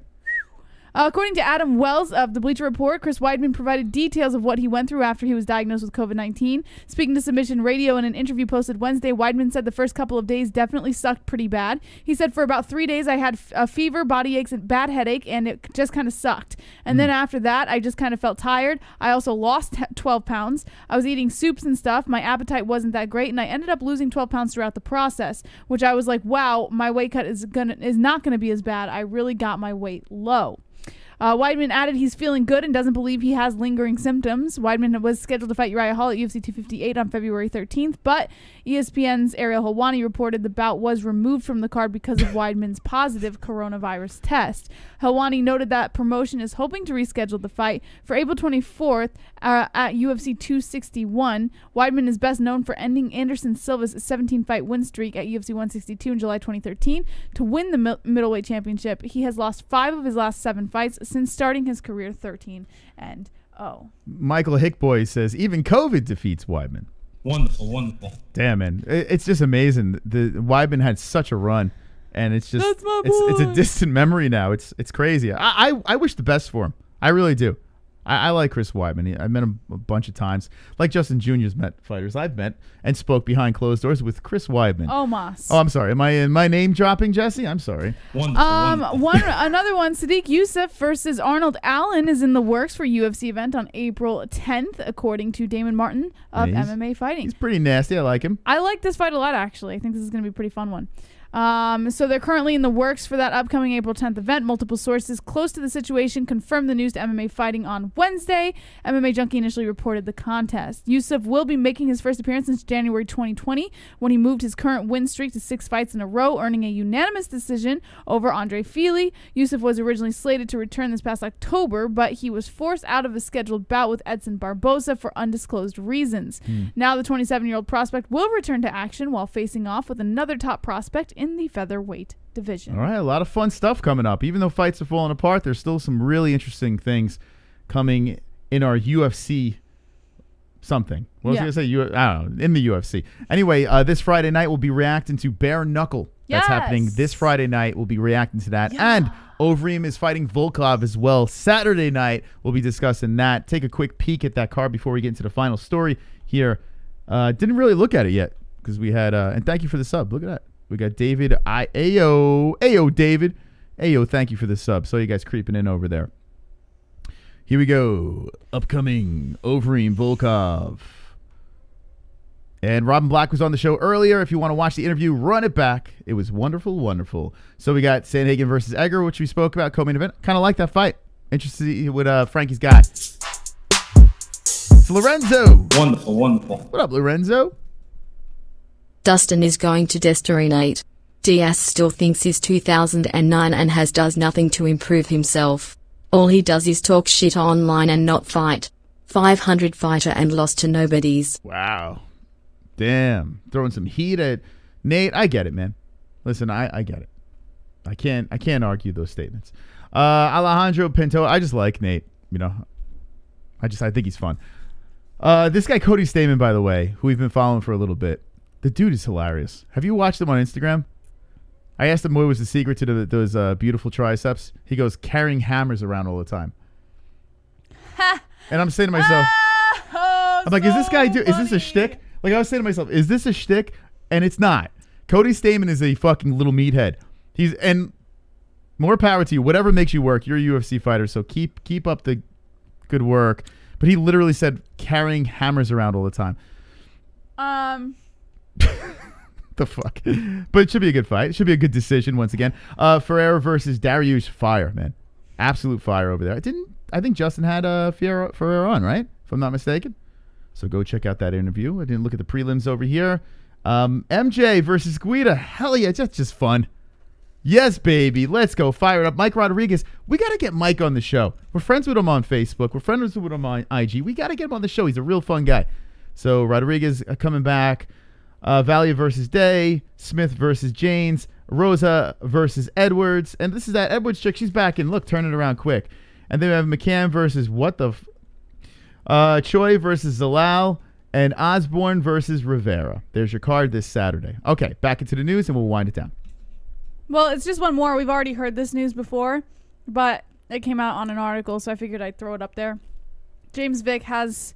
According to Adam Wells of the Bleacher Report, Chris Weidman provided details of what he went through after he was diagnosed with COVID-19. Speaking to Submission Radio in an interview posted Wednesday, Weidman said the first couple of days definitely sucked pretty bad. He said, for about 3 days, I had a fever, body aches, and bad headache, and it just kind of sucked. And then after that, I just kind of felt tired. I also lost 12 pounds. I was eating soups and stuff. My appetite wasn't that great, and I ended up losing 12 pounds throughout the process, which I was like, wow, my weight cut is not going to be as bad. I really got my weight low. Weidman added he's feeling good and doesn't believe he has lingering symptoms. Weidman was scheduled to fight Uriah Hall at UFC 258 on February 13th, but ESPN's ARIEL Helwani reported the bout was removed from the card because of Weidman's positive coronavirus test. Helwani noted that promotion is hoping to reschedule the fight for April 24th at UFC 261. Weidman is best known for ending Anderson Silva's 17-fight win streak at UFC 162 in July 2013 to win the middleweight championship. He has lost 5 of his last 7 fights since starting his career 13-0. Michael Hickboy says even COVID defeats Weidman. Wonderful, wonderful. Damn, man, it's just amazing. The Weidman had such a run, and it's just it's a distant memory now. It's crazy. I wish the best for him. I really do. I like Chris Weidman. I met him a bunch of times. Like Justin Jr.'s met fighters I've met and spoke behind closed doors with Chris Weidman. Oh, Moss. Oh, I'm sorry. Am I in my name dropping, Jesse? I'm sorry. Wonderful, Another one, Sadiq Youssef versus Arnold Allen is in the works for UFC event on April 10th, according to Damon Martin of MMA Fighting. He's pretty nasty. I like him. I like this fight a lot, actually. I think this is going to be a pretty fun one. So they're currently in the works for that upcoming April 10th event. Multiple sources close to the situation confirmed the news to MMA Fighting on Wednesday. MMA Junkie initially reported the contest. Youssef will be making his first appearance since January 2020 when he moved his current win streak to 6 fights in a row, earning a unanimous decision over Andre Fili. Youssef was originally slated to return this past October, but he was forced out of a scheduled bout with Edson Barboza for undisclosed reasons. Now the 27-year-old prospect will return to action while facing off with another top prospect in the featherweight division. All right, a lot of fun stuff coming up. Even though fights are falling apart, there's still some really interesting things coming in our UFC something. What was I going to say? I don't know, in the UFC. Anyway, this Friday night we'll be reacting to Bare Knuckle. That's happening this Friday night. We'll be reacting to that. Yeah. And Overeem is fighting Volkov as well. Saturday night, we'll be discussing that. Take a quick peek at that card before we get into the final story here. Didn't really look at it yet because we had, and thank you for the sub. Look at that. We got David Ayo David. Ayo, thank you for the sub. So you guys creeping in over there. Here we go. Upcoming Overeem Volkov. And Robin Black was on the show earlier. If you want to watch the interview, run it back. It was wonderful, wonderful. So we got Sandhagen versus Egger, which we spoke about, co-main event. Kind of like that fight. Interested to see what Frankie's got. It's Lorenzo. Wonderful, wonderful. What up, Lorenzo? Dustin is going to destorinate. Diaz still thinks he's 2009 and does nothing to improve himself. All he does is talk shit online and not fight. 500 fighter and lost to nobodies. Wow. Damn. Throwing some heat at Nate. I get it, man. Listen, I get it. I can't argue those statements. Alejandro Pinto, I just like Nate. You know, I think he's fun. This guy Cody Stamen, by the way, who we've been following for a little bit. The dude is hilarious. Have you watched him on Instagram? I asked him what was the secret to those beautiful triceps. He goes carrying hammers around all the time. And I'm saying to myself, I'm like, is this guy is this a shtick? Like I was saying to myself, is this a shtick? And it's not. Cody Stamen is a fucking little meathead. And more power to you. Whatever makes you work. You're a UFC fighter, so keep up the good work. But he literally said carrying hammers around all the time. The fuck. But it should be a good fight. It should be a good decision once again. Ferreira versus Dariush, fire, man. Absolute fire over there. I think Justin had Ferreira on, right? If I'm not mistaken. So go check out that interview. I didn't look at the prelims over here. MJ versus Guida. Hell yeah, that's just fun. Yes, baby. Let's go. Fire it up. Mike Rodriguez. We got to get Mike on the show. We're friends with him on Facebook. We're friends with him on IG. We got to get him on the show. He's a real fun guy. So Rodriguez coming back. Valia versus Day. Smith versus Janes. Rosa versus Edwards. And this is that Edwards chick. She's back and look, turn it around quick. And then we have McCann versus what the Choi versus Zalal. And Osborne versus Rivera. There's your card this Saturday. Okay, back into the news, and we'll wind it down. Well, it's just one more. We've already heard this news before, but it came out on an article, so I figured I'd throw it up there. James Vick has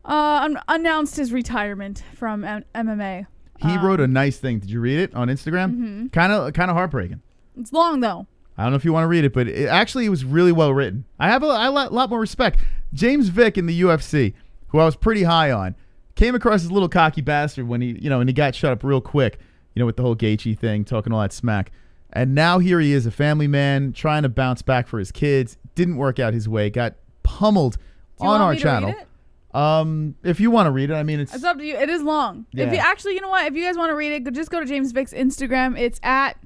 announced his retirement from MMA. He wrote a nice thing. Did you read it on Instagram? Kind of heartbreaking. It's long, though. I don't know if you want to read it, but it was really well written. I have a lot more respect. James Vick in the UFC, who I was pretty high on, came across as a little cocky bastard when he got shut up real quick, with the whole Gaethje thing, talking all that smack. And now here he is, a family man, trying to bounce back for his kids. Didn't work out his way. Got pummeled on our channel. If you want to read it, I mean, it's up to you. It is long. Yeah. If you actually, you know what? If you guys want to read it, just go to James Vick's Instagram. It's at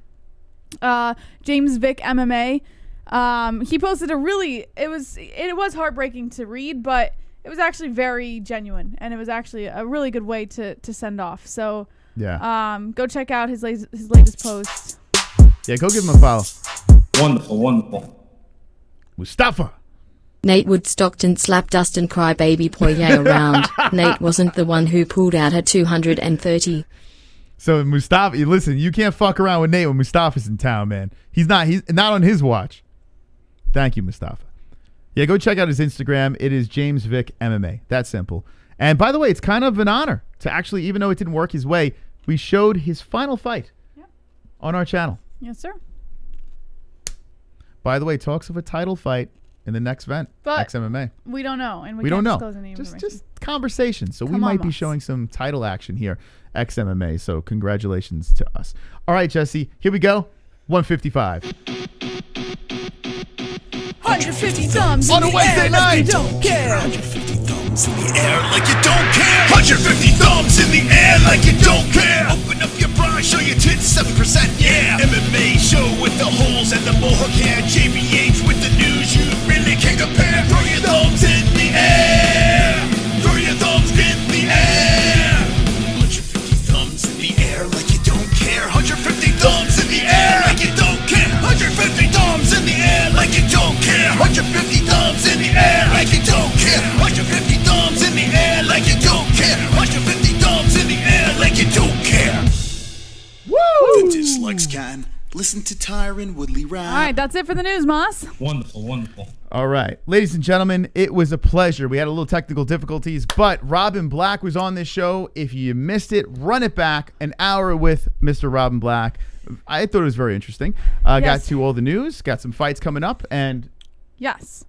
James Vick MMA. He posted it was heartbreaking to read, but it was actually very genuine, and it was actually a really good way to send off. So yeah, go check out his latest post. Yeah, go give him a follow. Wonderful. Mustafa. Nate Woodstockton slapped Dustin Crybaby Poirier around. Nate wasn't the one who pulled out her 230. So Mustafa, listen, you can't fuck around with Nate when Mustafa's in town, man. He's not on his watch. Thank you, Mustafa. Yeah, go check out his Instagram. It is James Vick MMA. That simple. And by the way, it's kind of an honor to actually, even though it didn't work his way, we showed his final fight on our channel. Yes, sir. By the way, talks of a title fight in the next event, but XMMA. We don't know, and we don't can't know. disclose any information. Just conversation. So we might be showing some title action here, XMMA. So congratulations to us. All right, Jesse, here we go. 155. 150 thumbs on a Wednesday night. Don't care. 150 thumbs in the air like you don't care. 150 thumbs in the air like you don't care. Open up your bra, show your tits 7%, yeah. MMA show with the holes and the mohawk hair. JBH with the news you really can't compare. Throw your thumbs in the air. Throw your thumbs in the air. 150 thumbs in the air like you don't care. 150 thumbs in the air like you don't care. 150 thumbs in the air like you don't care. 150 thumbs in the air like you don't care. 150 thumbs in the air like you don't care. 150 thumbs in the air like you don't care. Woo! The dislikes can listen to Tyron Woodley rap. All right, that's it for the news, Moss. Wonderful. All right. Ladies and gentlemen, it was a pleasure. We had a little technical difficulties, but Robin Black was on this show. If you missed it, run it back. An hour with Mr. Robin Black. I thought it was very interesting. Yes. Got to all the news, got some fights coming up, and... Yes.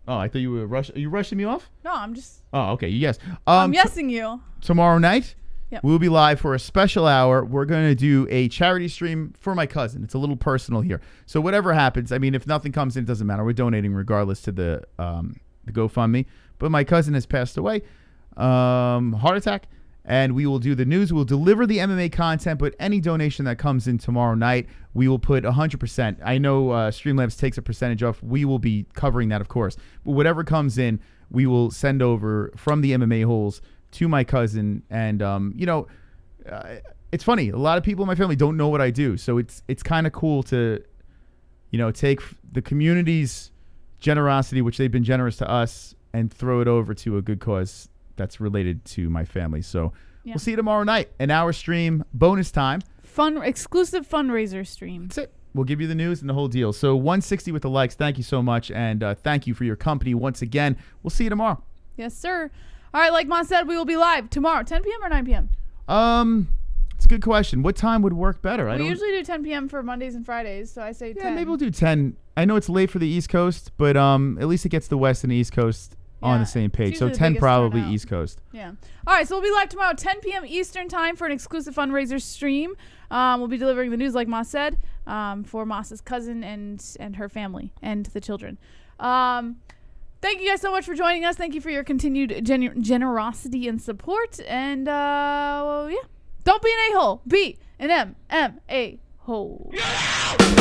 Oh, I thought you were rushing. Are you rushing me off? No, I'm just... Oh, okay. Yes. I'm yesing you. Tomorrow night, Yep. we'll be live for a special hour. We're going to do a charity stream for my cousin. It's a little personal here. So whatever happens, I mean, if nothing comes in, it doesn't matter. We're donating regardless to the GoFundMe. But my cousin has passed away, heart attack, and we will do the news. We'll deliver the MMA content, but any donation that comes in tomorrow night, we will put 100%. I know Streamlabs takes a percentage off. We will be covering that, of course. But whatever comes in, we will send over from the MMA-Holes to my cousin. And, it's funny. A lot of people in my family don't know what I do. So it's kind of cool to, take the community's generosity, which they've been generous to us, and throw it over to a good cause that's related to my family. So we'll see you tomorrow night. An hour stream, bonus time. Exclusive fundraiser stream. That's it. We'll give you the news and the whole deal. So 160 with the likes. Thank you so much. And thank you for your company once again. We'll see you tomorrow. Yes, sir. All right, like Ma said, we will be live tomorrow, 10 p.m. or 9 p.m.? It's a good question. What time would work better? We usually do 10 p.m. for Mondays and Fridays, so I say 10. Yeah, maybe we'll do 10. I know it's late for the East Coast, but at least it gets the West and the East Coast on the same page. So 10 probably turnout. East Coast. Yeah. All right, so we'll be live tomorrow, 10 p.m. Eastern time for an exclusive fundraiser stream. We'll be delivering the news, like Ma said, for Moss's cousin and her family and the children. Thank you guys so much for joining us. Thank you for your continued generosity and support. And, don't be an a-hole. Be an MMA-hole. Yeah!